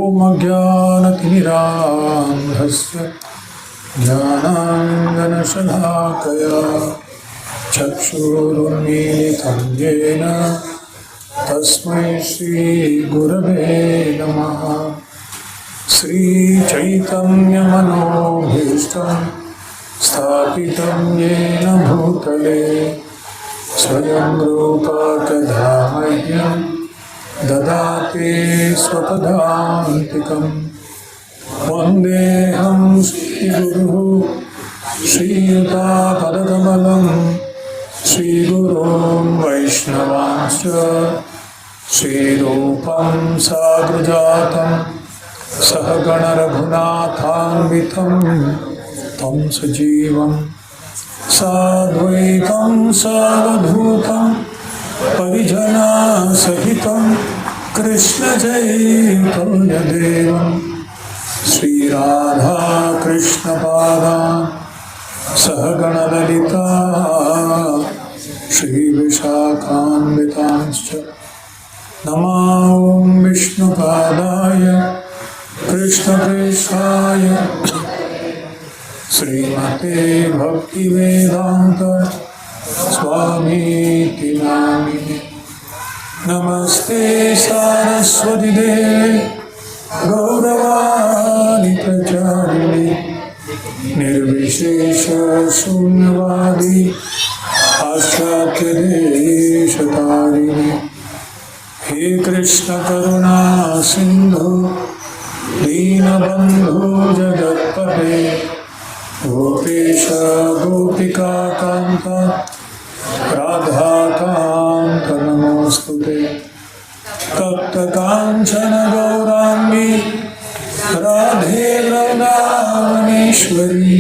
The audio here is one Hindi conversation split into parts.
ॐ अज्ञानतिमिरान्धस्य ज्ञानाञ्जनशलाकया चक्षुरुन्मीलितं येन तस्मै श्रीगुरवे नमः। श्रीचैतन्यमनोभीष्टं स्थापितं येन भूतले स्वयं रूपा तथा मह्यं ददाति स्वपदान्तिकं। वन्देऽहं श्रीगुरुः श्रीयुतापदकमलं श्रीगुरून् वैष्णवांश्च श्रीरूपं साग्रजातं सहगण रघुनाथान्वितं तं सजीवं साद्वैतं सावधूतं परिजनसहितं कृष्णचैतन्यदेवं श्रीराधाकृष्णपादान् सहगणललिता श्रीविशाखान्वितांश्च नमो विष्णुपादाय कृष्णप्रेष्ठाय श्रीमते भक्तिवेदान्त स्वामीति नामिने। नमस्ते सारस्वती देवे गौरवाणि प्रचारिणे निर्विशेष शून्यवादी पाश्चात्य देशतारिणे। हे कृष्ण करुणा सिंधु दीनबंधु जगत्पते गोपेश गोपिका कांत राधा कांत नमोस्तुते। तप्त कांचन गौरांगी राधे वृंदावनेश्वरी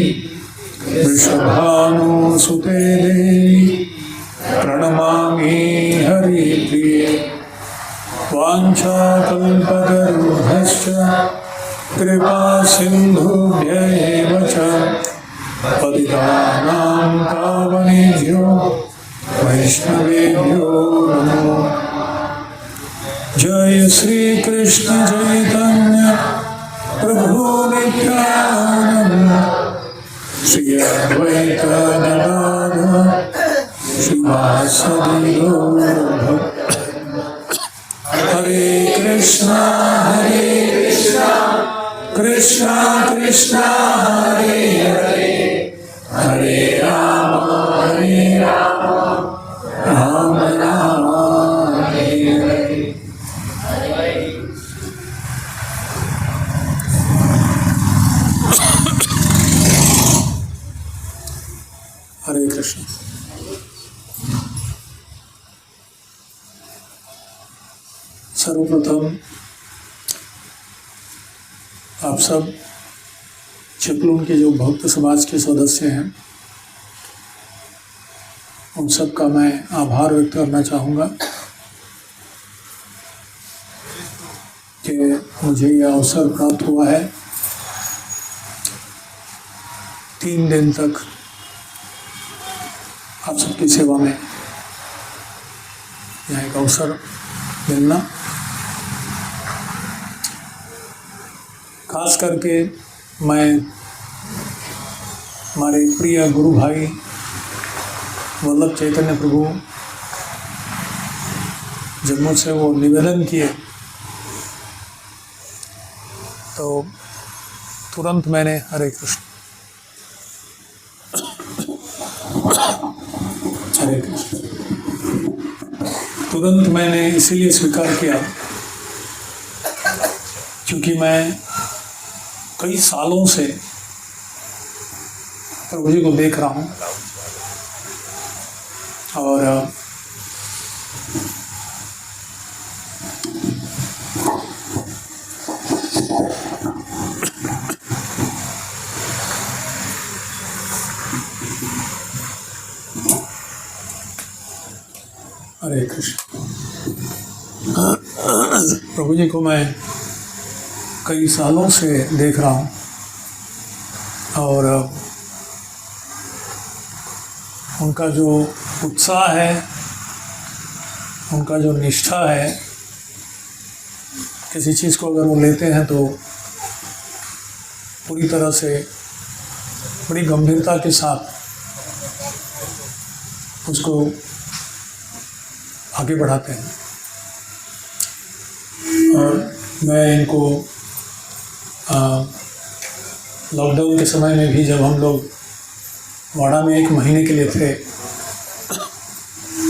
वृषभानुसुते देवी प्रणमामि हरिप्रिये। वाञ्छाकल्पतरुभ्यश्च कृपा सिन्धुभ्यैव च पतितानां पावनेभ्यो वैष्णवेभ्यो नमो। जय श्री कृष्ण चैतन्य प्रभु नित्यानंद श्री अद्वैत गदाधर श्रीवासदि गौरभक्त। हरे कृष्णा कृष्णा कृष्णा हरे हरे हरे राम राम राम हरे हरे। हरे कृष्ण। सर्वप्रथम आप सब चिपलून के जो भक्त समाज के सदस्य हैं उन सब का मैं आभार व्यक्त करना चाहूँगा कि मुझे यह अवसर प्राप्त हुआ है 3 दिन तक आप सबकी सेवा में यहाँ एक अवसर मिलना। खास करके मैं हमारे प्रिय गुरु भाई वल्लभ चैतन्य प्रभु जब मुझसे वो निवेदन किए तो तुरंत मैंने हरे कृष्ण तुरंत मैंने इसीलिए स्वीकार किया क्योंकि मैं कई सालों से प्रभु जी को देख रहा हूँ और हरे कृष्ण। प्रभु जी को मैं कई सालों से देख रहा हूँ और उनका जो उत्साह है, उनका जो निष्ठा है किसी चीज़ को अगर वो लेते हैं तो पूरी तरह से बड़ी गंभीरता के साथ उसको आगे बढ़ाते हैं। और मैं इनको लॉकडाउन के समय में भी जब हम लोग वाड़ा में 1 महीने के लिए थे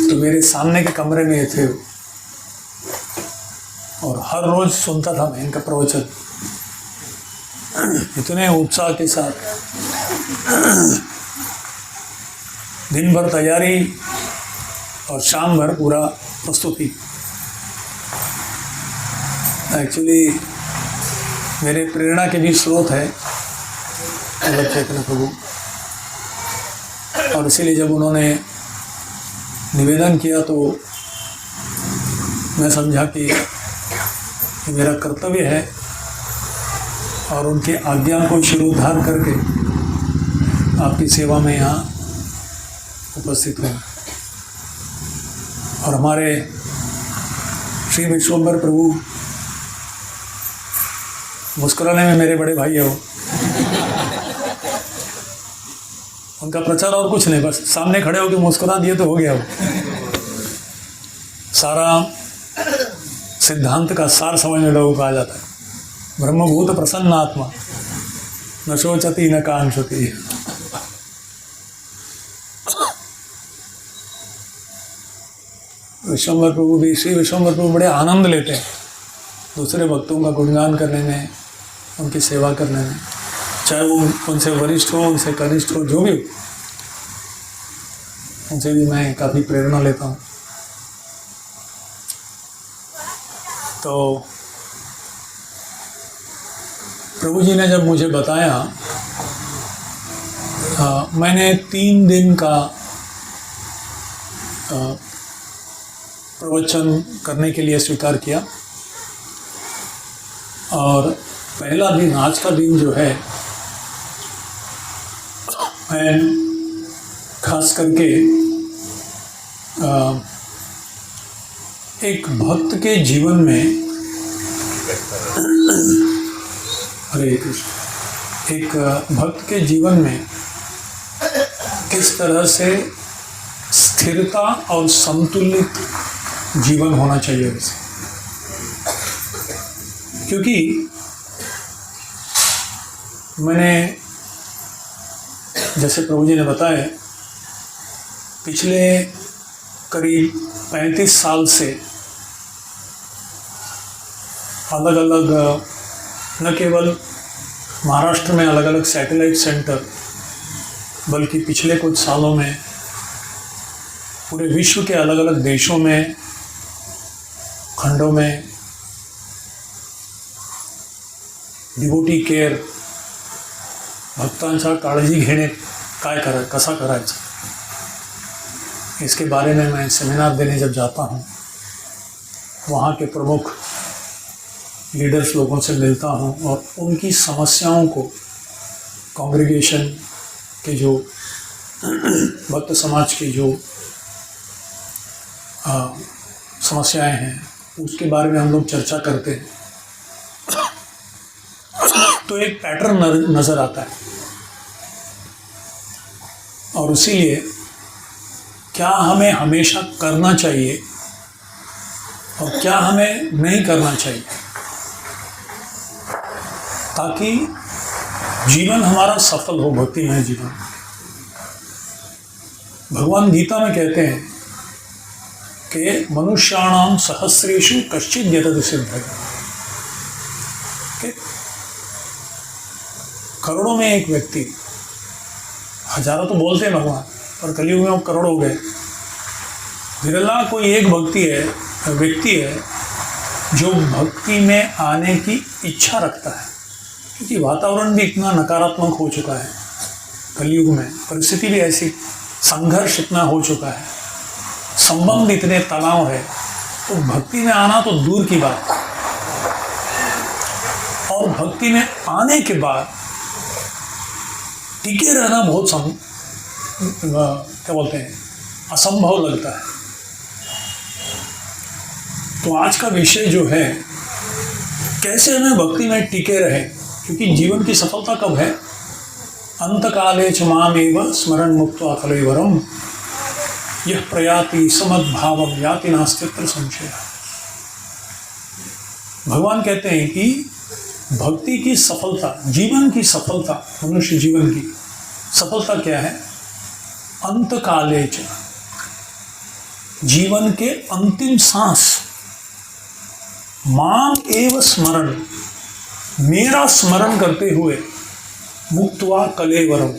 तो मेरे सामने के कमरे में थे और हर रोज़ सुनता था मैं इनका प्रवचन इतने उत्साह के साथ। दिन भर तैयारी और शाम भर पूरा प्रस्तुति। एक्चुअली मेरे प्रेरणा के भी स्रोत है वल्लभ चैतन्य प्रभु, और इसीलिए जब उन्होंने निवेदन किया तो मैं समझा कि ये मेरा कर्तव्य है और उनकी आज्ञा को शिरोधार्य करके आपकी सेवा में यहाँ उपस्थित हूँ। और हमारे श्री विश्वम्भर प्रभु मुस्कुराने में मेरे बड़े भाई है वो, उनका प्रचार और कुछ नहीं, बस सामने खड़े होकर मुस्कुरा दिए तो हो गया वो। सारा सिद्धांत का सार समझने लोगों को आ जाता है। ब्रह्मभूत प्रसन्न आत्मा न शोचती न कांक्षति। विश्वम्भर प्रभु भी, श्री विश्वम्भर प्रभु बड़े आनंद लेते हैं दूसरे भक्तों का गुणगान करने में, उनकी सेवा करने में, चाहे वो उनसे वरिष्ठ हो, उनसे कनिष्ठ हो, जो भी हो, उनसे भी मैं काफ़ी प्रेरणा लेता हूँ। तो प्रभु जी ने जब मुझे बताया, मैंने 3 दिन का प्रवचन करने के लिए स्वीकार किया। और पहला दिन, आज का दिन जो है, मैं खास करके एक भक्त के जीवन में, हरे कृष्ण, एक भक्त के जीवन में किस तरह से स्थिरता और संतुलित जीवन होना चाहिए उसे। क्योंकि मैंने, जैसे प्रभु जी ने बताया, पिछले करीब 35 साल से अलग अलग, न केवल महाराष्ट्र में अलग अलग सैटेलाइट सेंटर, बल्कि पिछले कुछ सालों में पूरे विश्व के अलग अलग देशों में, खंडों में डिवोटी केअर, भक्तांच्या काळजी घेणे कसा करायचा, इसके बारे में मैं सेमिनार देने जब जाता हूँ, वहाँ के प्रमुख लीडर्स लोगों से मिलता हूँ और उनकी समस्याओं को, कांग्रेगेशन के जो भक्त समाज की जो समस्याएं हैं, उसके बारे में हम लोग चर्चा करते हैं। तो एक पैटर्न नज़र आता है, और इसीलिए क्या हमें हमेशा करना चाहिए और क्या हमें नहीं करना चाहिए, ताकि जीवन हमारा सफल हो, भक्तिमय जीवन। भगवान गीता में कहते हैं कि मनुष्याणाम सहस्रेषु कश्चित् यतते सिद्धये, कि करोड़ों में एक व्यक्ति, हजारों तो बोलते हैं भगवान, पर कलयुग में वो करोड़ हो गए। विरला कोई एक व्यक्ति है जो भक्ति में आने की इच्छा रखता है, क्योंकि वातावरण भी इतना नकारात्मक हो चुका है कलयुग में, परिस्थिति भी ऐसी, संघर्ष इतना हो चुका है, संबंध इतने तनाव है, तो भक्ति में आना तो दूर की बात। और भक्ति में आने के बाद टिके रहना बहुत क्या बोलते हैं, असंभव लगता है। तो आज का विषय जो है कैसे हमें भक्ति में टिके रहे, क्योंकि जीवन की सफलता कब है? अंतकाले च मामेव स्मरण मुक्त्वा कलेवरम यह प्रयाति समद्भावम याति नास्त्यत्र संशय। भगवान कहते हैं कि भक्ति की सफलता, जीवन की सफलता, मनुष्य जीवन की सफलता क्या है? अंतकाले च, जीवन के अंतिम सांस, माम एव स्मरण, मेरा स्मरण करते हुए, मुक्त्वा कलेवरम,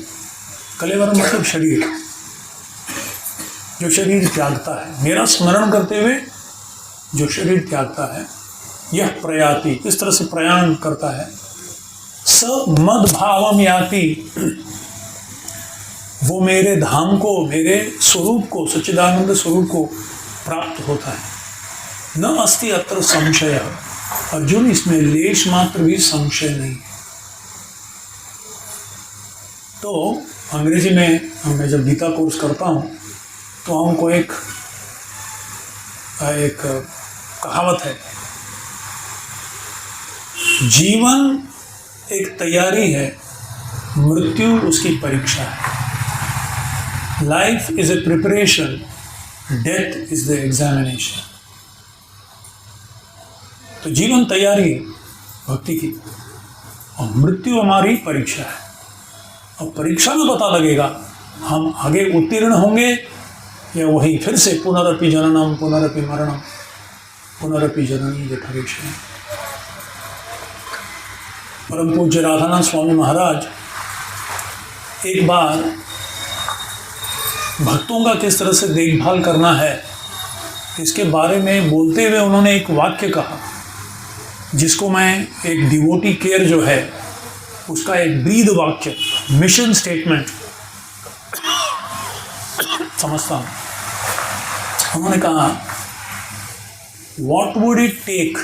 कलेवरम मतलब शरीर, जो शरीर त्यागता है, मेरा स्मरण करते हुए जो शरीर त्यागता है, यह प्रयाति, इस तरह से प्रयाण करता है, स मद भावम याति, वो मेरे धाम को, मेरे स्वरूप को, सच्चिदानंद स्वरूप को प्राप्त होता है। न अस्ति अत्र संशय, अर्जुन इसमें लेश मात्र भी संशय नहीं है। तो अंग्रेजी में मैं जब गीता कोर्स करता हूँ तो हमको एक कहावत है, जीवन एक तैयारी है, मृत्यु उसकी परीक्षा है। Life is a preparation, death is the examination. तो जीवन तैयारी है भक्ति की, और मृत्यु हमारी परीक्षा है। और परीक्षा में पता लगेगा हम आगे उत्तीर्ण होंगे या वही फिर से पुनरपि जननम पुनरपि मरणम पुनरपि जननी जठरेक्षण। परम पूज्य राधानाथ स्वामी महाराज एक बार भक्तों का किस तरह से देखभाल करना है इसके बारे में बोलते हुए उन्होंने एक वाक्य कहा, जिसको मैं एक डिवोटी केयर जो है उसका एक ब्रीद वाक्य, मिशन स्टेटमेंट समझता हूँ। उन्होंने कहा, what would it take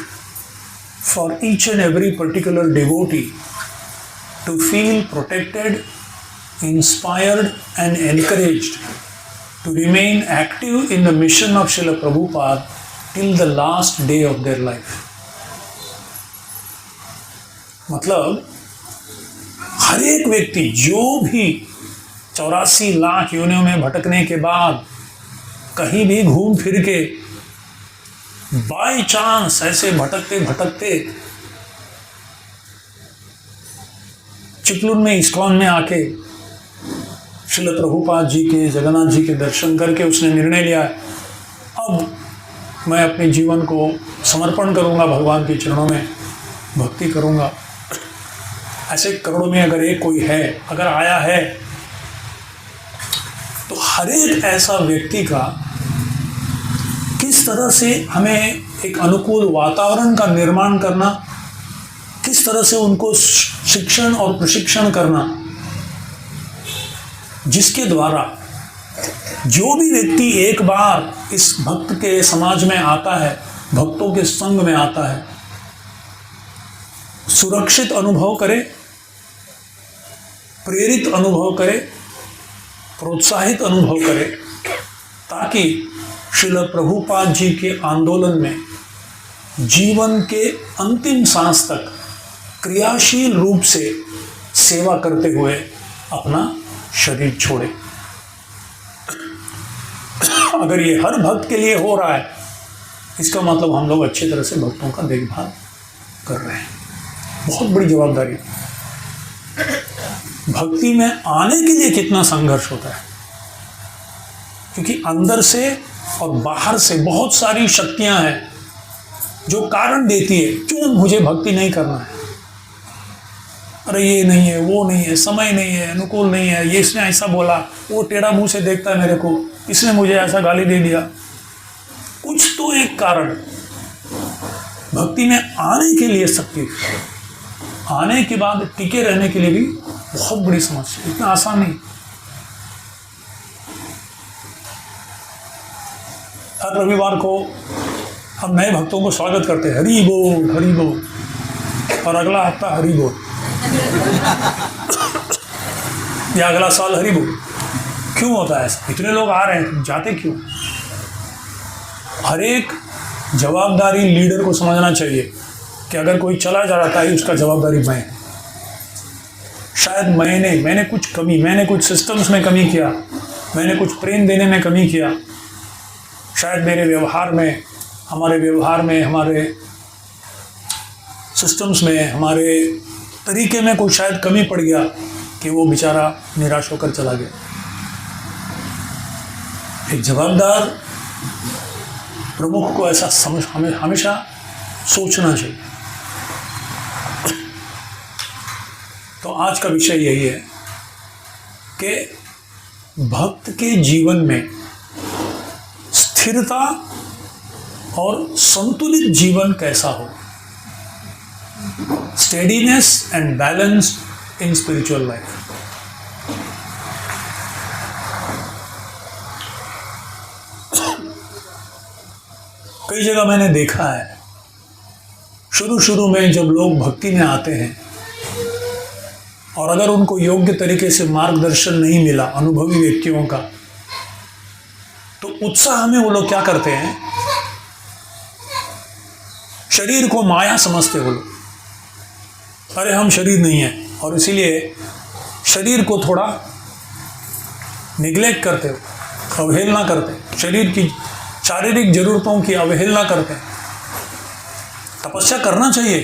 for each and every particular devotee to feel protected, inspired and encouraged to remain active in the mission of Srila Prabhupada till the last day of their life। मतलब हर एक व्यक्ति जो भी 84 लाख योनियों में भटकने के बाद कहीं भी घूम फिर के बाय चांस ऐसे भटकते भटकते चिपलून में इस्कॉन में आके श्रील प्रभुपाद जी के, जगन्नाथ जी के दर्शन करके उसने निर्णय लिया, अब मैं अपने जीवन को समर्पण करूंगा भगवान के चरणों में, भक्ति करूंगा। ऐसे करोड़ों में अगर एक कोई है, अगर आया है, तो हर एक ऐसा व्यक्ति का किस तरह से हमें एक अनुकूल वातावरण का निर्माण करना, किस तरह से उनको शिक्षण और प्रशिक्षण करना, जिसके द्वारा जो भी व्यक्ति एक बार इस भक्त के समाज में आता है, भक्तों के संग में आता है, सुरक्षित अनुभव करे, प्रेरित अनुभव करे, प्रोत्साहित अनुभव करे, ताकि श्रील प्रभुपाद जी के आंदोलन में जीवन के अंतिम सांस तक क्रियाशील रूप से सेवा करते हुए अपना शरीर छोड़े। अगर ये हर भक्त के लिए हो रहा है, इसका मतलब हम लोग अच्छी तरह से भक्तों का देखभाल कर रहे हैं। बहुत बड़ी जवाबदारी। भक्ति में आने के लिए कितना संघर्ष होता है, क्योंकि अंदर से और बाहर से बहुत सारी शक्तियां हैं जो कारण देती है क्यों मुझे भक्ति नहीं करना है। अरे ये नहीं है, वो नहीं है, समय नहीं है, अनुकूल नहीं है, ये इसने ऐसा बोला, वो टेढ़ा मुंह से देखता है मेरे को, इसने मुझे ऐसा गाली दे दिया। कुछ तो एक कारण। भक्ति में आने के लिए शक्ति, आने के बाद टिके रहने के लिए भी बहुत बड़ी समस्या, इतना आसान नहीं। हर रविवार को हम नए भक्तों को स्वागत करते हैं, हरि बोल हरि बोल, और अगला हफ्ता हरि बोल या अगला साल हरि बोल। क्यों होता है ऐसा? इतने लोग आ रहे हैं, जाते क्यों? हर एक जवाबदारी लीडर को समझना चाहिए कि अगर कोई चला जा रहा है उसका जवाबदारी मैं, शायद मैंने कुछ सिस्टम्स में कमी किया, मैंने कुछ प्रेम देने में कमी किया, शायद मेरे व्यवहार में, हमारे सिस्टम्स में, हमारे तरीके में कोई शायद कमी पड़ गया कि वो बेचारा निराश होकर चला गया। एक जवाबदार प्रमुख को ऐसा हमेशा सोचना चाहिए। तो आज का विषय यही है कि भक्त के जीवन में स्थिरता और संतुलित जीवन कैसा हो, steadiness and balance in spiritual life. कई जगह मैंने देखा है, शुरू में जब लोग भक्ति में आते हैं और अगर उनको योग्य तरीके से मार्गदर्शन नहीं मिला अनुभवी व्यक्तियों का, तो उत्साह में वो लोग क्या करते हैं, शरीर को माया समझते वो लोग। अरे हम शरीर नहीं है, और इसीलिए शरीर को थोड़ा निग्लेक्ट करते हो, अवहेलना करते, शरीर की शारीरिक जरूरतों की अवहेलना करते हैं। तपस्या करना चाहिए,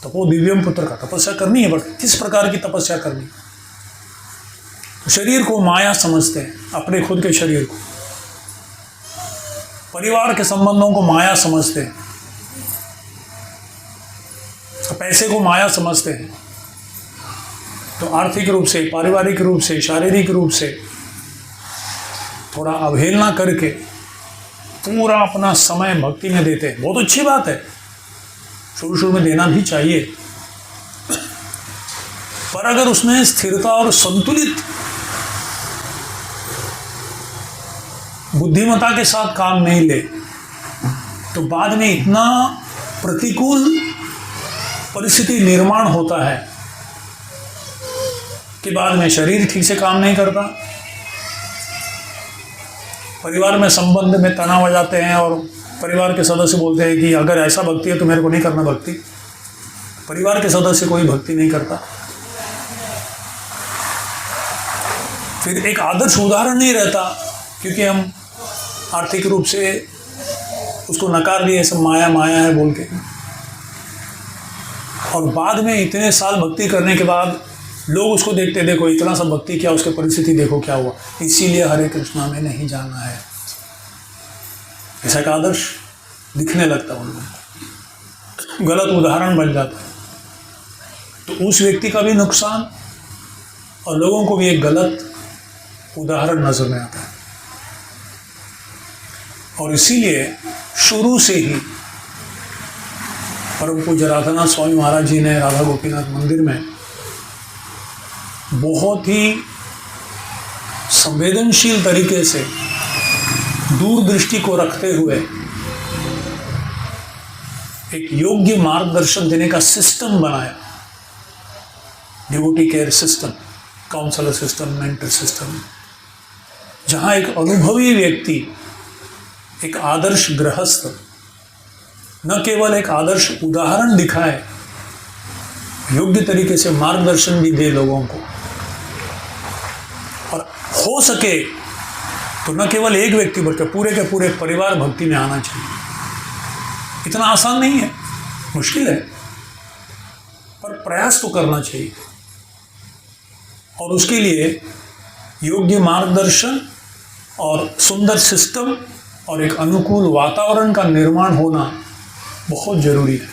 तपो दिव्यम पुत्र का तपस्या करनी है, बट किस प्रकार की तपस्या करनी? तो शरीर को माया समझते हैं, अपने खुद के शरीर को, परिवार के संबंधों को माया समझते हैं, पैसे को माया समझते हैं। तो आर्थिक रूप से, पारिवारिक रूप से, शारीरिक रूप से थोड़ा अवहेलना करके पूरा अपना समय भक्ति में देते हैं। बहुत अच्छी बात है, शुरू में देना भी चाहिए, पर अगर उसमें स्थिरता और संतुलित बुद्धिमत्ता के साथ काम नहीं ले, तो बाद में इतना प्रतिकूल परिस्थिति निर्माण होता है कि बाद में शरीर ठीक से काम नहीं करता, परिवार में संबंध में तनाव आ जाते हैं और परिवार के सदस्य बोलते हैं कि अगर ऐसा भक्ति है तो मेरे को नहीं करना भक्ति। परिवार के सदस्य कोई भक्ति नहीं करता, फिर एक आदर्श उदाहरण नहीं रहता, क्योंकि हम आर्थिक रूप से उसको नकार दिए, सब माया है बोल के। और बाद में इतने साल भक्ति करने के बाद लोग उसको देखते, देखो इतना सब भक्ति किया, उसकी परिस्थिति देखो क्या हुआ, इसीलिए हरे कृष्णा में नहीं जाना है। ऐसा का आदर्श दिखने लगता है उन लोगों को, गलत उदाहरण बन जाता है। तो उस व्यक्ति का भी नुकसान और लोगों को भी एक गलत उदाहरण नजर में आता है। और इसीलिए शुरू से ही परम पूज्य राधानाथ स्वामी महाराज जी ने राधा गोपीनाथ मंदिर में बहुत ही संवेदनशील तरीके से दूरदृष्टि को रखते हुए एक योग्य मार्गदर्शन देने का सिस्टम बनाया, devotee care system, counsellor system, mentor system, जहां एक अनुभवी व्यक्ति, एक आदर्श गृहस्थ न केवल एक आदर्श उदाहरण दिखाए, योग्य तरीके से मार्गदर्शन भी दे लोगों को, और हो सके तो न केवल एक व्यक्ति बल्कि पूरे के पूरे परिवार भक्ति में आना चाहिए। इतना आसान नहीं है, मुश्किल है, पर प्रयास तो करना चाहिए। और उसके लिए योग्य मार्गदर्शन और सुंदर सिस्टम और एक अनुकूल वातावरण का निर्माण होना बहुत जरूरी है।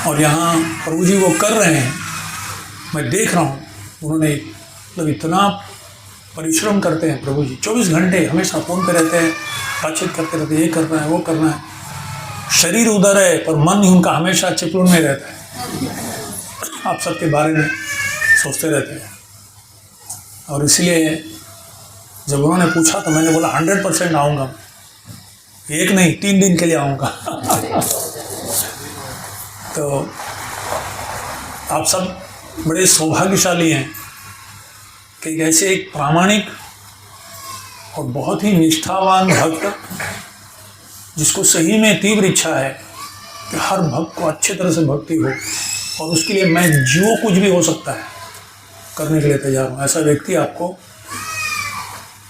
और यहाँ प्रभु जी वो कर रहे हैं, मैं देख रहा हूँ, उन्होंने मतलब इतना परिश्रम करते हैं प्रभु जी, 24 घंटे हमेशा फ़ोन पे रहते हैं, बातचीत करते रहते हैं, ये करना है वो करना है। शरीर उधर है पर मन ही उनका हमेशा चिपलून में रहता है, आप सबके बारे में सोचते रहते हैं। और इसलिए जब उन्होंने पूछा तो मैंने बोला 100% आऊँगा, एक नहीं 3 दिन के लिए आऊँगा। तो आप सब बड़े सौभाग्यशाली हैं कि ऐसे एक प्रामाणिक और बहुत ही निष्ठावान भक्त जिसको सही में तीव्र इच्छा है कि हर भक्त को अच्छे तरह से भक्ति हो, और उसके लिए मैं जो कुछ भी हो सकता है करने के लिए तैयार हूँ, ऐसा व्यक्ति आपको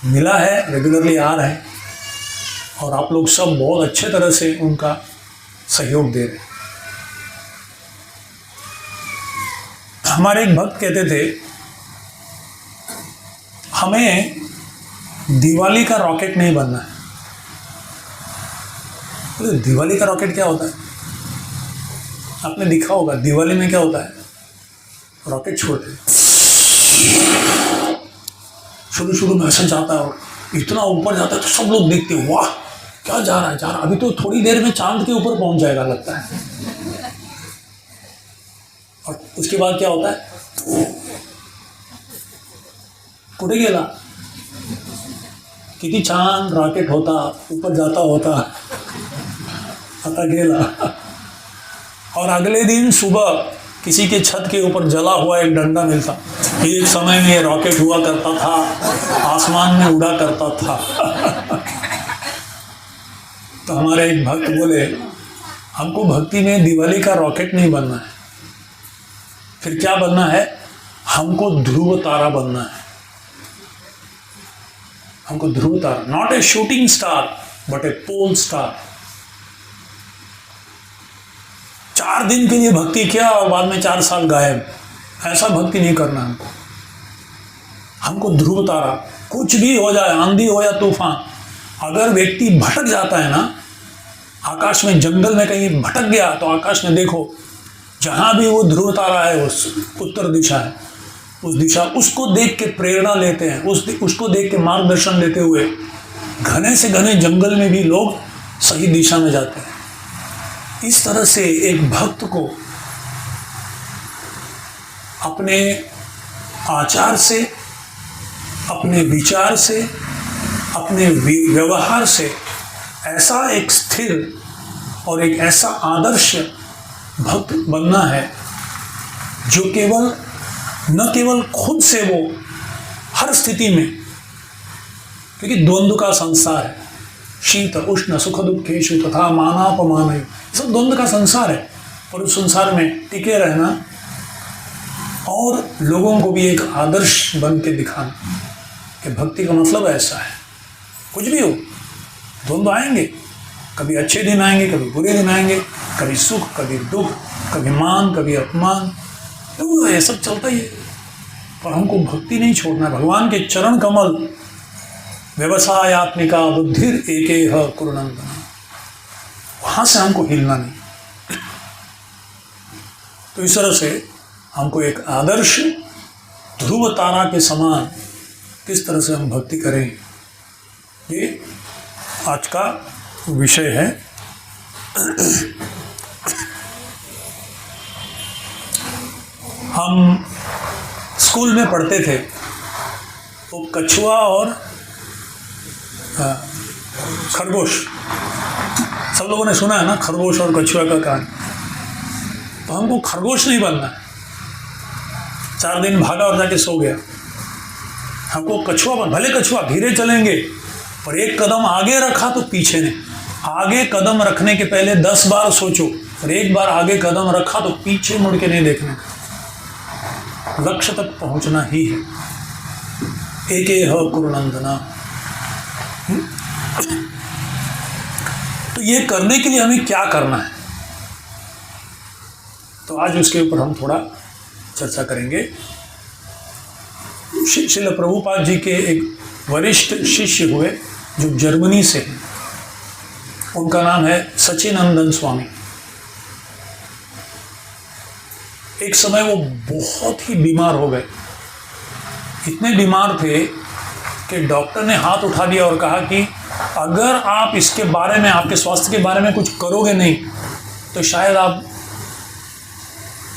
मिला है, रेगुलरली आ रहे हैं, और आप लोग सब बहुत अच्छे तरह से उनका सहयोग दे रहे हैं। हमारे एक भक्त कहते थे, हमें दिवाली का रॉकेट नहीं बनना है। तो दिवाली का रॉकेट क्या होता है? आपने देखा होगा दिवाली में क्या होता है, रॉकेट छोड़ते हैं, शुरू में ऐसा जाता है और इतना ऊपर जाता है तो सब लोग देखते हैं, वाह क्या जा रहा है, अभी तो थोड़ी देर में चांद के ऊपर पहुंच जाएगा लगता है। और उसके बाद क्या होता है, कुठे गेला, किती छान रॉकेट होता, ऊपर जाता होता, आता गेला। और अगले दिन सुबह किसी के छत के ऊपर जला हुआ एक डंडा मिलता, एक समय में रॉकेट हुआ करता था, आसमान में उड़ा करता था। तो हमारे एक भक्त बोले, हमको भक्ति में दिवाली का रॉकेट नहीं बनना है, फिर क्या बनना है, हमको ध्रुव तारा बनना है। हमको ध्रुव तारा, not a shooting star but a pole star. 4 दिन के लिए भक्ति किया और बाद में 4 साल गायब, ऐसा भक्ति नहीं करना हमको। हमको ध्रुव तारा, कुछ भी हो जाए, आंधी हो या तूफान, अगर व्यक्ति भटक जाता है ना, आकाश में जंगल में कहीं भटक गया तो आकाश में देखो, जहां भी वो ध्रुव तारा है, उस उत्तर दिशा है, उस दिशा, उसको देख के प्रेरणा लेते हैं, उसको देख के मार्गदर्शन लेते हुए घने से घने जंगल में भी लोग सही दिशा में जाते हैं। इस तरह से एक भक्त को अपने आचार से, अपने विचार से, अपने व्यवहार से ऐसा एक स्थिर और एक ऐसा आदर्श भक्त बनना है जो न केवल खुद से वो हर स्थिति में, क्योंकि द्वंद्व का संसार है, शीत उष्ण सुख दुखेशु तथा मानापमान, सब द्वंद्व का संसार है, पर उस संसार में टिके रहना और लोगों को भी एक आदर्श बन के दिखाना कि भक्ति का मतलब ऐसा है। कुछ भी हो, द्वंद्व आएंगे, कभी अच्छे दिन आएंगे, कभी बुरे दिन आएंगे, कभी सुख, कभी दुख, कभी मान, कभी अपमान, तो ये सब चलता ही है। पर हमको भक्ति नहीं छोड़ना है। भगवान के चरण कमल, व्यवसायत्मिका बुद्धिर एकेह कुरुनंदन, वहां से हमको हिलना नहीं। तो इस तरह से हमको एक आदर्श ध्रुव तारा के समान किस तरह से हम भक्ति करें, ये आज का विषय है। हम स्कूल में पढ़ते थे तो कछुआ और खरगोश, सब लोगों ने सुना है ना, खरगोश और कछुआ का कहानी। तो हमको खरगोश नहीं बनना है, 4 दिन भागा और जाके सो गया। हमको कछुआ बन, भले कछुआ धीरे चलेंगे पर एक कदम आगे रखा तो पीछे नहीं। आगे कदम रखने के पहले 10 बार सोचो, और एक बार आगे कदम रखा तो पीछे मुड़ के नहीं देखने का, लक्ष्य तक पहुंचना ही है। एकेह कुरुनंदना। तो ये करने के लिए हमें क्या करना है, तो आज उसके ऊपर हम थोड़ा चर्चा करेंगे। श्रील प्रभुपाद जी के एक वरिष्ठ शिष्य हुए जो जर्मनी से हैं, उनका नाम है सचिनंदन स्वामी। एक समय वो बहुत ही बीमार हो गए, इतने बीमार थे कि डॉक्टर ने हाथ उठा दिया और कहा कि अगर आप इसके बारे में, आपके स्वास्थ्य के बारे में कुछ करोगे नहीं तो शायद आप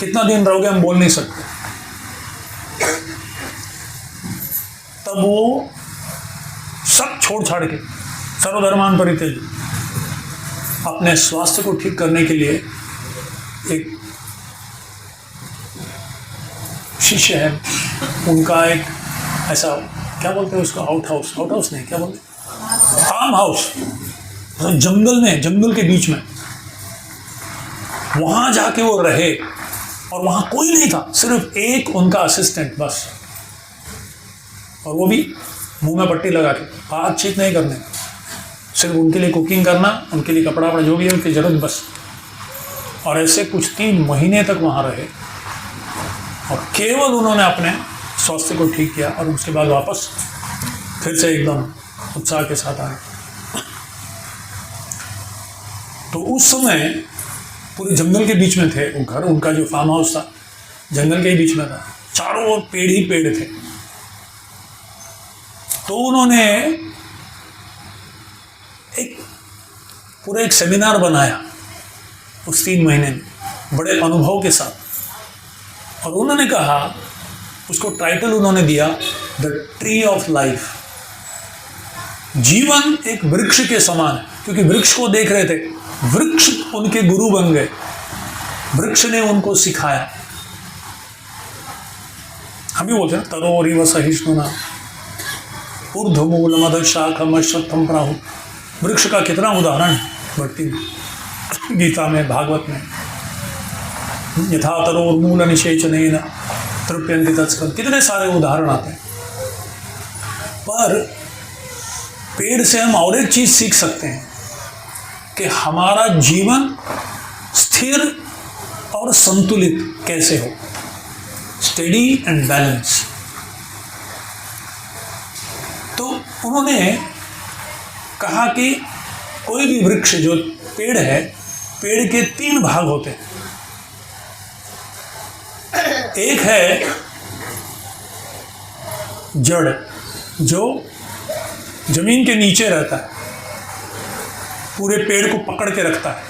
कितना दिन रहोगे हम बोल नहीं सकते। तब वो सब छोड़ छाड़ के, सर्वधर्मान परित्यज्य, अपने स्वास्थ्य को ठीक करने के लिए एक शिष्य है उनका, एक ऐसा क्या बोलते हैं उसका, आउट हाउस नहीं, क्या बोलते, फार्म हाउस, जंगल में, जंगल के बीच में वहां जाके वो रहे, और वहां कोई नहीं था, सिर्फ एक उनका असिस्टेंट बस, और वो भी मुंह में पट्टी लगा के, बातचीत नहीं करने, सिर्फ उनके लिए कुकिंग करना, उनके लिए कपड़ा वपड़ा जो भी है उनकी जरूरत बस। और ऐसे कुछ 3 महीने तक वहां रहे, और केवल उन्होंने अपने स्वास्थ्य को ठीक किया, और उसके बाद वापस फिर से एकदम उत्साह के साथ आए। तो उस समय पूरे जंगल के बीच में थे वो घर, उनका जो फार्म हाउस था जंगल के ही बीच में था, चारों ओर पेड़ ही पेड़ थे। तो उन्होंने एक सेमिनार बनाया उस 3 महीने में, बड़े अनुभव के साथ, और उन्होंने कहा, उसको टाइटल उन्होंने दिया द ट्री ऑफ लाइफ। जीवन एक वृक्ष के समान है, क्योंकि वृक्ष को देख रहे थे, वृक्ष उनके गुरु बन गए, वृक्ष ने उनको सिखाया। हम भी बोलते हैं तरोरिव सहिष्णुना ऊर्ध्वमूलम अधशाखम अश्वत्थम प्राहु। वृक्ष का कितना उदाहरण है भक्ति में, गीता में, भागवत में, यथा तरोर्मूल निषेचनेन तृप्यन्ति तत्सकं, कितने सारे उदाहरण आते हैं। पर पेड़ से हम और एक चीज सीख सकते हैं कि हमारा जीवन स्थिर और संतुलित कैसे हो, स्टेडी एंड बैलेंस। तो उन्होंने कहा कि कोई भी वृक्ष, जो पेड़ है, पेड़ के 3 भाग होते हैं। एक है जड़, जो जमीन के नीचे रहता है, पूरे पेड़ को पकड़ के रखता है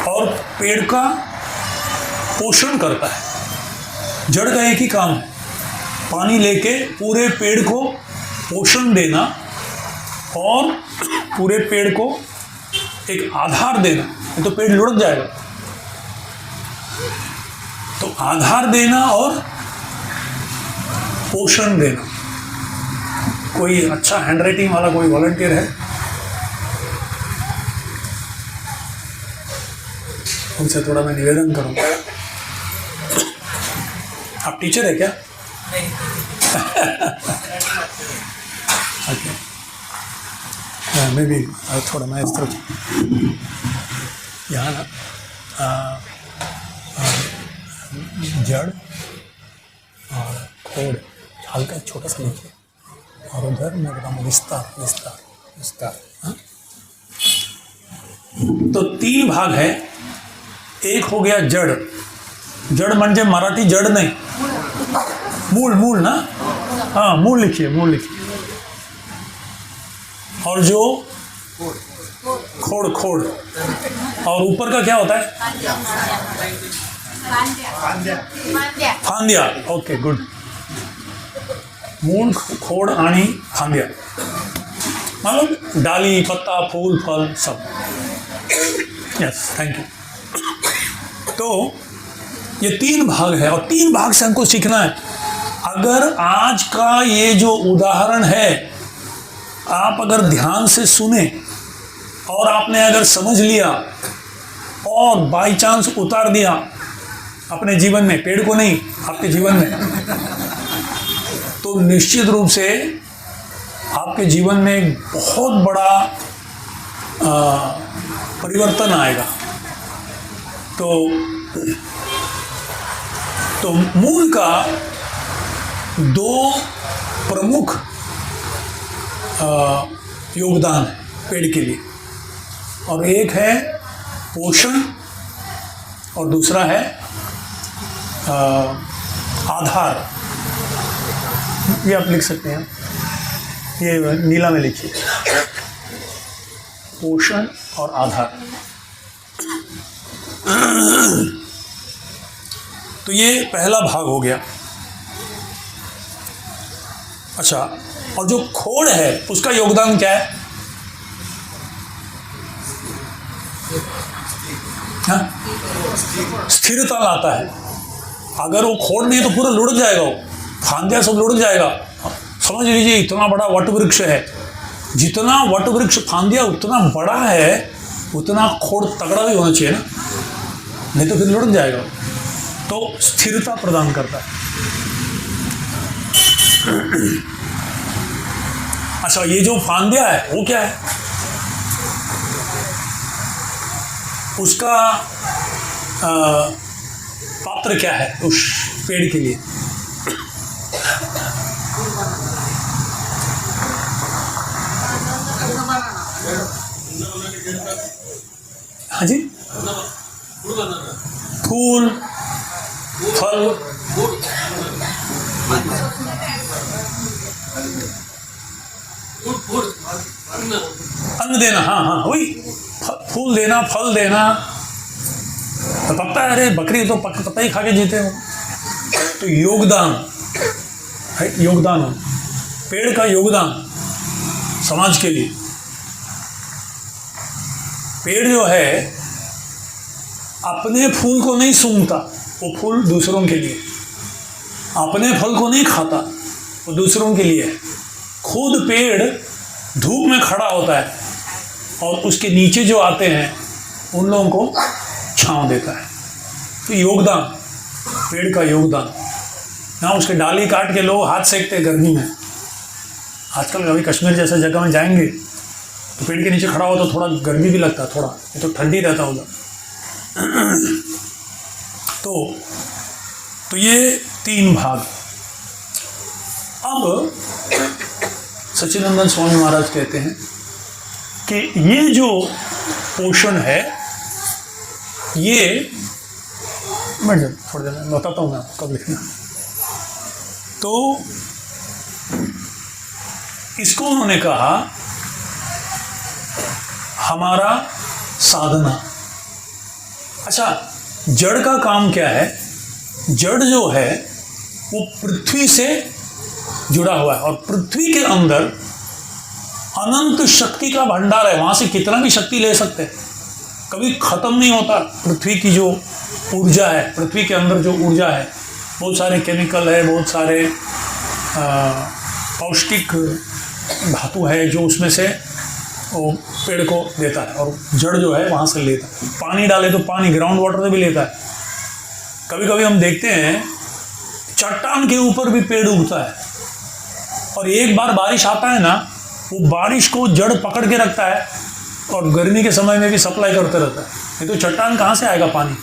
और पेड़ का पोषण करता है। जड़ का एक ही काम है, पानी लेके पूरे पेड़ को पोषण देना और पूरे पेड़ को एक आधार देना, नहीं तो पेड़ लुढ़क जाएगा। तो आधार देना और पोषण देना। कोई अच्छा हैंडराइटिंग वाला कोई वॉलंटियर है? उनसे थोड़ा मैं निवेदन करूंगा। आप टीचर है क्या? नहीं। ओके, मैं भी थोड़ा मैं इस तरफ यहाँ ना जड़ और खोड़ हल्का छोटा सा लिखिए, और उधर मैं बताऊँ विस्तार विस्तार विस्तार। हाँ, तो 3 भाग है। एक हो गया जड़, जड़ म्हणजे मराठी जड़ नहीं, मूल, मूल ना, हाँ मूल लिखिए, मूल लिखिए। और जो खोड़, खोड़, और ऊपर का क्या होता है? फांदिया। Okay, good. मूल, खोड़ आणि फांदिया, मतलब डाली, पत्ता, फूल, फल सब। Yes, thank you. तो ये 3 भाग है, और 3 भाग से हमको सीखना है। अगर आज का ये जो उदाहरण है आप अगर ध्यान से सुने और आपने अगर समझ लिया और बाई चांस उतार दिया अपने जीवन में, पेड़ को नहीं, आपके जीवन में, तो निश्चित रूप से आपके जीवन में एक बहुत बड़ा परिवर्तन आएगा। तो मूल का 2 प्रमुख योगदान है पेड़ के लिए, और एक है पोषण और दूसरा है आधार। ये आप लिख सकते हैं, ये नीला में लिखिए, पोषण और आधार। तो ये पहला भाग हो गया। अच्छा, और जो खोड़ है उसका योगदान क्या है? हाँ? स्थिरता लाता है। अगर वो खोड़ नहीं तो पूरा लुढ़क जाएगा, वो फांदिया सब लुढ़क जाएगा। समझ लीजिए इतना बड़ा वट वृक्ष है, जितना वट वृक्ष फांदिया उतना बड़ा है, उतना खोड़ तगड़ा भी होना चाहिए ना, नहीं तो फिर लुढ़क जाएगा। तो स्थिरता प्रदान करता है। अच्छा, ये जो फांदिया है वो क्या है? उसका पात्र क्या है उस पेड़ के लिए? हाँ जी, फूल, फल, अन्न देना। हाँ हाँ, वही फूल देना, फल देना। तो पकता है, अरे बकरी तो पता ही खा के जीते हो। तो योगदान है, योगदान हो, पेड़ का योगदान समाज के लिए। पेड़ जो है अपने फूल को नहीं सूंघता, वो फूल दूसरों के लिए। अपने फल को नहीं खाता, वो दूसरों के लिए है। खुद पेड़ धूप में खड़ा होता है और उसके नीचे जो आते हैं उन लोगों को छांव देता है। तो योगदान, पेड़ का योगदान। यहाँ उसके डाली काट के लोग हाथ सेकते हैं गर्मी में। आजकल कभी कश्मीर जैसे जगह में जाएंगे तो पेड़ के नीचे खड़ा हो तो थोड़ा गर्मी भी लगता है, थोड़ा ये तो ठंडी रहता होगा। तो ये 3 भाग। अब सच्चिदानंद स्वामी महाराज कहते हैं कि ये जो पोषण है, ये मैं थोड़ी देर में बताता हूँ मैं आपको कब लिखना। तो इसको उन्होंने कहा हमारा साधना। अच्छा, जड़ का काम क्या है? जड़ जो है वो पृथ्वी से जुड़ा हुआ है और पृथ्वी के अंदर अनंत शक्ति का भंडार है। वहां से कितना भी शक्ति ले सकते हैं, कभी खत्म नहीं होता। पृथ्वी की जो ऊर्जा है, पृथ्वी के अंदर जो ऊर्जा है, बहुत सारे केमिकल है, बहुत सारे पौष्टिक धातु है जो उसमें से वो पेड़ को देता है और जड़ जो है वहाँ से लेता है। पानी डाले तो पानी ग्राउंड वाटर से भी लेता है। कभी कभी हम देखते हैं चट्टान के ऊपर भी पेड़ उगता है और एक बार बारिश आता है ना, वो बारिश को जड़ पकड़ के रखता है और गर्मी के समय में भी सप्लाई करते रहता है। नहीं तो चट्टान कहाँ से आएगा पानी?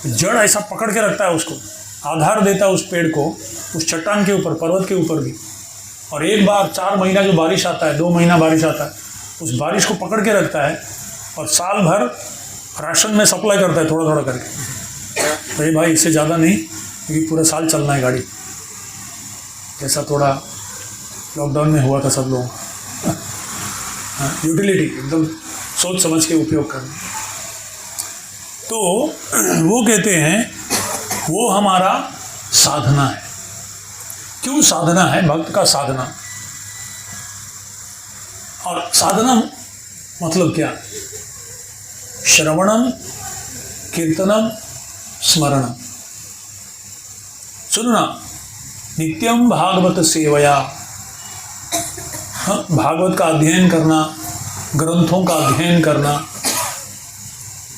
जड़ ऐसा पकड़ के रखता है, उसको आधार देता है उस पेड़ को, उस चट्टान के ऊपर, पर्वत के ऊपर भी। और एक बार 4 महीना जो बारिश आता है, 2 महीना बारिश आता है, उस बारिश को पकड़ के रखता है और साल भर राशन में सप्लाई करता है थोड़ा थोड़ा करके। अरे भाई इससे ज़्यादा नहीं, क्योंकि पूरा साल चलना है गाड़ी। जैसा थोड़ा लॉकडाउन में हुआ था सब लोगों का। यूटिलिटी एकदम सोच समझ के उपयोग करना। तो वो कहते हैं वो हमारा साधना है। क्यों साधना है? भक्त का साधना। और साधना मतलब क्या? श्रवणम, कीर्तनम, स्मरणम। सुनना, नित्यम भागवत सेवया, भागवत का अध्ययन करना, ग्रंथों का अध्ययन करना,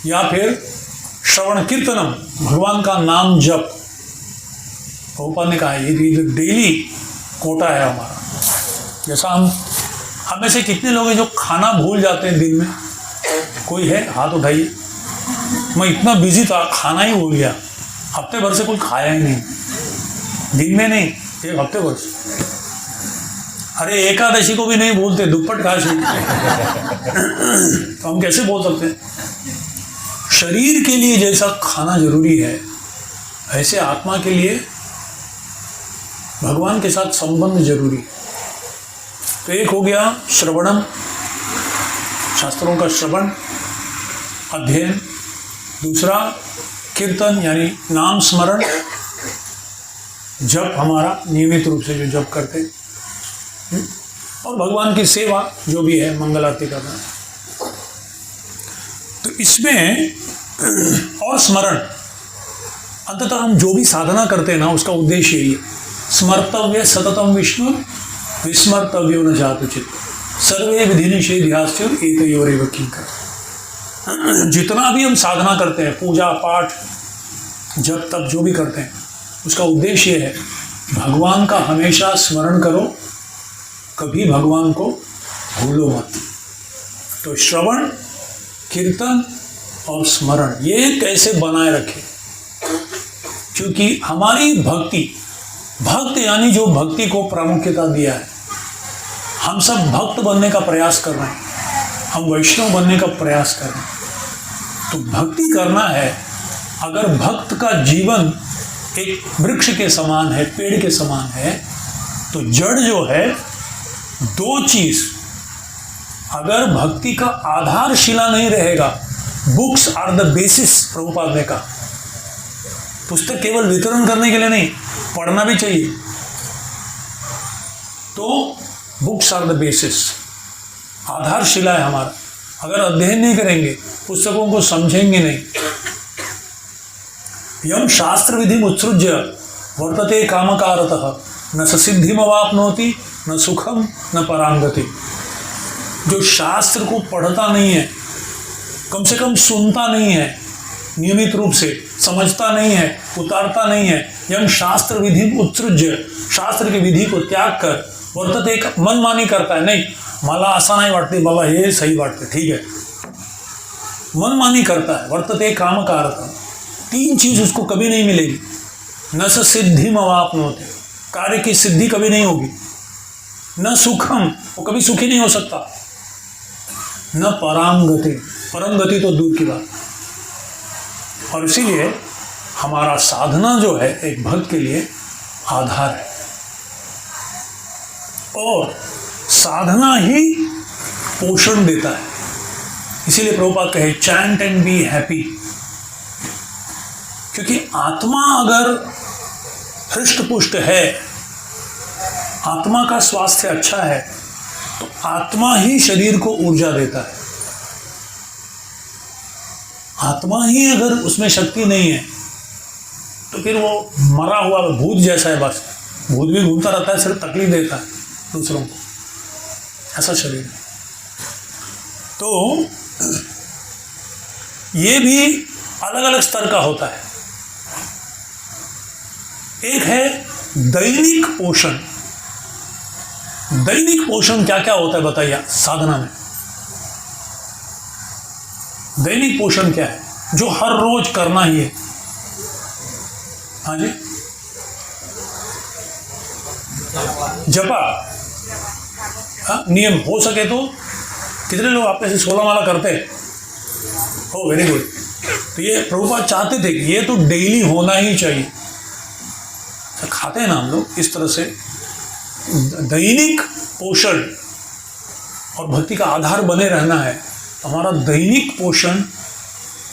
या फिर श्रवण कीर्तनम, भगवान का नाम जप। प्रभुपाद ने कहा है ये डेली कोटा है हमारा। जैसा हम में से कितने लोग हैं जो खाना भूल जाते हैं दिन में? कोई है? हाथ उठाइए। मैं इतना बिजी था, खाना ही भूल गया। हफ्ते भर से कुछ खाया ही नहीं, दिन में नहीं, 1 हफ्ते भर से। अरे एकादशी को भी नहीं बोलते, दुप्पट काशी। तो हम कैसे बोल सकते हैं? शरीर के लिए जैसा खाना जरूरी है, ऐसे आत्मा के लिए भगवान के साथ संबंध जरूरी है। तो एक हो गया श्रवणम, शास्त्रों का श्रवण, अध्ययन। दूसरा कीर्तन यानी नाम स्मरण, जप हमारा नियमित रूप से जो जप करते, और भगवान की सेवा जो भी है, मंगल आरती करना। तो इसमें और स्मरण, अंततः हम जो भी साधना करते हैं ना, उसका उद्देश्य यही है, स्मर्तव्य सततम विष्णु विस्मर्तव्यो न जातुचित सर्वे विधि निषेध्याश्च एतयोरेव किंकर। जितना भी हम साधना करते हैं, पूजा पाठ जब तब जो भी करते हैं, उसका उद्देश्य है भगवान का हमेशा स्मरण करो, कभी भगवान को भूलो मत। तो श्रवण, कीर्तन और स्मरण ये कैसे बनाए रखें, क्योंकि हमारी भक्ति, भक्त यानी जो भक्ति को प्रामुख्यता दिया है, हम सब भक्त बनने का प्रयास कर रहे हैं, हम वैष्णव बनने का प्रयास कर रहे हैं। तो भक्ति करना है, अगर भक्त का जीवन एक वृक्ष के समान है, पेड़ के समान है, तो जड़ जो है, दो चीज, अगर भक्ति का आधारशिला नहीं रहेगा, books are the basis, Prabhupada ने कहा, पुस्तक केवल वितरण करने के लिए नहीं, पढ़ना भी चाहिए। तो बुक्स आर द बेसिस, आधारशिला है हमारा। अगर अध्ययन नहीं करेंगे, पुस्तकों को समझेंगे नहीं, यम शास्त्र विधि उत्सृज्य वर्तते कामकारतः न सिद्धिमवाप्नोति न सुखम न परांगति। जो शास्त्र को पढ़ता नहीं है, कम से कम सुनता नहीं है, नियमित रूप से समझता नहीं है, उतारता नहीं है, यम शास्त्र विधि उत्सृज्य, शास्त्र की विधि को त्याग कर वर्तते, मनमानी करता है, नहीं मला असा नहीं वाटते, बाबा ये सही वाटते, ठीक है, मनमानी करता है, वर्तते कामकारतः, तीन चीज उसको कभी नहीं मिलेगी। न स सिद्धिमवाप्नोति, कार्य की सिद्धि कभी नहीं होगी, न सुखम, वो कभी सुखी नहीं हो सकता, न परांगति, परम गति तो दूर की बात। और इसीलिए हमारा साधना जो है एक भक्त के लिए आधार है, और साधना ही पोषण देता है। इसीलिए प्रभुपाद कहे चैंट एंड बी हैप्पी, क्योंकि आत्मा अगर हृष्ट पुष्ट है, आत्मा का स्वास्थ्य अच्छा है, तो आत्मा ही शरीर को ऊर्जा देता है। आत्मा ही अगर उसमें शक्ति नहीं है, तो फिर वो मरा हुआ भूत जैसा है, बस भूत भी घूमता रहता है, सिर्फ तकलीफ देता है दूसरों को, ऐसा शरीर है। तो ये भी अलग अलग स्तर का होता है। एक है दैनिक पोषण। दैनिक पोषण क्या क्या होता है बताइए साधना में? दैनिक पोषण क्या है जो हर रोज करना ही है? हाँ जी, जपा, हाँ, नियम हो सके तो। कितने लोग आप में से 16 माला करते हैं? हो, वेरी गुड। तो ये प्रभुपाद चाहते थे कि ये तो डेली होना ही चाहिए। तो खाते हैं ना हम लोग इस तरह से, दैनिक पोषण और भक्ति का आधार बने रहना है। तो हमारा दैनिक पोषण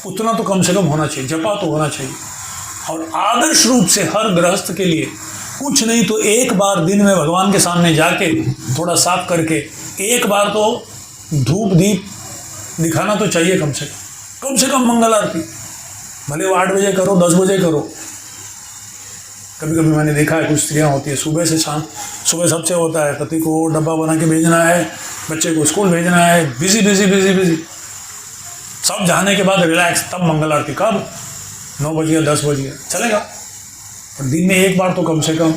उतना तो कम से कम होना चाहिए, जपा तो होना चाहिए। और आदर्श रूप से हर गृहस्थ के लिए कुछ नहीं तो एक बार दिन में भगवान के सामने जाके थोड़ा साफ करके एक बार तो धूप दीप दिखाना तो चाहिए, कम से कम मंगल आरती। भले वो 8 बजे करो, 10 बजे करो। कभी कभी मैंने देखा है कुछ स्त्रियाँ होती है सुबह से शाम, सुबह सबसे होता है पति को डब्बा बना के भेजना है, बच्चे को स्कूल भेजना है, बिजी बिजी बिजी बिजी, सब जाने के बाद रिलैक्स, तब मंगल आरती। कब? 9 बज गया, 10 बज गया, चलेगा। पर दिन में एक बार तो कम से कम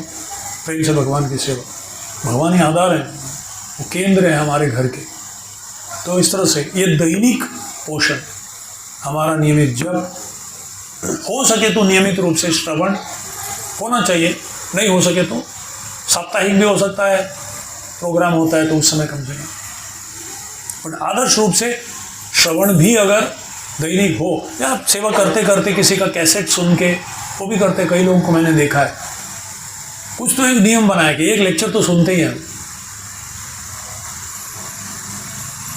प्रेम से भगवान की सेवा। भगवान ही आधार है, वो केंद्र है हमारे घर के। तो इस तरह से ये दैनिक पोषण हमारा नियमित जप, हो सके तो नियमित रूप से श्रवण होना चाहिए, नहीं हो सके तो साप्ताहिक भी हो सकता है, प्रोग्राम होता है तो उस समय कम से कम। बट आदर्श रूप से श्रवण भी अगर दैनिक हो, या सेवा करते करते किसी का कैसेट सुन के वो भी करते, कई लोगों को मैंने देखा है। कुछ तो एक नियम बनाया कि एक लेक्चर तो सुनते ही हैं।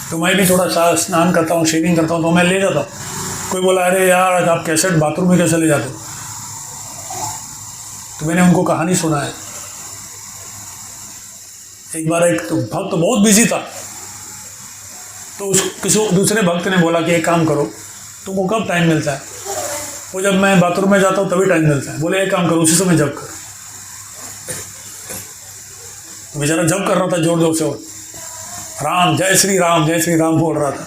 तो मैं भी थोड़ा सा स्नान करता हूँ, शेविंग करता हूँ, तो मैं ले जाता हूँ। कोई बोला अरे यार आप कैसेट बाथरूम में कैसे ले जाते हो? तो मैंने उनको कहानी सुना है। एक बार एक तो भक्त तो बहुत बिजी था, तो उस किसी दूसरे भक्त ने बोला कि एक काम करो, तुमको कब टाइम मिलता है? वो जब मैं बाथरूम में जाता हूँ तभी टाइम मिलता है। बोले एक काम करो, उसी समय जप करो। बेचारा जब कर रहा था जोर जोर से, और राम जय श्री राम बोल रहा था।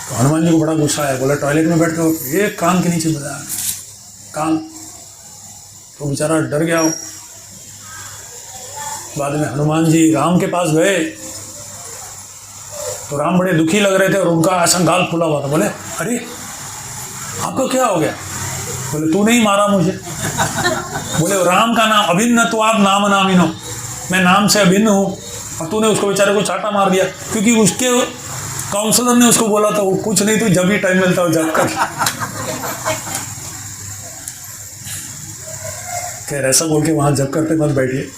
तो हनुमान जी को बड़ा गुस्सा आया, बोला टॉयलेट में बैठ के ये कान के नीचे बजाया कान। तो बेचारा डर गया। बाद में हनुमान जी राम के पास गए तो राम बड़े दुखी लग रहे थे और उनका ऐसा गाल फूला हुआ था। बोले अरे आपको क्या हो गया? बोले तू नहीं मारा मुझे। बोले राम का नाम अभिन्न तो आप नाम नामिनो, मैं नाम से अभिन्न हूँ और तूने उसको बेचारे को चाटा मार दिया, क्योंकि उसके काउंसलर ने उसको बोला था वो कुछ नहीं, तो जब भी टाइम मिलता हो जब कर। खैर ऐसा बोल के वहां जब करते मत बैठिए।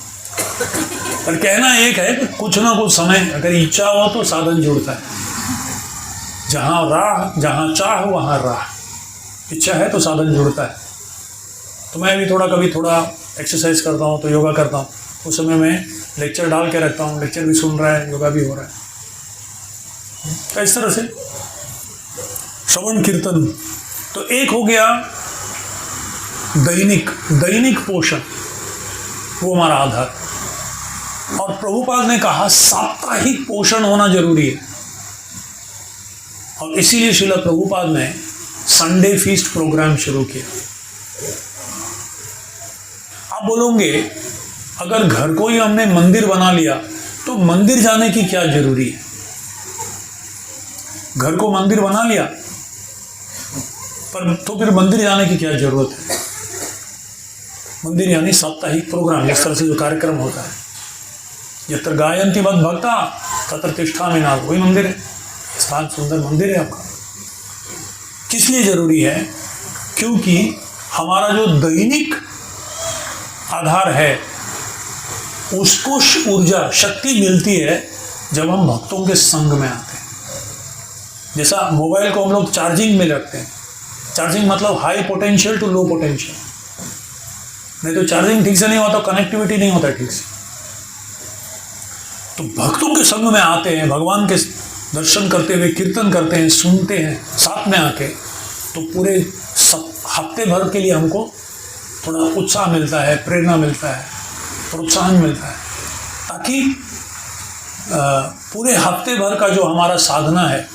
पर कहना एक है कि कुछ ना कुछ समय अगर इच्छा हो तो साधन जुड़ता है। जहां राह जहां चाह वहां राह, इच्छा है तो साधन जुड़ता है। तो मैं भी कभी थोड़ा एक्सरसाइज करता हूँ, तो योगा करता हूँ, उस समय मैं लेक्चर डाल के रखता हूँ, लेक्चर भी सुन रहा है, योगा भी हो रहा है। तो इस तरह से श्रवण कीर्तन तो एक हो गया। दैनिक पोषण वो हमारा आधार। और प्रभुपाद ने कहा साप्ताहिक पोषण होना जरूरी है, और इसीलिए श्रील प्रभुपाद ने संडे फीस्ट प्रोग्राम शुरू किया। आप बोलोगे अगर घर को ही हमने मंदिर बना लिया तो मंदिर जाने की क्या जरूरी है? घर को मंदिर बना लिया पर तो फिर मंदिर जाने की क्या जरूरत है? मंदिर यानी साप्ताहिक प्रोग्राम, इस तरह से जो कार्यक्रम होता है, यत्र गायन्ति मद भक्ता तत्र तिष्ठामि नाथ, वही मंदिर है। स्थान सुंदर मंदिर है आपका। किस लिए जरूरी है? क्योंकि हमारा जो दैनिक आधार है उसको ऊर्जा शक्ति मिलती है जब हम भक्तों के संग में आते हैं। जैसा मोबाइल को हम लोग चार्जिंग में रखते हैं, चार्जिंग मतलब high potential to low potential, नहीं तो चार्जिंग ठीक से नहीं होता, कनेक्टिविटी नहीं होता ठीक से। तो भक्तों के संग में आते हैं, भगवान के दर्शन करते हुए कीर्तन करते हैं, सुनते हैं साथ में आके, तो पूरे हफ्ते भर के लिए हमको थोड़ा उत्साह मिलता है, प्रेरणा मिलता है, प्रोत्साहन मिलता है, ताकि पूरे हफ्ते भर का जो हमारा साधना है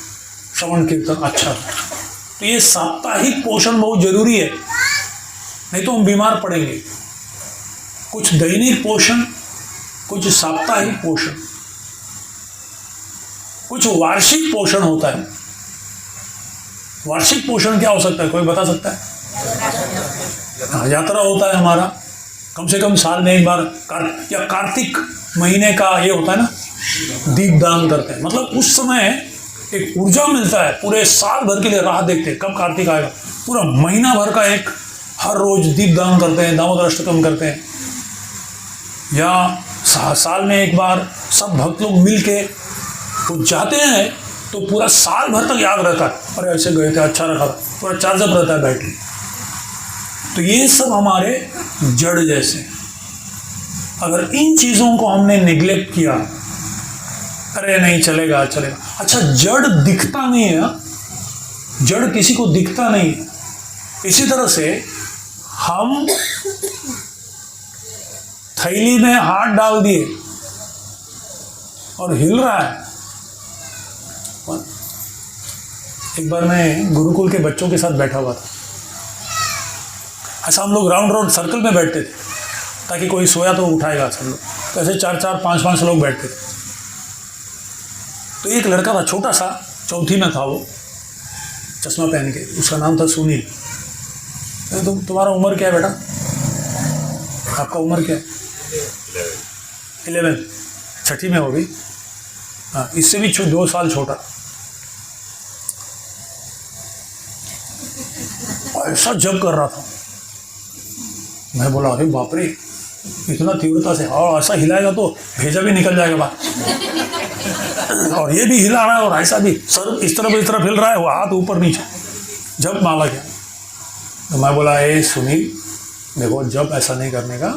श्रवण कीर्तन अच्छा हो। तो ये साप्ताहिक पोषण बहुत जरूरी है, नहीं तो हम बीमार पड़ेंगे। कुछ दैनिक पोषण, कुछ साप्ताहिक पोषण, कुछ वार्षिक पोषण होता है। वार्षिक पोषण क्या हो सकता है, कोई बता सकता है? यात्रा होता है हमारा, कम से कम साल में एक बार, या कार्तिक महीने का ये होता है ना, दीपदान करते हैं। मतलब उस समय एक ऊर्जा मिलता है, पूरे साल भर के लिए राह देखते हैं कब कार्तिक आएगा। पूरा महीना भर का एक हर रोज दीपदान करते हैं, दामोदर अष्टकम करते हैं, या साल में एक बार सब भक्त लोग मिल के तो जाते हैं, तो पूरा साल भर तक याद रहता है, अरे ऐसे गए थे, अच्छा रखा था, पूरा चार्जअप रहता है बैटरी। तो ये सब हमारे जड़ जैसे। अगर इन चीज़ों को हमने निग्लेक्ट किया, अरे नहीं चलेगा। अच्छा, जड़ दिखता नहीं है, जड़ किसी को दिखता नहीं है। इसी तरह से हम थैली में हाथ डाल दिए और हिल रहा है। एक बार मैं गुरुकुल के बच्चों के साथ बैठा हुआ था, ऐसा हम लोग राउंड सर्कल में बैठते थे, ताकि कोई सोया तो उठाएगा सब लोग। तो ऐसे 4-4, 5-5 लोग बैठते थे। तो एक लड़का था, छोटा सा, चौथी में था वो, चश्मा पहन के, उसका नाम था सुनील। तो तुम्हारा उम्र क्या है बेटा? आपका उम्र क्या है? 11, छठी में होगी। हाँ, इससे भी 2 साल छोटा। ऐसा जब कर रहा था, मैं बोला अरे बाप रे, इतना तीव्रता से, और ऐसा हिलाएगा तो भेजा भी निकल जाएगा बाहर। और ये भी हिला रहा है, और ऐसा भी सर इस तरफ हिल रहा है, वो हाथ ऊपर नीचे, जब माला गया। तो मैं बोला ए सुनील, देखो जब ऐसा नहीं करने का,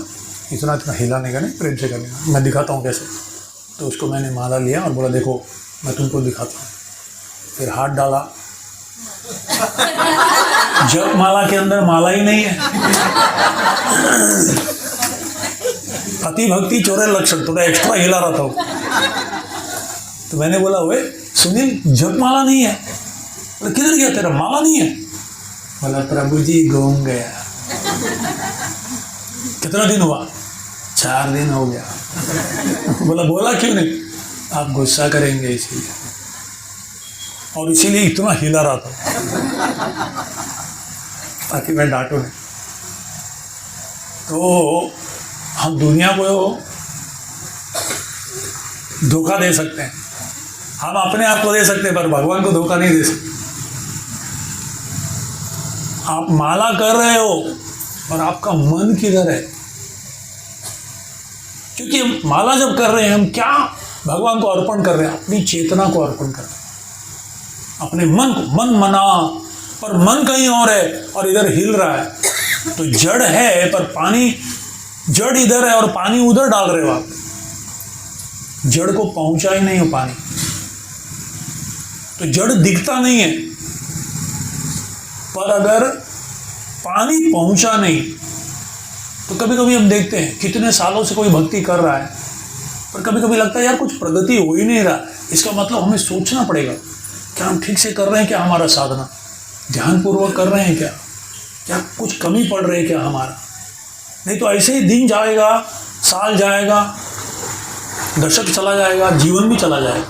इतना हिलाने का नहीं, प्रेम से करने का, मैं दिखाता हूँ कैसे। तो उसको मैंने माला लिया और बोला देखो मैं तुमको दिखाता हूँ। फिर हाथ डाला, जब माला के अंदर माला ही नहीं है। अति भक्ति चोरे लक्षण, थोड़ा एक्स्ट्रा हिला रहा था वो। तो मैंने बोला, ओए सुनील, जप माला नहीं है। बोला, किधर गया तेरा, माला नहीं है? बोला, प्रभु जी घूम गया। कितना दिन हुआ? 4 दिन हो गया। बोला, बोला क्यों नहीं? आप गुस्सा करेंगे इसीलिए, और इसीलिए इतना हिला रहा था ताकि मैं डांटू नहीं। तो हम दुनिया को धोखा दे सकते हैं, हम अपने आप को दे सकते हैं, पर भगवान को धोखा नहीं दे सकते। आप माला कर रहे हो और आपका मन किधर है? क्योंकि माला जब कर रहे हैं, हम क्या भगवान को अर्पण कर रहे हैं? अपनी चेतना को अर्पण कर रहे हैं, अपने मन को। मन मना, पर मन कहीं और है और इधर हिल रहा है। तो जड़ है पर पानी, जड़ इधर है और पानी उधर डाल रहे हो आप। जड़ को पहुंचा ही नहीं हो पानी, तो जड़ दिखता नहीं है। पर अगर पानी पहुंचा नहीं, तो कभी कभी हम देखते हैं कितने सालों से कोई भक्ति कर रहा है, पर कभी कभी लगता है यार कुछ प्रगति हो ही नहीं रहा। इसका मतलब हमें सोचना पड़ेगा, क्या हम ठीक से कर रहे हैं? क्या हमारा साधना ध्यानपूर्वक कर रहे हैं? क्या कुछ कमी पड़ रही है क्या हमारा? नहीं तो ऐसे ही दिन जाएगा, साल जाएगा, दशक चला जाएगा, जीवन भी चला जाएगा।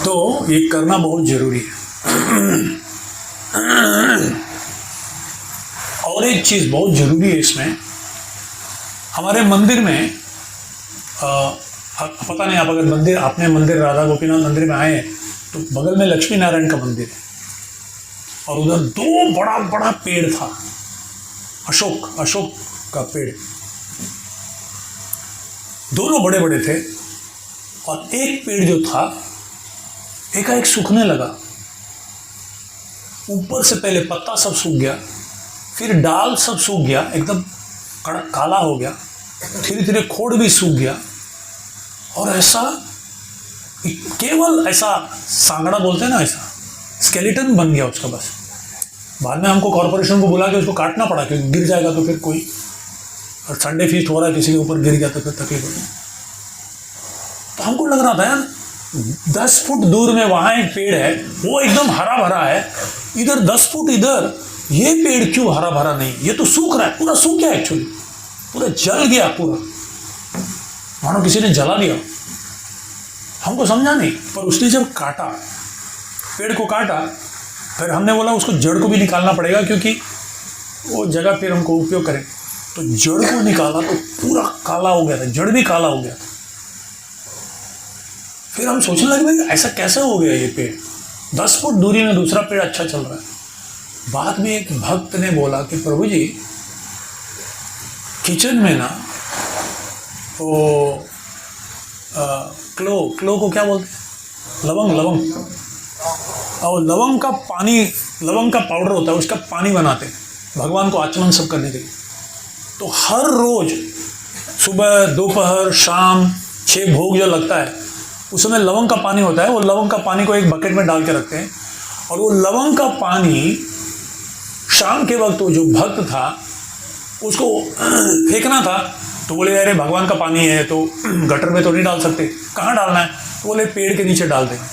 तो ये करना बहुत जरूरी है। और एक चीज़ बहुत ज़रूरी है इसमें, हमारे मंदिर में पता नहीं, आप अगर मंदिर, आपने मंदिर राधा गोपीनाथ मंदिर में आए तो बगल में लक्ष्मी नारायण का मंदिर है, और उधर 2 बड़ा बड़ा पेड़ था, अशोक का पेड़, दोनों बड़े बड़े थे। और एक पेड़ जो था एकाएक सूखने लगा। ऊपर से पहले पत्ता सब सूख गया, फिर डाल सब सूख गया, एकदम काला हो गया, धीरे धीरे खोड़ भी सूख गया, और ऐसा केवल ऐसा सांगड़ा बोलते हैं ना, ऐसा स्केलेटन बन गया उसका बस। बाद में हमको कॉर्पोरेशन को बुला के उसको काटना पड़ा, क्योंकि गिर जाएगा तो फिर कोई, और संडे फीस्ट हो रहा है, किसी के ऊपर गिर गया तो फिर तकलीफ होगी। तो हमको लग रहा था यार 10 फुट दूर में वहाँ एक पेड़ है, वो एकदम हरा भरा है, इधर 10 फुट इधर ये पेड़ क्यों हरा भरा नहीं? ये तो सूख रहा है, पूरा सूख गया, एक्चुअली पूरा जल गया, पूरा मानो किसी ने जला दिया। हमको समझा नहीं, पर उसने जब काटा, पेड़ को काटा, फिर हमने बोला उसको जड़ को भी निकालना पड़ेगा, क्योंकि वो जगह फिर हमको उपयोग करें। तो जड़ को निकाला तो पूरा काला हो गया था, जड़ भी काला हो गया था। फिर हम सोचने लगे भाई ऐसा कैसे हो गया, ये पेड़ 10 फुट दूरी में दूसरा पेड़ अच्छा चल रहा है। बाद में एक भक्त ने बोला कि प्रभु जी, किचन में ना वो क्लो को क्या बोलते हैं, लवंग, और लवंग का पानी, लवंग का पाउडर होता है, उसका पानी बनाते हैं भगवान को आचमन सब करने के लिए। तो हर रोज सुबह, दोपहर, शाम 6 भोग जो लगता है, उसमें लवंग का पानी होता है। वो लवंग का पानी को एक बकेट में डाल के रखते हैं, और वो लवंग का पानी शाम के वक्त वो जो भक्त था उसको फेंकना था। तो बोले अरे भगवान का पानी है तो गटर में तो नहीं डाल सकते, कहाँ डालना है? तो बोले पेड़ के नीचे डाल देंगे।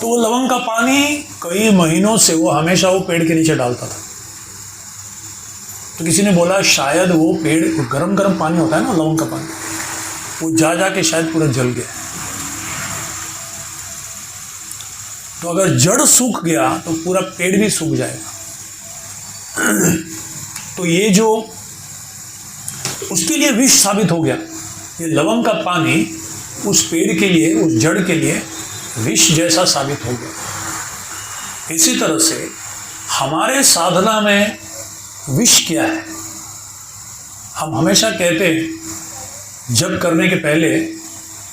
तो वो लवंग का पानी कई महीनों से वो हमेशा वो पेड़ के नीचे डालता था। तो किसी ने बोला शायद वो पेड़, गरम पानी होता है ना लवंग का पानी, वो जा के शायद पूरा जल गया। तो अगर जड़ सूख गया तो पूरा पेड़ भी सूख जाएगा। तो ये जो उसके लिए विष साबित हो गया, ये लवंग का पानी उस पेड़ के लिए, उस जड़ के लिए विष जैसा साबित हो गया। इसी तरह से हमारे साधना में विष क्या है? हम हमेशा कहते हैं जब करने के पहले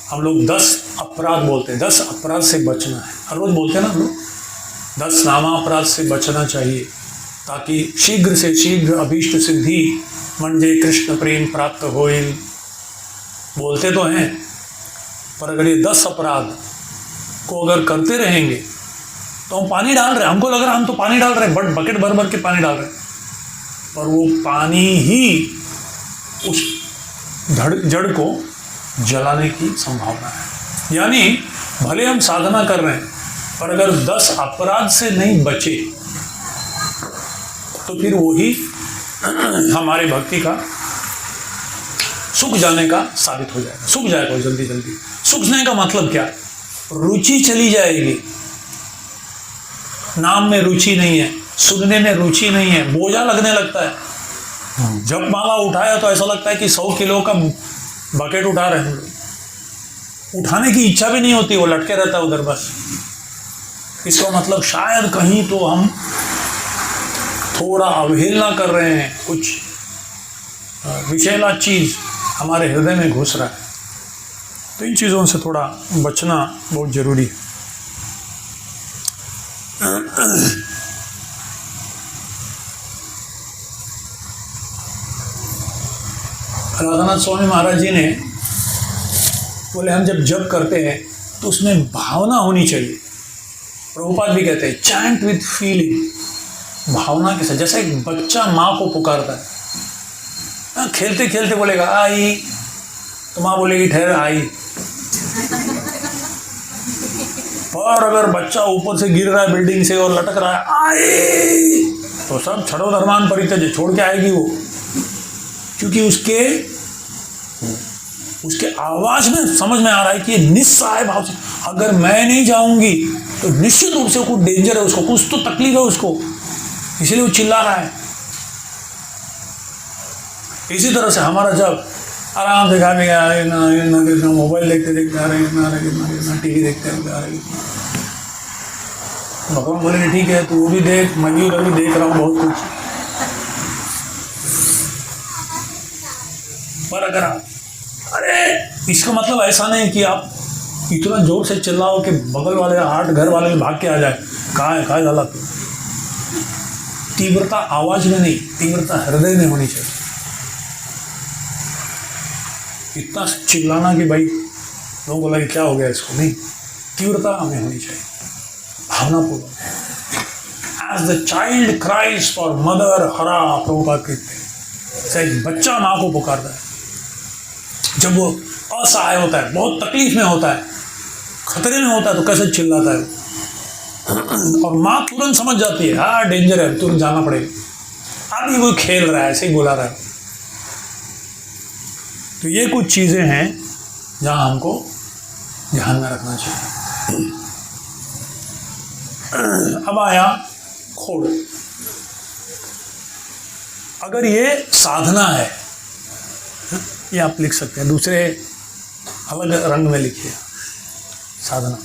हम लोग 10 अपराध बोलते हैं, 10 अपराध से बचना है। हर रोज बोलते हैं ना हम लोग, 10 नामा अपराध से बचना चाहिए ताकि शीघ्र से शीघ्र अभीष्ट सिद्धि मंजे कृष्ण प्रेम प्राप्त होए। बोलते तो हैं, पर अगर ये 10 अपराध को अगर करते रहेंगे तो हम पानी डाल रहे हैं। हमको लग रहा है हम तो पानी डाल रहे हैं, बट बकेट भर भर के पानी डाल रहे हैं। पर वो पानी ही उस जड़ को जलाने की संभावना है। यानी भले हम साधना कर रहे हैं, पर अगर 10 अपराध से नहीं बचे तो फिर वही हमारे भक्ति का सूख जाने का साबित हो जाएगा। सूख जाएगा जल्दी जल्दी। सूखने का मतलब क्या? रुचि चली जाएगी, नाम में रुचि नहीं है, सुनने में रुचि नहीं है, बोझा लगने लगता है। जब माला उठाया तो ऐसा लगता है कि 100 किलो का बकेट उठा रहे हैं। उठाने की इच्छा भी नहीं होती, वो लटके रहता है उधर बस। इसका मतलब शायद कहीं तो हम थोड़ा अवहेलना कर रहे हैं, कुछ विषैला चीज हमारे हृदय में घुस रहा है। तो इन चीज़ों से थोड़ा बचना बहुत जरूरी है। राधानाथ स्वामी महाराज जी ने बोले हम जब जप करते हैं तो उसमें भावना होनी चाहिए। प्रभुपाद भी कहते हैं चैंट विथ फीलिंग, भावना के साथ। जैसे एक बच्चा माँ को पुकारता है, खेलते खेलते बोलेगा आई, तो माँ बोलेगी ठहर आई। और अगर बच्चा ऊपर से गिर रहा है बिल्डिंग से और लटक रहा है आई, तो सब छड़ो धर्मान परित्यज्य, छोड़ के आएगी वो। क्योंकि उसके आवाज में समझ में आ रहा है कि निस्सहाय भाव से अगर मैं नहीं जाऊंगी तो निश्चित रूप से कुछ डेंजर है, उसको कुछ तो तकलीफ है उसको, इसलिए वो चिल्ला रहा है। इसी तरह से हमारा जब आराम से खाने आ रहे ना मोबाइल देखते देखते आ रहे ना टीवी देखते आ रहे, भगवान बोले ठीक है तू वो भी देख, मैं भी देख रहा हूँ बहुत कुछ। पर अगर आप इसका मतलब ऐसा नहीं कि आप इतना जोर से चिल्लाओ कि बगल वाले घर वाले भाग के आ जाए, कहाँ है गलत। तीव्रता आवाज में नहीं, तीव्रता हृदय में होनी चाहिए। इतना चिल्लाना कि भाई लोगों को लगे क्या हो गया इसको, नहीं, तीव्रता हमें होनी चाहिए, भावनापूर्वक। As the child cries for mother हरा, प्रभुपाद कहते हैं, एक बच्चा माँ को पुकारता है जब वो असहाय होता है, बहुत तकलीफ में होता है, खतरे में होता है, तो कैसे चिल्लाता है। और माँ तुरंत समझ जाती है हाँ डेंजर है, तुरंत जाना पड़ेगा। अभी वो खेल रहा है, ऐसे ही बुला रहा है। तो ये कुछ चीजें हैं जहां हमको ध्यान में रखना चाहिए। अब आया खोड़। अगर ये साधना है, ये आप लिख सकते हैं, दूसरे अलग रंग में लिखिए साधना।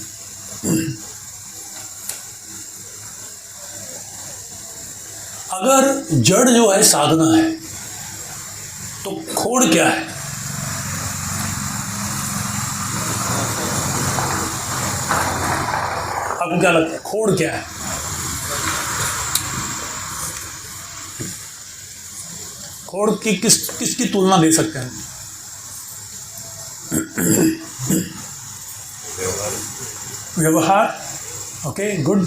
अगर जड़ जो है साधना है तो खोड़ क्या है? आपको क्या लगता है खोड़ क्या है? खोड़ की किसकी तुलना दे सकते हैं? व्यवहार, ओके गुड।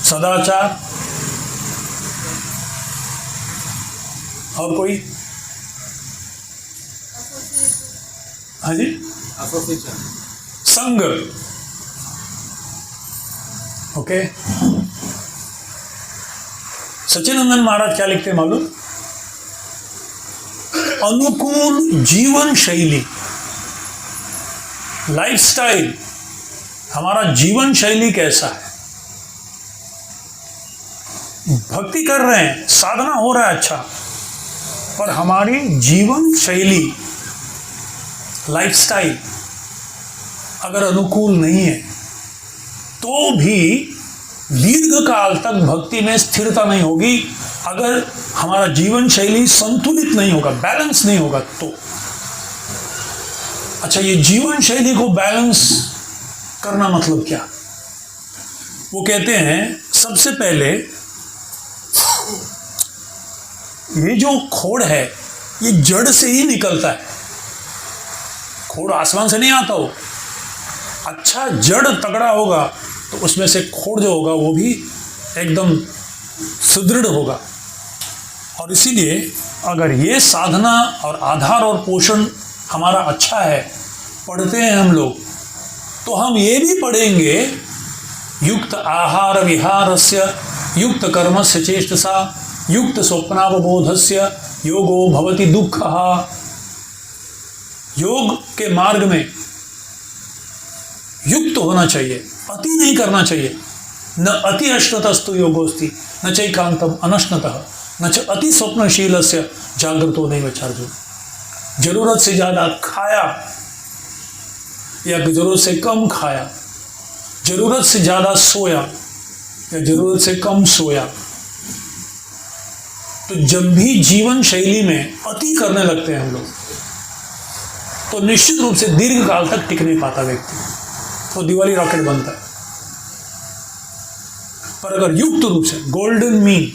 सदाचार, और कोई? हाँ जी, संग, ओके। सचिनंदन महाराज क्या लिखते हैं मालूम? अनुकूल जीवन शैली, लाइफस्टाइल। हमारा जीवन शैली कैसा है? भक्ति कर रहे हैं, साधना हो रहा है अच्छा, पर हमारी जीवन शैली, लाइफस्टाइल अगर अनुकूल नहीं है तो भी दीर्घ काल तक भक्ति में स्थिरता नहीं होगी। अगर हमारा जीवन शैली संतुलित नहीं होगा, बैलेंस नहीं होगा तो। अच्छा, ये जीवन शैली को बैलेंस करना मतलब क्या? वो कहते हैं सबसे पहले ये जो खोड़ है ये जड़ से ही निकलता है। खोड़ आसमान से नहीं आता हो। अच्छा जड़ तगड़ा होगा तो उसमें से खोड़ जो होगा वो भी एकदम सुदृढ़ होगा। और इसीलिए अगर ये साधना और आधार और पोषण हमारा अच्छा है, पढ़ते हैं हम लोग, तो हम ये भी पढ़ेंगे युक्त आहार विहारस्य युक्त कर्मस्य चेष्टसा युक्त स्वप्नावबोधस्य योगो भवति दुःखः। योग के मार्ग में युक्त होना चाहिए, अति नहीं करना चाहिए। न अति अश्नतस्तु योगोस्ति न चैकांतम अनश्नतः न च अति स्वप्नशीलस्य जागृतो नैव चार्जुन। जरूरत से ज़्यादा खाया या जरूरत से कम खाया, जरूरत से ज़्यादा सोया या जरूरत से कम सोया, तो जब भी जीवन शैली में अति करने लगते हैं हम लोग, तो निश्चित रूप से दीर्घ काल तक टिक नहीं पाता व्यक्ति, तो दिवाली रॉकेट बनता है। पर अगर युक्त रूप से गोल्डन मीन,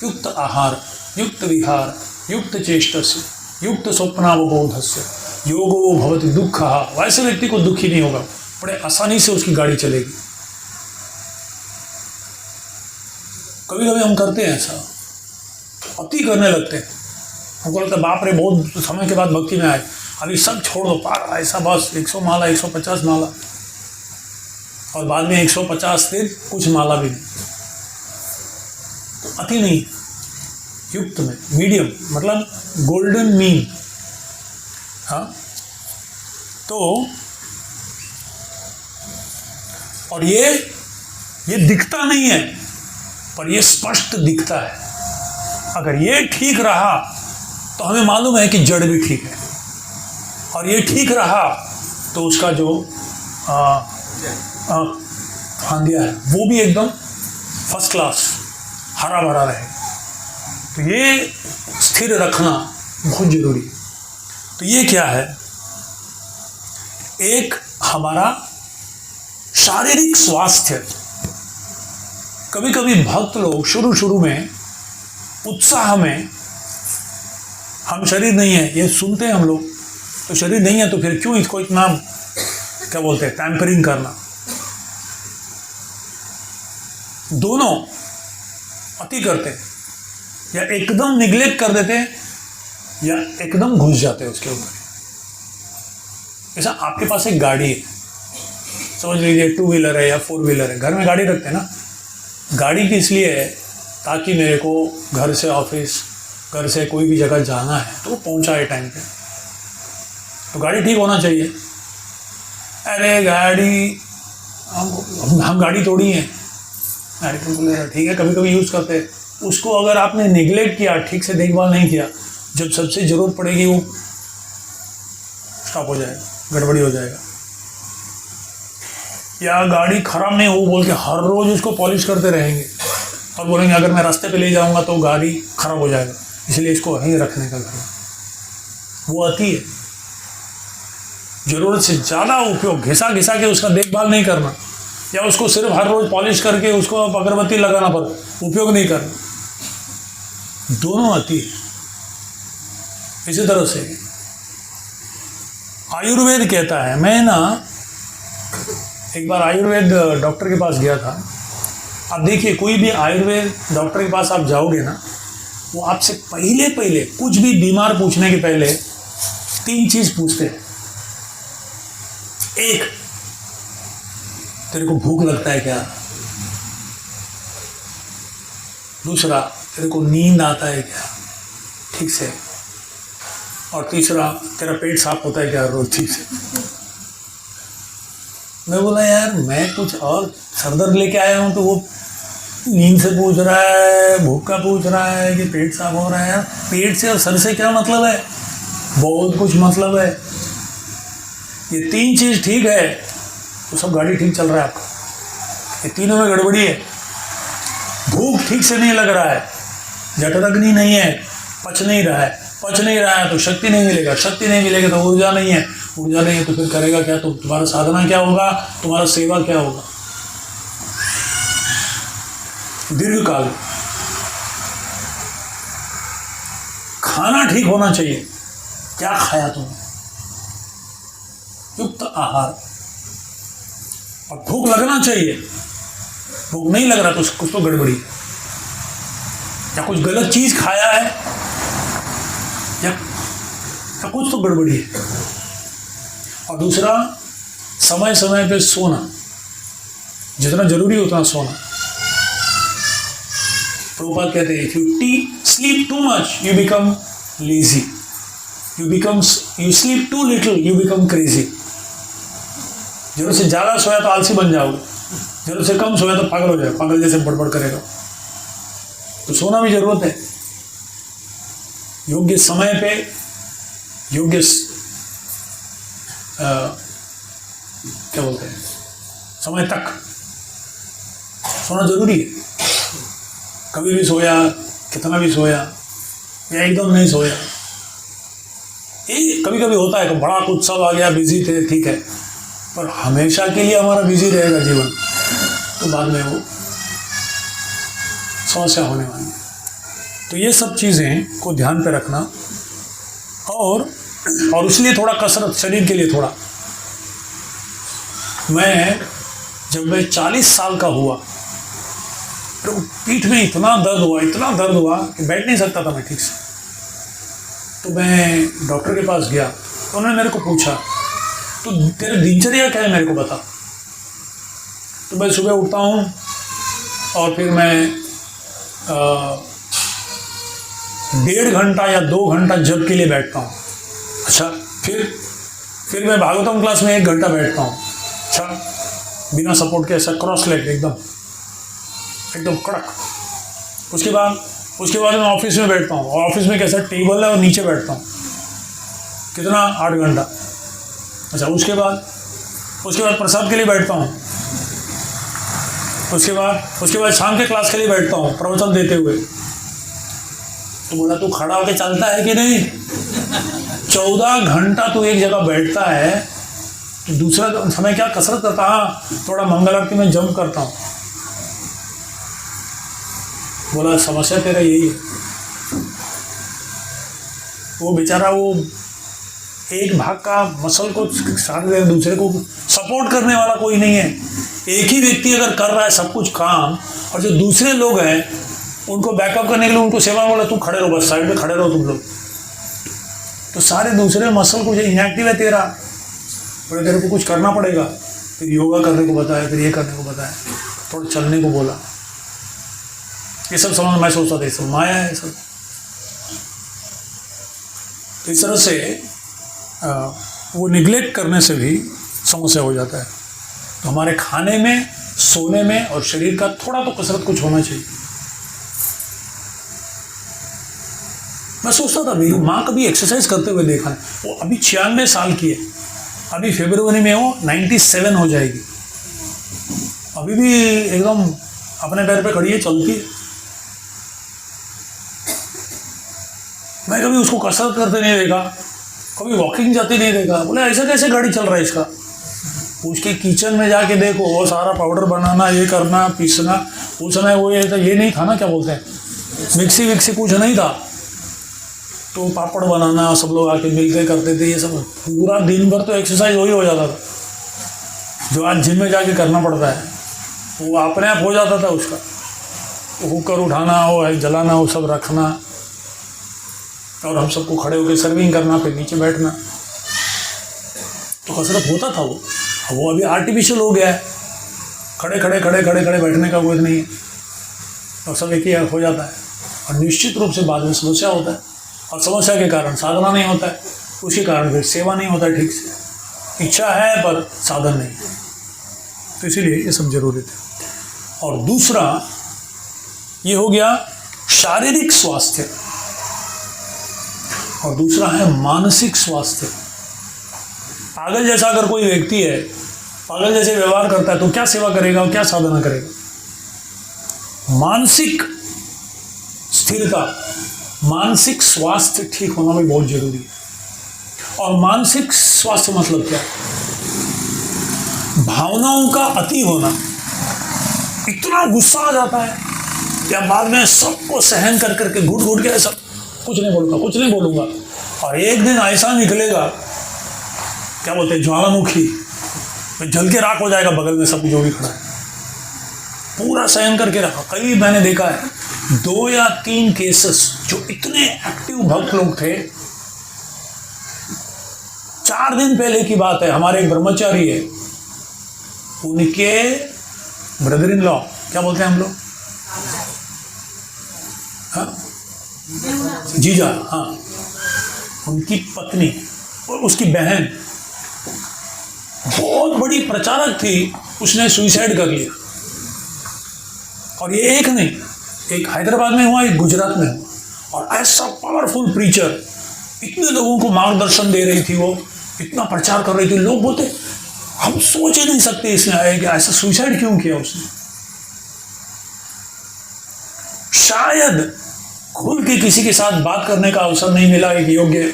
युक्त आहार, युक्त विहार, युक्त चेष्टस्य, युक्त स्वप्नावबोधस्य योगो भवति दुःखः, वैसे व्यक्ति को दुखी नहीं होगा, बड़े आसानी से उसकी गाड़ी चलेगी। कभी कभी हम करते हैं ऐसा, अति करने लगते हैं, हमको लगता है बाप रे बहुत समय के बाद भक्ति में आए, अभी सब छोड़ दो, पार ऐसा बस 100 माला 150 माला, और बाद में 150 दिन कुछ माला भी नहीं। तो अति नहीं, युक्त में, मीडियम, मतलब गोल्डन मीन। हाँ, तो और ये दिखता नहीं है, पर ये स्पष्ट दिखता है। अगर ये ठीक रहा तो हमें मालूम है कि जड़ भी ठीक है, और ये ठीक रहा तो उसका जो फांदिया है वो भी एकदम फर्स्ट क्लास हरा भरा रहे। तो ये स्थिर रखना बहुत जरूरी है। तो ये क्या है, एक हमारा शारीरिक स्वास्थ्य। कभी कभी भक्त लोग शुरू में उत्साह में, हम शरीर नहीं है ये सुनते हैं हम लोग, तो शरीर नहीं है तो फिर क्यों इसको इतना क्या बोलते हैं टैंपरिंग करना। दोनों अति करते हैं, या एकदम निग्लेक्ट कर देते हैं या एकदम घुस जाते हैं उसके ऊपर। जैसा आपके पास एक गाड़ी है, समझ लीजिए 2 व्हीलर है या 4 व्हीलर है, घर में गाड़ी रखते हैं ना। गाड़ी किस लिए है, ताकि मेरे को घर से ऑफिस, घर से कोई भी जगह जाना है तो वो पहुँचाए टाइम पे, तो गाड़ी ठीक होना चाहिए। अरे गाड़ी हम गाड़ी तोड़ी है, गाड़ी तो बोले ठीक है, कभी कभी यूज़ करते हैं उसको। अगर आपने निगलेक्ट किया, ठीक से देखभाल नहीं किया, जब सबसे ज़रूरत पड़ेगी वो स्टॉप हो जाएगा, गड़बड़ी हो जाएगा। या गाड़ी खराब नहीं हो बोल के हर रोज़ उसको पॉलिश करते रहेंगे और बोलेंगे अगर मैं रास्ते पे ले जाऊंगा तो गाड़ी खराब हो जाएगा, इसलिए इसको वहीं रखने का घर, वो अति है। ज़रूरत से ज़्यादा उपयोग, घिसा घिसा के उसका देखभाल नहीं करना, या उसको सिर्फ हर रोज़ पॉलिश करके उसको अगरबत्ती लगाना पर उपयोग नहीं करना, दोनों अति है। इसी तरह से आयुर्वेद कहता है, मैं ना एक बार आयुर्वेद डॉक्टर के पास गया था। आप देखिए कोई भी आयुर्वेद डॉक्टर के पास आप जाओगे ना, वो आपसे पहले कुछ भी बीमार पूछने के पहले 3 चीज़ पूछते हैं। एक, तेरे को भूख लगता है क्या? दूसरा, तेरे को नींद आता है क्या ठीक से? और तीसरा, तेरा पेट साफ होता है क्या रोज ठीक से? मैं बोला यार मैं कुछ और सरदर्द लेके आया हूँ, तो वो नींद से पूछ रहा है, भूख का पूछ रहा है कि पेट साफ हो रहा है। यार पेट से और सर से क्या मतलब है? बहुत कुछ मतलब है। ये 3 चीज़ ठीक है तो सब गाड़ी ठीक चल रहा है आपका। ये तीनों में गड़बड़ी है। भूख ठीक से नहीं लग रहा है, जठराग्नि नहीं है, पच नहीं रहा है तो शक्ति नहीं मिलेगा, शक्ति नहीं मिलेगी तो ऊर्जा नहीं है, ऊर्जा नहीं है तो फिर करेगा क्या? तो तुम्हारा साधना क्या होगा, तुम्हारा सेवा क्या होगा दीर्घकाल? खाना ठीक होना चाहिए। क्या खाया तुमने? युक्त आहार। और भूख लगना चाहिए, भूख नहीं लग रहा तो कुछ तो गड़बड़ी है, या कुछ गलत चीज खाया है, या कुछ तो गड़बड़ी है। और दूसरा, समय समय पे सोना, जितना जरूरी उतना सोना। प्रभुपाद कहते हैं, if you sleep too much you become lazy, you sleep too little you become crazy. जरूरत से ज्यादा सोया तो आलसी बन जाओगे, जरूरत से कम सोया तो पागल हो जाएगा, पागल जैसे बड़बड़ करेगा। तो सोना भी जरूरत है, योग्य समय पे, योग्य क्या बोलते हैं, समय तक सोना जरूरी है। कभी भी सोया, कितना भी सोया, या एकदम नहीं सोया, ये कभी कभी होता है कि बड़ा कुछ सब आ गया, बिजी थे, ठीक है, पर हमेशा के लिए हमारा बिजी रहेगा जीवन तो बाद में वो समस्या होने वाली है। तो ये सब चीज़ें को ध्यान पे रखना, और इसलिए थोड़ा कसरत शरीर के लिए थोड़ा। जब मैं 40 साल का हुआ तो पीठ में इतना दर्द हुआ कि बैठ नहीं सकता था मैं ठीक से। तो मैं डॉक्टर के पास गया, तो उन्होंने मेरे को पूछा, तो तेरे दिनचर्या क्या है मेरे को बता। तो मैं सुबह उठता हूँ और फिर मैं 1.5 घंटा या 2 घंटा जप के लिए बैठता हूँ। अच्छा, फिर मैं भागवतम क्लास में 1 घंटा बैठता हूँ। अच्छा, बिना सपोर्ट के, ऐसा क्रॉस लेग, एकदम कड़क। उसके बाद मैं ऑफिस में बैठता हूँ, और ऑफिस में कैसा टेबल है और नीचे बैठता हूँ, कितना 8 घंटा। अच्छा, उसके बाद प्रसाद के लिए बैठता हूँ। उसके बाद शाम के क्लास के लिए बैठता हूँ प्रवचन देते हुए। तो बोला, तू खड़ा होकर चलता है कि नहीं? 14 घंटा तू एक जगह बैठता है, तो दूसरा समय क्या कसरत करता? हाँ, थोड़ा मंगल आरती में जंप करता हूँ। बोला, समस्या तेरा यही है। वो बेचारा वो एक भाग का मसल को सारे दूसरे को सपोर्ट करने वाला कोई नहीं है। एक ही व्यक्ति अगर कर रहा है सब कुछ काम, और जो दूसरे लोग हैं उनको बैकअप करने के लिए उनको सेवा, बोला तू खड़े रहो, बस साइड में खड़े रहो तुम लोग। तो सारे दूसरे मसल को जो इनएक्टिव है तेरा, बोले तेरे को कुछ करना पड़ेगा। फिर योगा करने को बताया, फिर ये करने को बताया, थोड़ा चलने को बोला। ये सब समझ मैं सोचता था ये सब माया है सब। तो इस तरह से वो निगलेक्ट करने से भी समस्या हो जाता है। तो हमारे खाने में, सोने में और शरीर का थोड़ा तो कसरत कुछ होना चाहिए। मैं सोचता था मेरी माँ कभी एक्सरसाइज करते हुए देखा है। वो अभी 96 साल की है, अभी फरवरी में वो 97 हो जाएगी, अभी भी एकदम अपने पैर पे खड़ी है, चलती है। मैं कभी उसको कसरत करते नहीं देखा, कभी वॉकिंग जाते नहीं देखा। बोले ऐसा कैसे गाड़ी चल रहा है इसका? उसके किचन में जाके देखो, वो सारा पाउडर बनाना, ये करना, पीसना, पूछना है वो ये नहीं था ना, क्या बोलते हैं, मिक्सी कुछ नहीं था। तो पापड़ बनाना, सब लोग आके मिलके करते थे ये सब। पूरा दिन भर तो एक्सरसाइज वही हो जाता था जो आज जिम में जाके करना पड़ता है, वो अपने आप हो जाता था उसका। कुकर उठाना, वो जलाना, वो सब रखना, और हम सबको खड़े होकर सर्विंग करना, फिर नीचे बैठना। तो कसरत होता था वो अभी आर्टिफिशियल हो गया है। खड़े बैठने का कोई नहीं है, और सब एक ही हो जाता है। और निश्चित रूप से बाद में समस्या होता है, और समस्या के कारण साधना नहीं होता है, उसके कारण फिर सेवा नहीं होता है ठीक से। इच्छा है पर साधन नहीं है। तो इसीलिए ये सब जरूरी थे। और दूसरा ये हो गया शारीरिक स्वास्थ्य, और दूसरा है मानसिक स्वास्थ्य। पागल जैसा अगर कोई व्यक्ति है, पागल जैसे व्यवहार करता है, तो क्या सेवा करेगा, क्या साधना करेगा? मानसिक स्थिरता, मानसिक स्वास्थ्य ठीक होना भी बहुत जरूरी है। और मानसिक स्वास्थ्य मतलब क्या है? भावनाओं का अति होना। इतना गुस्सा आ जाता है या बाद में सबको सहन कर करके घुट के सब कुछ नहीं बोलूंगा, और एक दिन ऐसा निकलेगा, क्या बोलते हैं, ज्वालामुखी, जल के राख हो जाएगा बगल में सब जो भी खड़ा है। पूरा सहन करके रखा। कई मैंने देखा है 2 या 3 केसेस जो इतने एक्टिव भक्त लोग थे। 4 दिन पहले की बात है, हमारे एक ब्रह्मचारी है, उनके ब्रदर इन लॉ, क्या बोलते हैं हम लोग, हाँ जीजा, हाँ, उनकी पत्नी और उसकी बहन बहुत बड़ी प्रचारक थी, उसने सुसाइड कर लिया। और ये एक नहीं, एक हैदराबाद में हुआ, एक गुजरात में हुआ। और ऐसा पावरफुल प्रीचर, इतने लोगों को मार्गदर्शन दे रही थी, वो इतना प्रचार कर रही थी, लोग बोलते हम सोच ही नहीं सकते इसने आए कि ऐसा सुसाइड क्यों किया उसने। शायद खुल के किसी के साथ बात करने का अवसर नहीं मिला, एक योग्य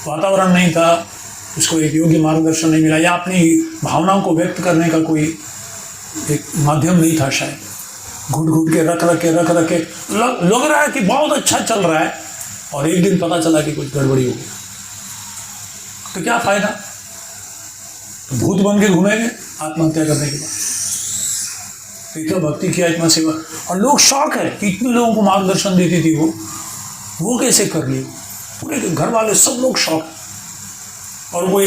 वातावरण नहीं था, उसको एक योग्य मार्गदर्शन नहीं मिला, या अपनी भावनाओं को व्यक्त करने का कोई एक माध्यम नहीं था। शायद घुट घुट के रख के लग रहा है कि बहुत अच्छा चल रहा है, और एक दिन पता चला कि कुछ गड़बड़ी हो गई, तो क्या फायदा? तो भूत बन के घूमेंगे आत्महत्या करने के बाद। तो इतना भक्ति किया, इतना सेवा, और लोग शौक है कि इतने लोगों को मार्गदर्शन देती थी, वो कैसे कर ली, पूरे घर वाले सब लोग शौक। और वो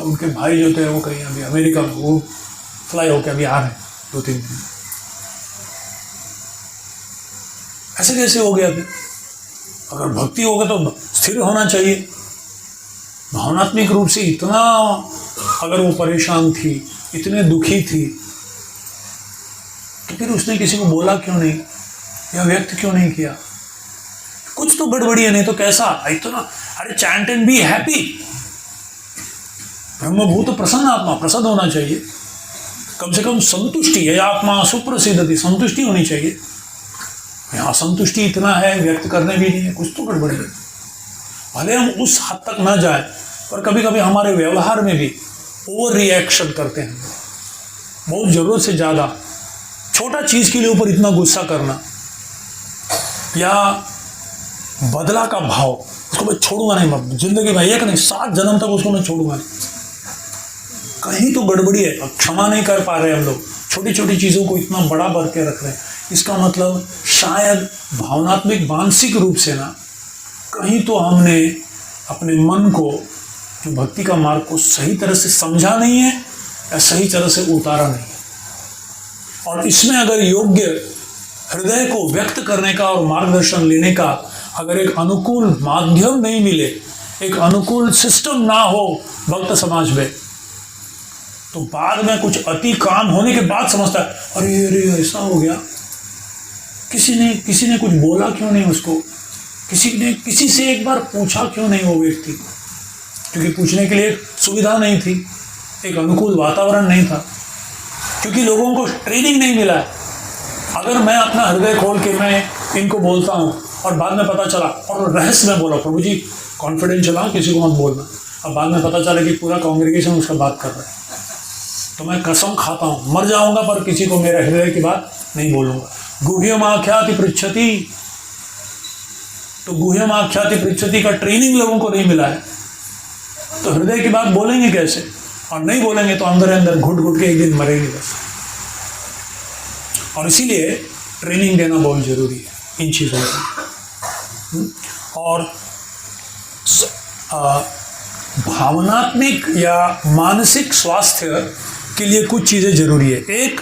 उनके भाई जो थे वो कहीं अभी अमेरिका में, वो फ्लाई होकर अभी आ रहे हैं 2-3 दिन। ऐसे कैसे हो गया? फिर अगर भक्ति होगा तो स्थिर होना चाहिए। भावनात्मक रूप से इतना अगर वो परेशान थी, इतने दुखी थी, तो फिर उसने किसी को बोला क्यों नहीं, या व्यक्त क्यों नहीं किया? कुछ तो गड़बड़ी है, नहीं तो कैसा इतना, अरे चैंट एंड बी हैप्पी। ब्रह्मभूत प्रसन्न आत्मा, प्रसन्न होना चाहिए, कम से कम संतुष्टि है, आत्मा सुप्रसिद्ध थी, संतुष्टि होनी चाहिए। यहाँ संतुष्टि इतना है, व्यक्त करने भी नहीं है, कुछ तो गड़बड़ी है। भले हम उस हद तक ना जाए, पर कभी कभी हमारे व्यवहार में भी ओवर रिएक्शन करते हैं, बहुत जरूरत से ज़्यादा। छोटा चीज़ के लिए ऊपर इतना गुस्सा करना, या बदला का भाव, उसको मैं छोड़ूंगा नहीं, मैं जिंदगी में एक नहीं 7 जन्म तक उसको मैं छोड़ूंगा नहीं। कहीं तो गड़बड़ी है, अब क्षमा नहीं कर पा रहे हम लोग, छोटी छोटी चीज़ों को इतना बड़ा भर के रख रहे हैं। इसका मतलब शायद भावनात्मक मानसिक रूप से ना, कहीं तो हमने अपने मन को, जो भक्ति का मार्ग को सही तरह से समझा नहीं है, या सही तरह से उतारा नहीं है। और इसमें अगर योग्य हृदय को व्यक्त करने का और मार्गदर्शन लेने का अगर एक अनुकूल माध्यम नहीं मिले, एक अनुकूल सिस्टम ना हो भक्त समाज में, तो बाद में कुछ अति काम होने के बाद समझता है, अरे ऐसा हो गया, किसी ने कुछ बोला क्यों नहीं उसको, किसी से एक बार पूछा क्यों नहीं वो व्यक्ति, क्योंकि पूछने के लिए सुविधा नहीं थी, एक अनुकूल वातावरण नहीं था, क्योंकि लोगों को ट्रेनिंग नहीं मिला है। अगर मैं अपना हृदय खोल के मैं इनको बोलता हूँ और बाद में पता चला, और रहस्य में बोला, प्रभु जी कॉन्फिडेंशियल हाँ, किसी को मत बोलना, अब बाद में पता चला कि पूरा कांग्रेगेशन उसका बात कर रहा है, तो मैं कसम खाता हूँ मर जाऊंगा, पर किसी को मेरे हृदय की बात नहीं बोलूंगा। गुह्यम आख्याति पृच्छति, तो गुह्यम आख्याति पृच्छति का ट्रेनिंग लोगों को नहीं मिला है, तो हृदय की बात बोलेंगे कैसे? और नहीं बोलेंगे तो अंदर अंदर घुट घुट के एक दिन मरेंगे बस। और इसीलिए ट्रेनिंग देना बहुत जरूरी है इन चीज़ों की। और भावनात्मक या मानसिक स्वास्थ्य के लिए कुछ चीज़ें जरूरी है। एक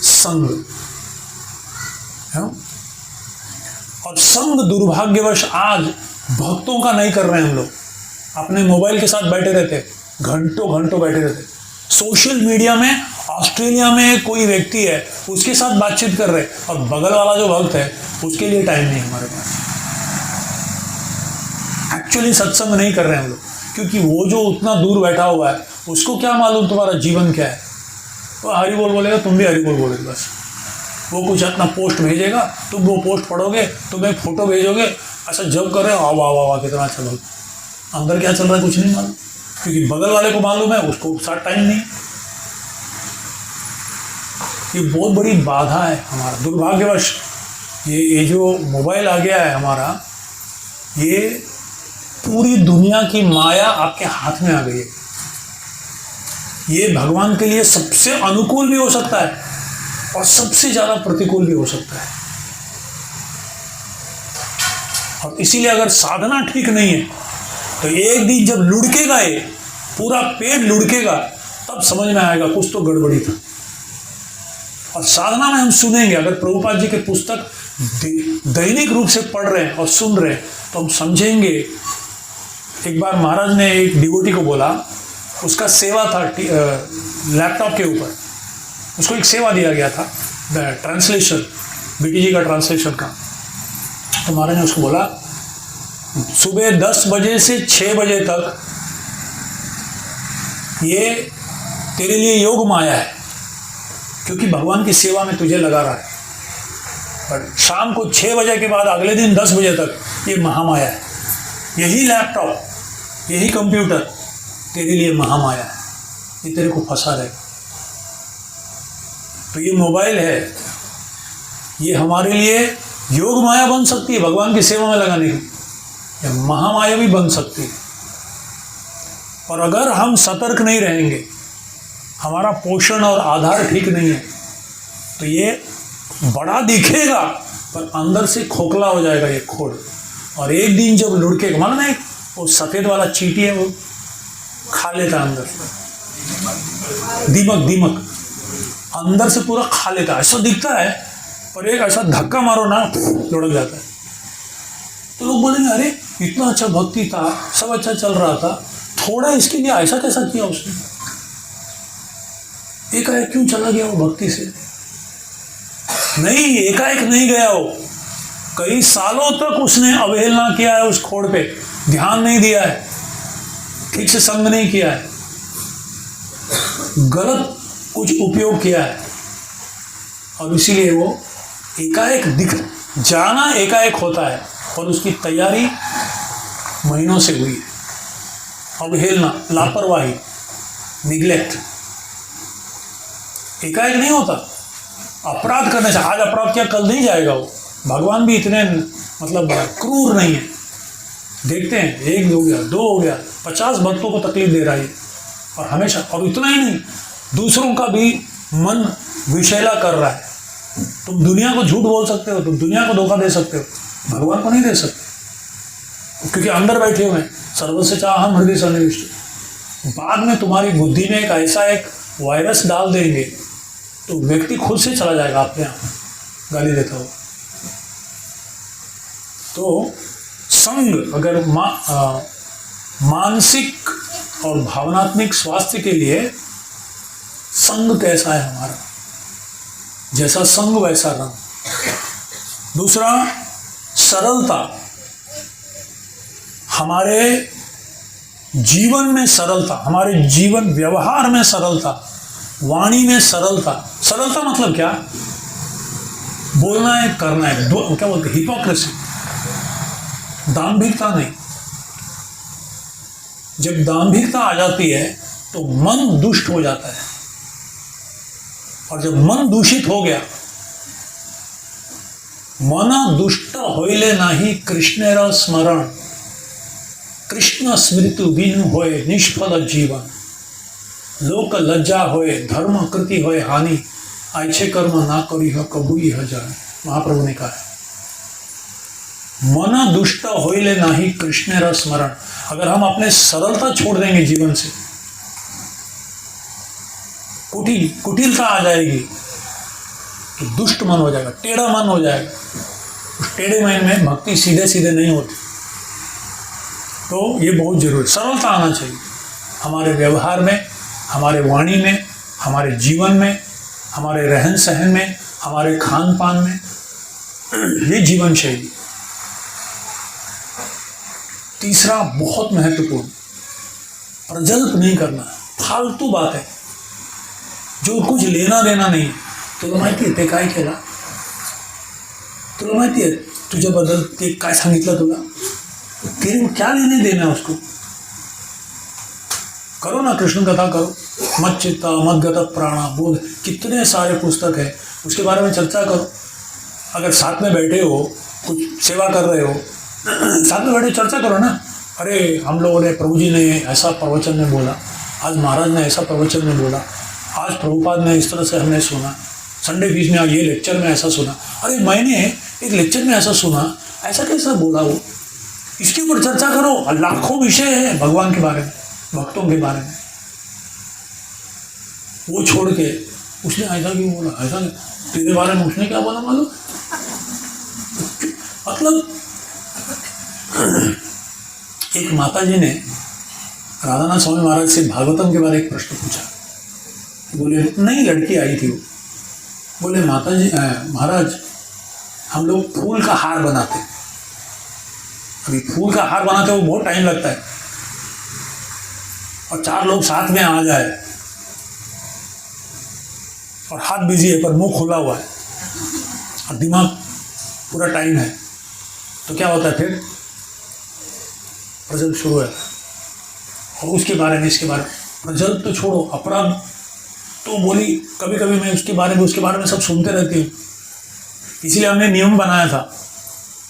संग है, और संग दुर्भाग्यवश आज भक्तों का नहीं कर रहे हैं हम लोग, अपने मोबाइल के साथ बैठे रहते, घंटों बैठे रहते। सोशल मीडिया में ऑस्ट्रेलिया में कोई व्यक्ति है, उसके साथ बातचीत कर रहे, और बगल वाला जो भक्त है उसके लिए टाइम नहीं हमारे पास। एक्चुअली सत्संग नहीं कर रहे हैं हम लोग, क्योंकि वो जो उतना दूर बैठा हुआ है उसको क्या मालूम तुम्हारा जीवन क्या है। वो हरि बोल बोलेगा, तुम भी हरि बोल बोलोगे बस। वो कुछ अपना पोस्ट भेजेगा, तुम वो पोस्ट पढ़ोगे, तुम एक फोटो भेजोगे, ऐसा जब कर रहे हो, वाह वाह वाह कितना अच्छा भक्त, अंदर क्या चल रहा है कुछ नहीं मालूम, क्योंकि बगल वाले को मालूम है, उसको साथ टाइम नहीं। ये बहुत बड़ी बाधा है हमारा, दुर्भाग्यवश। ये जो मोबाइल आ गया है हमारा, ये पूरी दुनिया की माया आपके हाथ में आ गई है। ये भगवान के लिए सबसे अनुकूल भी हो सकता है, और सबसे ज़्यादा प्रतिकूल भी हो सकता है। और इसीलिए अगर साधना ठीक नहीं है तो एक दिन जब लुढ़केगा, ये पूरा पेट लुढ़केगा, तब समझ में आएगा कुछ तो गड़बड़ी था। और साधना में हम सुनेंगे, अगर प्रभुपाद जी के पुस्तक दैनिक रूप से पढ़ रहे हैं और सुन रहे हैं तो हम समझेंगे। एक बार महाराज ने एक डिवोटी को बोला, उसका सेवा था लैपटॉप के ऊपर, उसको एक सेवा दिया गया था ट्रांसलेशन, बीटी जी का ट्रांसलेशन का। तो महाराज ने उसको बोला सुबह 10 बजे से 6 बजे तक ये तेरे लिए योग माया है, क्योंकि भगवान की सेवा में तुझे लगा रहा है। पर शाम को 6 बजे के बाद अगले दिन 10 बजे तक ये महामाया है। यही लैपटॉप, यही कंप्यूटर तेरे लिए महामाया है, ये तेरे को फंसा रहेगा। तो ये मोबाइल है, ये हमारे लिए योग माया बन सकती है भगवान की सेवा में लगाने की, या महामाया भी बन सकती है। और अगर हम सतर्क नहीं रहेंगे, हमारा पोषण और आधार ठीक नहीं है, तो ये बड़ा दिखेगा पर अंदर से खोखला हो जाएगा ये खोड़। और एक दिन जब लुढ़केगा, मालूम है वो सफ़ेद वाला चींटी है, वो खा लेता है अंदर से, दीमक अंदर से पूरा खा लेता है। ऐसा दिखता है पर एक ऐसा धक्का मारो ना, लुढ़क जाता है। तो लोग बोलेंगे अरे इतना अच्छा भक्ति था, सब अच्छा चल रहा था, थोड़ा इसके लिए ऐसा कैसा किया उसने, एकाएक क्यों चला गया वो भक्ति से? नहीं, एकाएक नहीं गया वो, कई सालों तक उसने अवहेलना किया है उस खोड़ पे, ध्यान नहीं दिया है, ठीक से संग नहीं किया है, गलत कुछ उपयोग किया है, और इसीलिए वो एकाएक दिख जाना एकाएक होता है, और उसकी तैयारी महीनों से हुई है। अवहेलना, लापरवाही, निग्लेक्ट एकाएक नहीं होता। अपराध करने से आज अपराध किया कल नहीं जाएगा वो। भगवान भी इतने मतलब क्रूर नहीं है। देखते हैं 1 हो गया, 2 हो गया, 50 भक्तों को तकलीफ दे रहा है और हमेशा। और इतना ही नहीं, दूसरों का भी मन विषैला कर रहा है। तुम दुनिया को झूठ बोल सकते हो, तुम दुनिया को धोखा दे सकते हो, भगवान को नहीं दे सकते, क्योंकि अंदर बैठे हुए हैं। सर्वस्य चाहम हृदय सन्निविष्ट। बाद में तुम्हारी बुद्धि में एक ऐसा एक वायरस डाल देंगे तो व्यक्ति खुद से चला जाएगा अपने आप, गाली देता हो। तो संग अगर मानसिक और भावनात्मक स्वास्थ्य के लिए संग कैसा है हमारा, जैसा संग वैसा रंग। दूसरा, सरलता, हमारे जीवन में सरलता, हमारे जीवन व्यवहार में सरलता, वाणी में सरलता। सरलता मतलब क्या? बोलना है, करना है, क्या बोलते हैं, हिपोक्रेसी, दाम्भिकता नहीं। जब दाम्भिकता आ जाती है तो मन दुष्ट हो जाता है, और जब मन दूषित हो गया, मन दुष्ट होइले नाही कृष्णेर स्मरण, कृष्ण स्मृति बिन होए निष्फल जीवन, लोक लज्जा होए धर्म कृति होए हानि, आइछे कर्म ना करी हो कबू यह जाने। महाप्रभु ने कहा है मन दुष्ट होइले नाही कृष्णेर स्मरण। अगर हम अपने सरलता छोड़ देंगे जीवन से, कुटिलता आ जाएगी तो दुष्ट मन हो जाएगा, टेढ़ा मन हो जाएगा। उस टेढ़े मन में भक्ति सीधे सीधे नहीं होती। तो ये बहुत जरूरी, सरलता आना चाहिए हमारे व्यवहार में, हमारे वाणी में, हमारे जीवन में, हमारे रहन सहन में, हमारे खान पान में। ये जीवन शैली। तीसरा बहुत महत्वपूर्ण, प्रजल्प नहीं करना, फालतू बात है जो कुछ लेना देना नहीं। तुला माहिती आहे ते काय केला, तुला माहिती आहे तुझ्याबद्दल ते काय सांगितलं तुला, तेरे क्या लेने देना उसको। करो ना, कृष्ण कथा करो, मत चित्ता मत गत प्राणा बोध, कितने सारे पुस्तक है, उसके बारे में चर्चा करो। अगर साथ में बैठे हो, कुछ सेवा कर रहे हो, साथ में बैठे चर्चा करो ना। अरे हम लोगों ने, प्रभु जी ने ऐसा प्रवचन में बोला, आज महाराज ने ऐसा प्रवचन में बोला, आज प्रभुपाद ने इस तरह से हमने सुना। संडे फीस में ये लेक्चर में ऐसा सुना, अरे मैंने एक लेक्चर में ऐसा सुना, ऐसा कैसा बोला वो, इसके ऊपर चर्चा करो। लाखों विषय है भगवान के बारे में, भक्तों के बारे में। वो छोड़ के उसने ऐसा क्यों बोला, ऐसा नहीं, तेरे बारे में उसने क्या बोला मालूम। मतलब एक माता जी ने राधानाथ स्वामी महाराज से भागवतम के बारे में एक प्रश्न पूछा। बोले नई लड़की आई थी, वो बोले माता जी महाराज हम लोग फूल का हार बनाते, अभी फूल का हार बनाते वो बहुत टाइम लगता है, और 4 लोग साथ में आ जाए और हाथ बिजी है पर मुंह खुला हुआ है और दिमाग पूरा टाइम है, तो क्या होता है फिर प्रज्वल शुरू है। और उसके बारे में इसके बारे में प्रज्वल तो छोड़ो, अपराध तो बोली कभी कभी मैं उसके बारे में सब सुनते रहती हूँ। इसीलिए हमने नियम बनाया था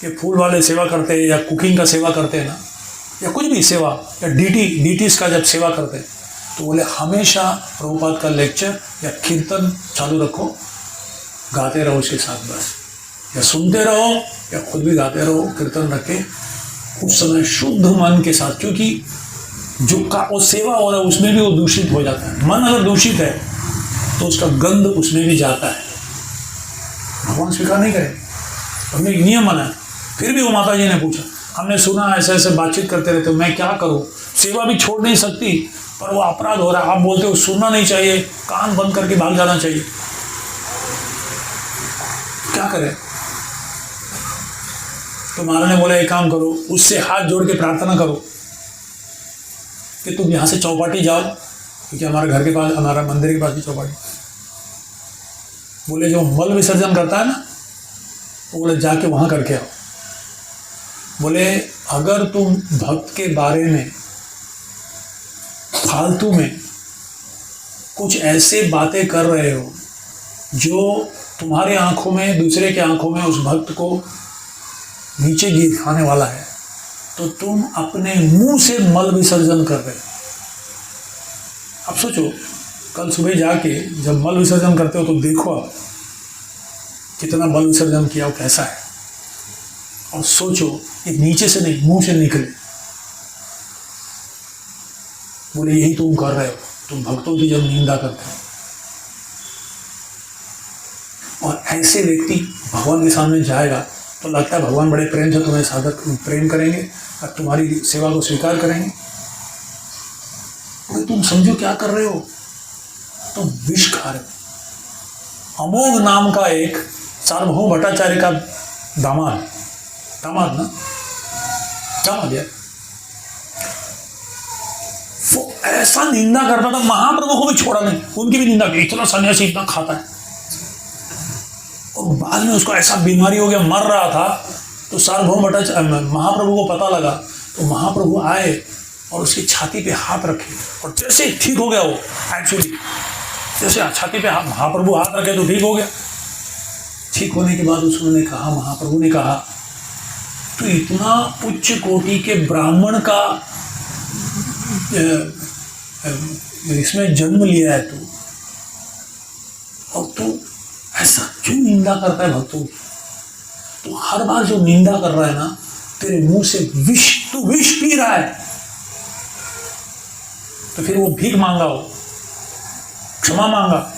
कि फूल वाले सेवा करते हैं या कुकिंग का सेवा करते हैं ना, या कुछ भी सेवा, या डीटीज का जब सेवा करते हैं, तो बोले हमेशा प्रभुपाद का लेक्चर या कीर्तन चालू रखो, गाते रहो उसके साथ, बस या सुनते रहो या खुद भी गाते रहो, कीर्तन रखे उस समय शुद्ध मन के साथ। क्योंकि जो का वो सेवा हो रहा है उसमें भी वो दूषित हो जाता है। मन अगर दूषित है तो उसका गंध उसमें भी जाता है, भगवान स्वीकार नहीं करें। हमने एक नियम बनाया। फिर भी वो माता जी ने पूछा, हमने सुना ऐसे ऐसे बातचीत करते रहते हो, मैं क्या करूं, सेवा भी छोड़ नहीं सकती पर वो अपराध हो रहा है, आप बोलते हो सुनना नहीं चाहिए, कान बंद करके भाग जाना चाहिए, क्या करें। तो महाराज ने बोला एक काम करो, उससे हाथ जोड़ के प्रार्थना करो कि तुम यहां से चौपाटी जाओ, क्योंकि हमारे घर के पास, हमारा मंदिर के पास ही चौपाटी। बोले जो मल विसर्जन करता है ना, वो बोले जाके वहां करके आओ। बोले अगर तुम भक्त के बारे में फालतू में कुछ ऐसे बातें कर रहे हो जो तुम्हारे आंखों में, दूसरे के आंखों में उस भक्त को नीचे गिराने वाला है, तो तुम अपने मुंह से मल विसर्जन कर रहे हो। अब सोचो, कल सुबह जाके जब मल विसर्जन करते हो तो देखो आप कितना मल विसर्जन किया, वो कैसा है, और सोचो ये नीचे से नहीं मुंह से निकले। बोले यही तुम कर रहे हो, तुम भक्तों की जब निंदा करते हो। और ऐसे व्यक्ति भगवान के सामने जाएगा तो लगता है भगवान बड़े प्रेम से तुम्हें साधक प्रेम करेंगे और तुम्हारी सेवा को स्वीकार करेंगे। तो तुम समझो क्या कर रहे हो, तो विष खा रहे हो। अमोघ नाम का एक सार्वभौम भट्टाचार्य का दामाद यार, वो ऐसा निंदा करता था, महाप्रभु को भी छोड़ा नहीं, उनकी भी निंदा की, इतना सन्यासी इतना खाता है। और बाद में उसको ऐसा बीमारी हो गया, मर रहा था, तो सार्वभौम भट्टाचार्य महाप्रभु को पता लगा, तो महाप्रभु आए और उसकी छाती पे हाथ रखे, और जैसे ठीक हो गया वो, एक्चुअली जैसे छाती पे महाप्रभु हाथ रखे तो ठीक हो गया। ठीक होने के बाद उसने कहा, महाप्रभु ने कहा, तो इतना उच्च कोटि के ब्राह्मण का इसमें जन्म लिया है तू, और तू ऐसा क्यों निंदा करता है भक्तों की। तो हर बार जो निंदा कर रहा है ना, तेरे मुंह से विष, तू विष पी रहा है। तो फिर वो भीख मांगा, हो क्षमा मांगा।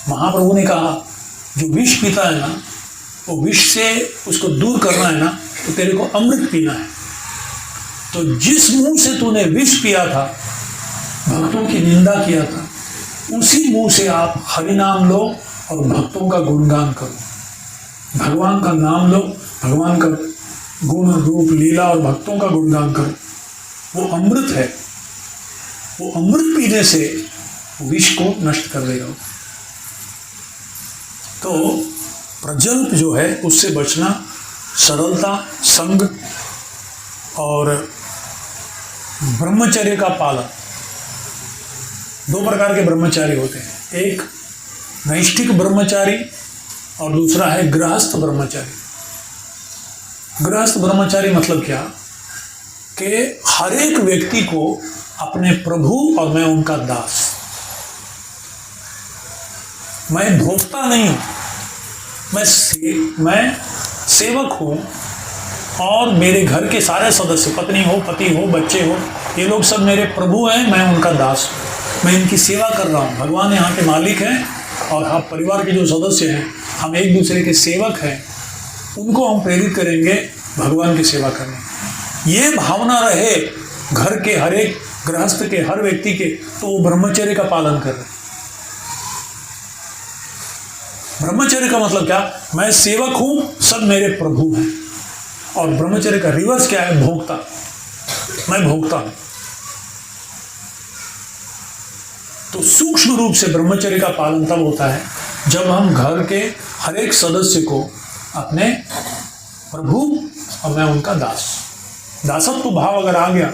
महाप्रभु ने कहा जो विष पीता है ना, वो विष से उसको दूर करना है ना, तो तेरे को अमृत पीना है। तो जिस मुंह से तूने विष पिया था, भक्तों की निंदा किया था, उसी मुंह से आप हरि नाम लो और भक्तों का गुणगान करो, भगवान का नाम लो, भगवान का गुण रूप लीला और भक्तों का गुणगान करो। वो अमृत है, वो अमृत पीने से विष को नष्ट कर देगा। तो प्रजल्प जो है उससे बचना, सरलता, संग और ब्रह्मचर्य का पालन। 2 प्रकार के ब्रह्मचारी होते हैं, एक नैष्ठिक ब्रह्मचारी और दूसरा है गृहस्थ ब्रह्मचारी। गृहस्थ ब्रह्मचारी मतलब क्या, कि हर एक व्यक्ति को अपने प्रभु और मैं उनका दास, मैं भोक्ता नहीं हूँ, मैं सेवक हूँ, और मेरे घर के सारे सदस्य, पत्नी हो, पति हो, बच्चे हो, ये लोग सब मेरे प्रभु हैं, मैं उनका दास हूँ, मैं इनकी सेवा कर रहा हूँ। भगवान यहाँ के मालिक हैं और आप परिवार के जो सदस्य हैं, हम एक दूसरे के सेवक हैं, उनको हम प्रेरित करेंगे भगवान की सेवा करने। ये भावना रहे घर के हर एक गृहस्थ के, हर व्यक्ति के, तो वो ब्रह्मचर्य का पालन कर रहे। ब्रह्मचर्य का मतलब क्या? मैं सेवक हूं, सब मेरे प्रभु हैं। और ब्रह्मचर्य का रिवर्स क्या है? भोक्ता। मैं भोक्ता हूं। तो सूक्ष्म रूप से ब्रह्मचर्य का पालन तब होता है जब हम घर के हर एक सदस्य को अपने प्रभु और मैं उनका दास, दासत्व भाव अगर आ गया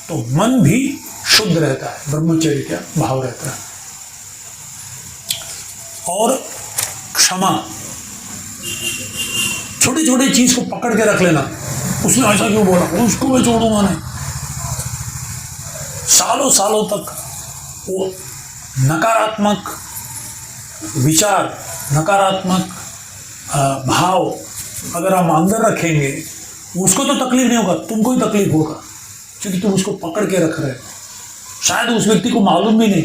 तो मन भी शुद्ध रहता है, ब्रह्मचर्य का भाव रहता है। और क्षमा, छोटी छोटी चीज को पकड़ के रख लेना, उसने ऐसा क्यों बोला, उसको मैं छोड़ूंगा नहीं। सालों सालों तक वो नकारात्मक विचार, नकारात्मक भाव अगर हम अंदर रखेंगे, उसको तो तकलीफ नहीं होगा, तुमको ही तकलीफ होगा, क्योंकि तुम उसको पकड़ के रख रहे हो। शायद उस व्यक्ति को मालूम भी नहीं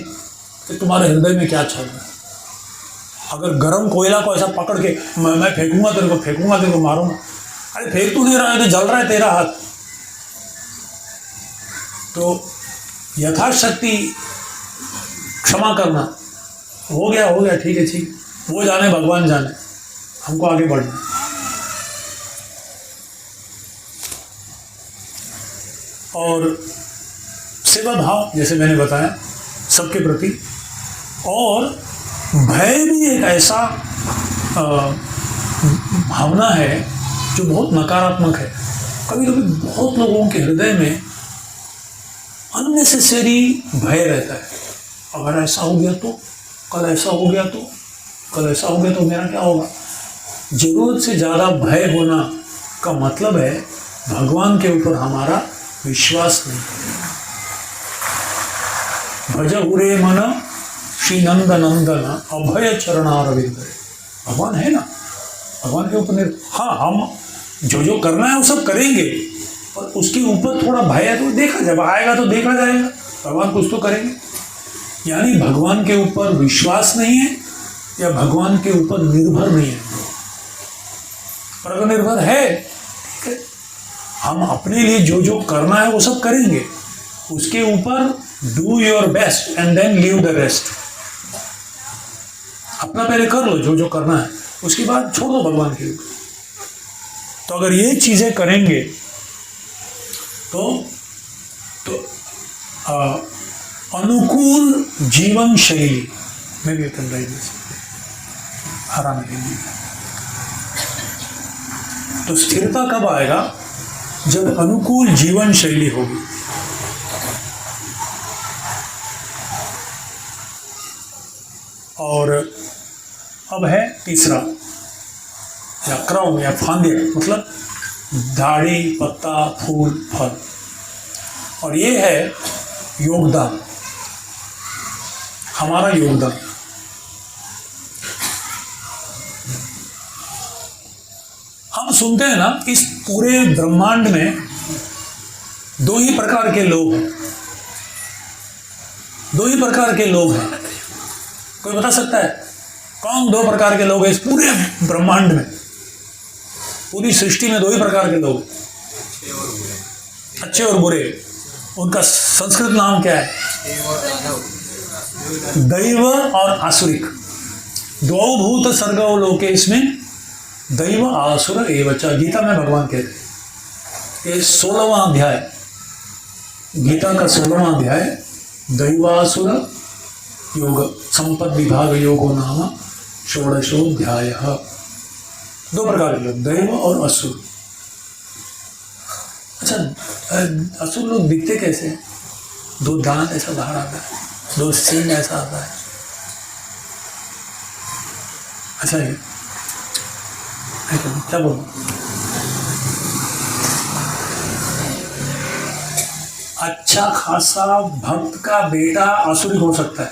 कि तुम्हारे हृदय में क्या चल रहा है। अगर गर्म कोयला को ऐसा पकड़ के मैं फेंकूंगा तेरे को, फेंकूंगा तेरे को, मारूंगा, अरे फेंक तू नहीं रहा है, तो जल रहा है तेरा हाथ। तो यथाशक्ति क्षमा करना, हो गया, ठीक है, ठीक, वो जाने, भगवान जाने, हमको आगे बढ़ना। और सेवा भाव जैसे मैंने बताया सबके प्रति, और भय भी एक ऐसा भावना है जो बहुत नकारात्मक है। कभी कभी बहुत लोगों के हृदय में अननेसेसरी भय रहता है। अगर ऐसा हो गया तो, कल ऐसा हो गया तो, कल ऐसा हो गया तो मेरा क्या होगा। जरूरत से ज़्यादा भय होना का मतलब है भगवान के ऊपर हमारा विश्वास नहीं। भज उरे मन श्री नंद नंदन अभय चरणारविंद। भगवान है ना, भगवान के ऊपर हाँ, हम जो करना है वो सब करेंगे, पर उसके ऊपर थोड़ा भय है तो देखा जब आएगा तो देखा जाएगा, भगवान कुछ तो करेंगे। यानी भगवान के ऊपर विश्वास नहीं है या भगवान के ऊपर निर्भर नहीं है। पर अगर निर्भर है, ठीक है, हम अपने लिए जो करना है वो सब करेंगे, उसके ऊपर do your best and then leave the rest. अपना पहले कर लो जो करना है, उसके बाद छोड़ दो भगवान के ऊपर। तो अगर ये चीजें करेंगे तो अनुकूल जीवन शैली में भी हरा नहीं। तो स्थिरता कब आएगा? जब अनुकूल जीवन शैली होगी। और अब है तीसरा, या क्रम या फांदे, मतलब दाढ़ी, पत्ता, फूल, फल। और ये है योगदान, हमारा योगदान। हम सुनते हैं ना, इस पूरे ब्रह्मांड में दो ही प्रकार के लोग हैं, दो ही प्रकार के लोग हैं। कोई बता सकता है कौन दो प्रकार के लोग हैं इस पूरे ब्रह्मांड में? पूरी सृष्टि में दो ही प्रकार के लोग, अच्छे और बुरे। उनका संस्कृत नाम क्या है? दैव और आसुरिक। द्वौ भूत सर्गो लोके, इसमें दैव आसुर एवच। गीता में भगवान कहते हैं, ये 16वां अध्याय, गीता का 16वां अध्याय, दैवासुर योग संपद विभाग योगो नाम षोडशोऽध्यायः। दो प्रकार के लोग, दैव और असुर। अच्छा, असुर लोग दिखते कैसे हैं? दो दांत ऐसा बाहर आता है, दो सींग ऐसा आता है। अच्छा, ये क्या बोलूं? अच्छा खासा भक्त का बेटा आसुरिक हो सकता है,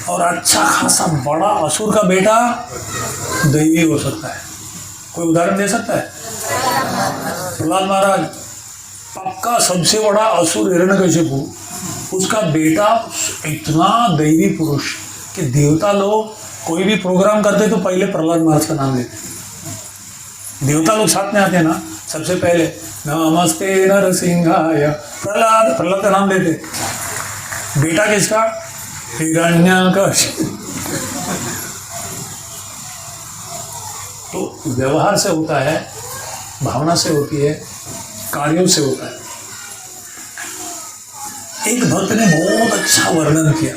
और अच्छा खासा बड़ा असुर का बेटा दैवी हो सकता है। कोई उदाहरण दे सकता है? प्रहलाद महाराज पक्का सबसे बड़ा असुर हिरण्यकशिपु, उसका बेटा इतना दैवी पुरुष कि देवता लोग कोई भी प्रोग्राम करते तो पहले प्रहलाद महाराज का नाम लेते। देवता लोग साथ में आते हैं ना, सबसे पहले नमस्ते नरसिंहाय प्रहलाद, प्रहलाद का नाम लेते। बेटा किसका? हिरण्यकशिपु। तो व्यवहार से होता है, भावना से होती है, कार्यों से होता है। एक भक्त ने बहुत अच्छा वर्णन किया।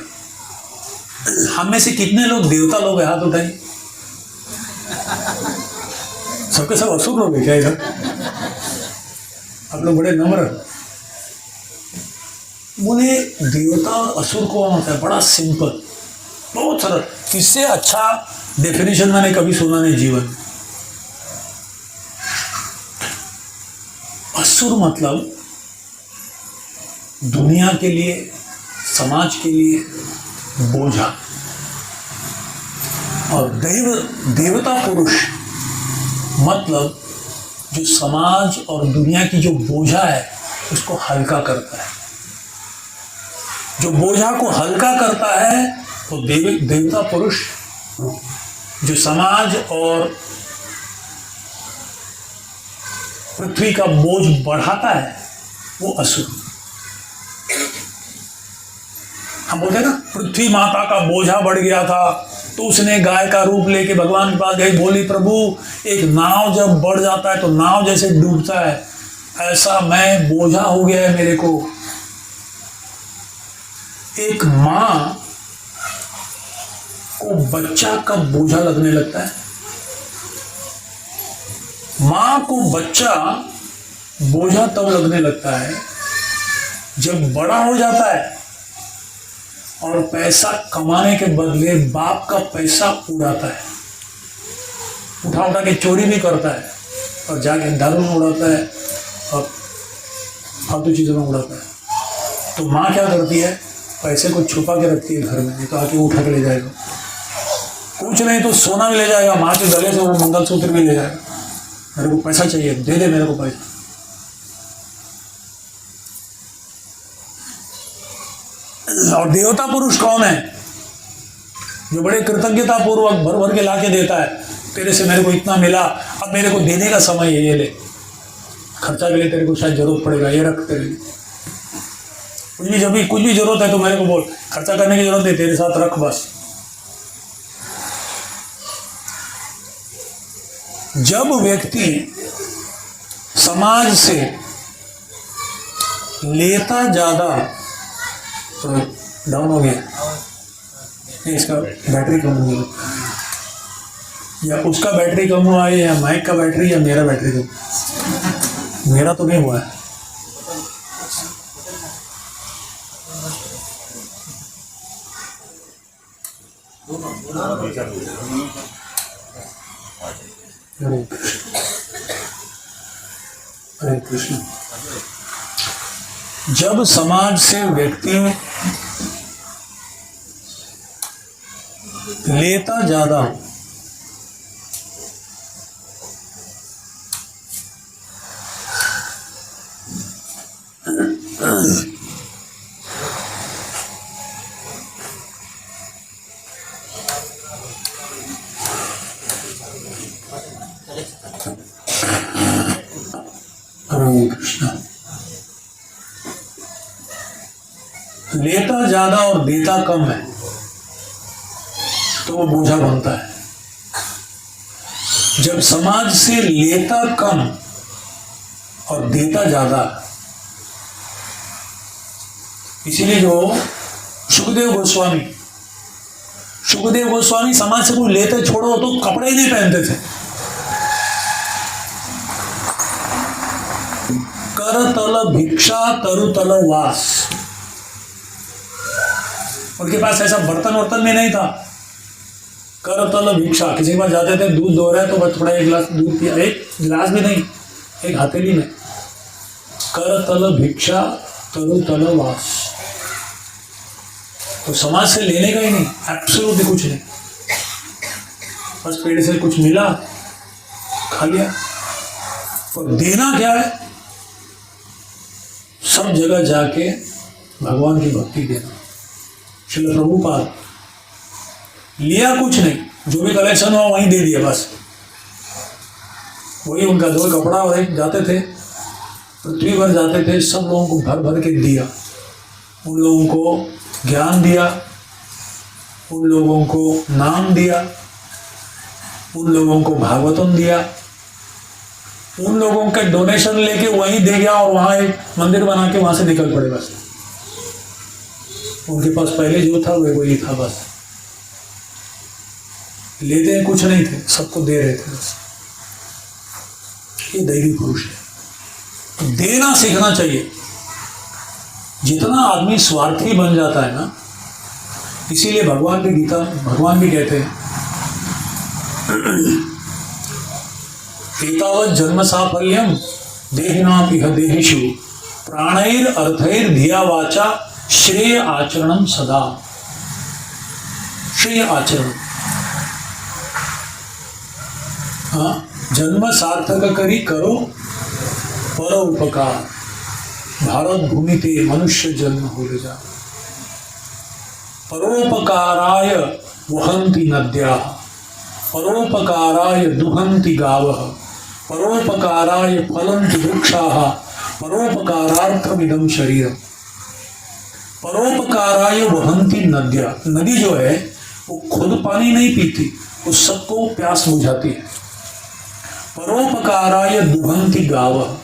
हम में से कितने लोग देवता लोग हैं? हाथ उठाइए। सबके सब असुर लोग हैं क्या इधर? आप लोग बड़े नम्र। बोले देवता और असुर कौन होता है? बड़ा सिंपल, बहुत सरल। इससे अच्छा डेफिनेशन मैंने कभी सुना नहीं जीवन में। असुर मतलब दुनिया के लिए, समाज के लिए बोझा, और देवता पुरुष मतलब जो समाज और दुनिया की जो बोझा है उसको हल्का करता है। जो बोझा को हल्का करता है वो देवता पुरुष, जो समाज और पृथ्वी का बोझ बढ़ाता है वो असुर। हम बोलते हैं ना, पृथ्वी माता का बोझा बढ़ गया था तो उसने गाय का रूप लेके भगवान के पास गई, बोली प्रभु एक नाव जब बढ़ जाता है तो नाव जैसे डूबता है, ऐसा मैं बोझा हो गया है मेरे को। एक माँ को बच्चा कब बोझा लगने लगता है? माँ को बच्चा बोझा तब लगने लगता है जब बड़ा हो जाता है और पैसा कमाने के बदले बाप का पैसा उड़ाता है, उठा के चोरी भी करता है और जाके दारू में उड़ाता है और फालतू चीज़ों में उड़ाता है। तो माँ क्या करती है? पैसे को छुपा के रखती है घर में, नहीं तो आके उठा के ले जाएगा। कुछ नहीं तो सोना भी ले जाएगा, माँ के गले से वो मंगलसूत्र भी ले जाएगा। मेरे को पैसा चाहिए, दे दे मेरे को पैसा। और देवता पुरुष कौन है? जो बड़े कृतज्ञता पूर्वक भर भर के लाके देता है, तेरे से मेरे को इतना मिला, अब मेरे को देने का समय है, ये ले, खर्चा के लिए तेरे को शायद जरूरत पड़ेगा, ये रख तेरे लिए। कुछ भी जरूरत है तो मेरे को बोल, खर्चा करने की जरूरत है, तेरे साथ रख बस। जब व्यक्ति समाज से लेता ज्यादा, तो डाउन हो गया, इसका बैटरी कम हो गया, या उसका बैटरी कम हुआ है, या माइक का बैटरी, या मेरा बैटरी कम। मेरा तो नहीं हुआ है। हरे कृष्ण। जब समाज से व्यक्ति लेता ज्यादा, हरे कृष्ण, लेता ज्यादा और देता कम है तो वो बोझा बनता है। जब समाज से लेता कम और देता ज्यादा, इसीलिए जो सुखदेव गोस्वामी समाज से कोई लेते छोड़ो तो कपड़े ही नहीं पहनते थे। कर तल भिक्षा तरु तल वास, उनके पास ऐसा बर्तन वर्तन में नहीं था। कर तल भिक्षा, किसी के पास जाते थे, दूध दो रहे हैं तो बस थोड़ा एक गिलास दूध पिया, एक गिलास भी नहीं, एक हथेली में। कर तल भिक्षा तरु तल वास। तो समाज से लेने का ही नहीं, एब्सोल्युटली कुछ नहीं, बस पेड़ से कुछ मिला खा लिया। और देना क्या है? सब जगह जाके भगवान की भक्ति देना। श्रील प्रभुपाद लिया कुछ नहीं, जो भी कलेक्शन हुआ वहीं दे दिया बस। वही उनका दो कपड़ा और एक जाते थे, पृथ्वी भर जाते थे, सब लोगों को भर भर के दिया। उन लोगों को ज्ञान दिया, उन लोगों को नाम दिया, उन लोगों को भागवतम दिया, उन लोगों के डोनेशन लेके वहीं दे गया और वहां एक मंदिर बना के वहां से निकल पड़े बस। उनके पास पहले जो था वही था बस। लेते हैं कुछ नहीं थे, सबको दे रहे थे बस। ये दैवी पुरुष है। तो देना सीखना चाहिए। जितना आदमी स्वार्थी बन जाता है ना, इसीलिए भगवान भी कहते हैं एतावत् जन्म साफल्यम देहिनाम इह देहिषु प्राणैर अर्थैर धिया वाचा श्रेय आचरणम सदा। श्रेय आचरण, हाँ, जन्म सार्थक करी करो पर उपकार, भारत भूमि ते मनुष्य जन्म हो जा। परोपकाराय वहन्ति नद्याः, परोपकाराय दुहन्ति गावः, परोपकाराय फलन्ति वृक्षाः, परोपकारार्थमिदं शरीरम्। परोपकाराय वहन्ति नद्याः, नदी जो है वो खुद पानी नहीं पीती, वो सबको प्यास बुझाती है। परोपकाराय दुहन्ति गावः,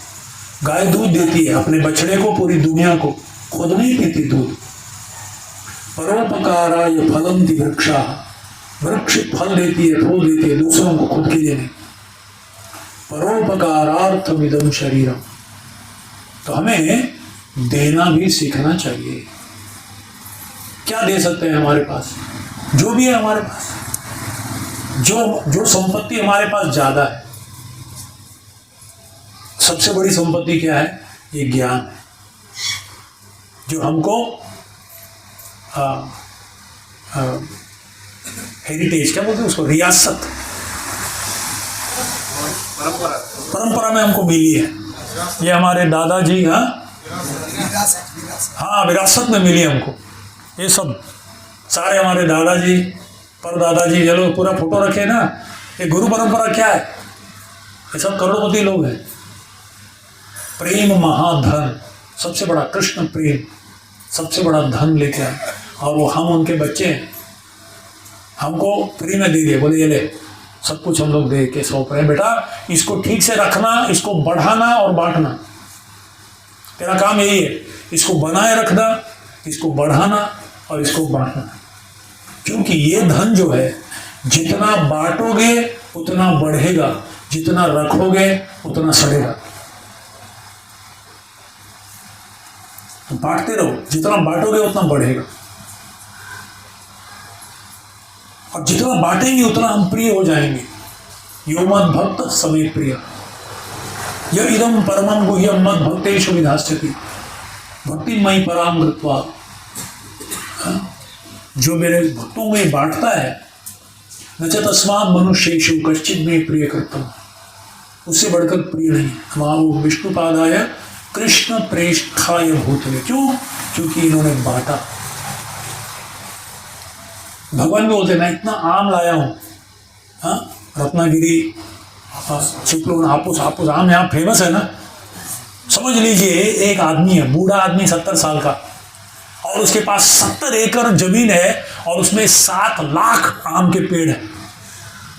गाय दूध देती है अपने बछड़े को, पूरी दुनिया को, खुद नहीं पीती दूध। परोपकाराय फलन्ति वृक्षाः, वृक्ष फल देती है, फूल देती है, दूसरों को, खुद के लिए नहीं। परोपकारार्थमिदं शरीरम। तो हमें देना भी सीखना चाहिए। क्या दे सकते हैं हमारे पास? जो भी है हमारे पास, जो संपत्ति हमारे पास ज्यादा है, सबसे बड़ी संपत्ति क्या है? ये ज्ञान है, जो हमको हेरिटेज, क्या बोलते हैं उसको, रियासत, परंपरा में हमको मिली है। ये हमारे दादाजी, हाँ, विरासत में मिली हमको। ये सब सारे हमारे दादाजी, परदादाजी, ये लोग पूरा फोटो रखे ना, ये गुरु परंपरा क्या है? ये सब करोड़पति लोग हैं। प्रेम महाधन, सबसे बड़ा कृष्ण प्रेम, सबसे बड़ा धन लेके आए, और वो हम उनके बच्चे हैं। हमको फ्री में दे दिए, बोले ये ले, सब कुछ हम लोग दे के सौंप रहे हैं, बेटा इसको ठीक से रखना, इसको बढ़ाना और बांटना, तेरा काम यही है। इसको बनाए रखना, इसको बढ़ाना और इसको बांटना। क्योंकि ये धन जो है, जितना बांटोगे उतना बढ़ेगा, जितना रखोगे उतना सड़ेगा। तो बांटते रहो, जितना बांटोगे उतना बढ़ेगा, और जितना बांटेंगे उतना हम प्रिय हो जाएंगे। यो मद भक्त समे प्रिय, य इदम परमं गुह्यम मद भक्तेषु विधास्यति, भक्ति मयि पराम कृत्वा। जो मेरे भक्तों में बांटता है, न च तस्मात् मनुष्येषु कश्चित् मे प्रिय कृतम्, उससे बढ़कर प्रिय नहीं। हमारो विष्णुपादाय कृष्ण प्रेष्ठाय भूतले। क्यों? क्योंकि इन्होंने बांटा। भगवान भी बोलते, मैं इतना आम लाया हूँ, हाँ, रत्नागिरी, चिपलून, हापुस आम यहाँ फेमस है ना। समझ लीजिए एक आदमी है, बूढ़ा आदमी, 70 साल का, और उसके पास 70 एकड़ जमीन है, और उसमें 7 लाख आम के पेड़ है।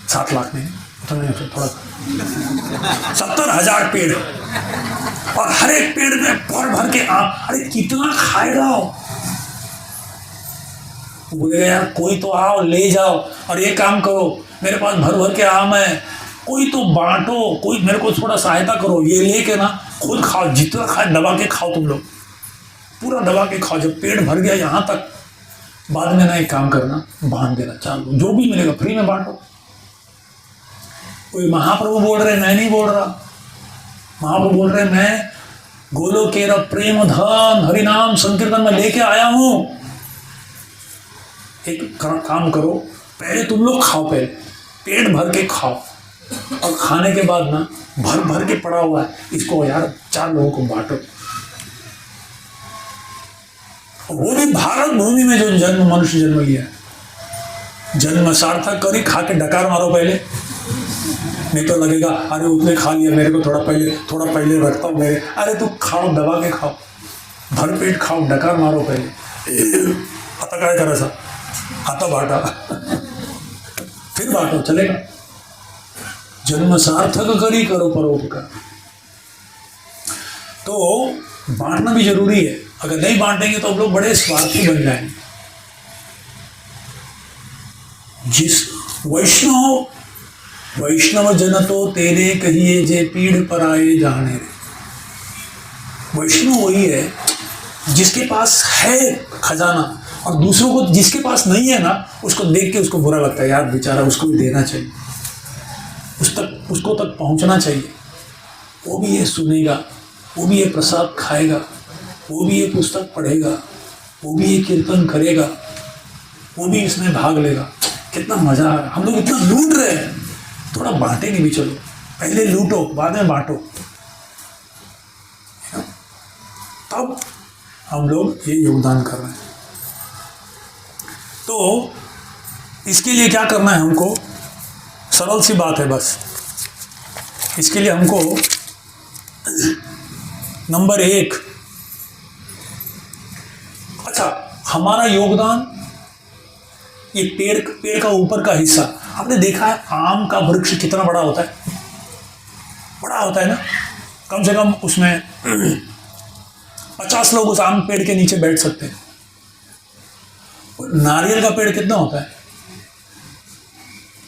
7 लाख नहीं, थोड़ा 70,000 पेड़, और हर एक पेड़ में भर भर के आम। अरे कितना खाएगा वो? बोलेगा यार कोई तो आओ ले जाओ, और ये काम करो, मेरे पास भर भर के आम है, कोई तो बांटो, कोई मेरे को थोड़ा सहायता करो, ये लेके ना खुद खाओ, जितना खाए दबा के खाओ, तुम लोग पूरा दबा के खाओ। जब पेट भर गया यहाँ तक, बाद में ना एक काम करना, बांट देना चालू, जो भी मिलेगा फ्री में बांटो। कोई महाप्रभु बोल रहे, मैं नहीं बोल रहा, महाप्रभु बोल रहे मैं गोलोकेर प्रेम धन हरिनाम संकीर्तन में लेके आया हूं। एक काम करो, पहले तुम लोग खाओ, पहले पेट भर के खाओ, और खाने के बाद ना भर भर के पड़ा हुआ है इसको यार 4 लोगों को बांटो। वो भी भारत भूमि में जो मनुष्य जन्म लिया है, जन्म सार्थक करी, खा के डकार मारो पहले, नहीं तो लगेगा अरे उसने खा लिया, मेरे को थोड़ा पहले रखता हूँ मेरे। अरे तू खाओ, दबा के खाओ, भर पेट खाओ, डकार मारो पहले। आता काय करायचा, आता बांटा, फिर बांटो, चलेगा। जन्म सार्थक करी, करो परोपकार। तो बांटना भी जरूरी है, अगर नहीं बांटेंगे तो हम लोग बड़े स्वार्थी बन जाएंगे। जिस वैष्णव जन तो तेरे कहिए जे पीढ़ पर आए जाने। वैष्णव वही है जिसके पास है खजाना, और दूसरों को जिसके पास नहीं है ना, उसको देख के उसको बुरा लगता है, यार बेचारा, उसको भी देना चाहिए, उसको तक पहुंचना चाहिए। वो भी ये सुनेगा, वो भी ये प्रसाद खाएगा, वो भी ये पुस्तक पढ़ेगा, वो भी ये कीर्तन करेगा, वो भी इसमें भाग लेगा। कितना मजा आ रहा है। हम लोग इतना लूट रहे हैं, थोड़ा बांटेंगे भी, चलो पहले लूटो बाद में बांटो, तब हम लोग ये योगदान कर रहे हैं। तो इसके लिए क्या करना है हमको, सरल सी बात है बस। इसके लिए हमको नंबर 1, अच्छा हमारा योगदान, ये पेड़ का ऊपर का हिस्सा, आपने देखा है आम का वृक्ष कितना बड़ा होता है, बड़ा होता है ना, कम से कम उसमें 50 लोग उस आम पेड़ के नीचे बैठ सकते हैं। नारियल का पेड़ कितना होता है,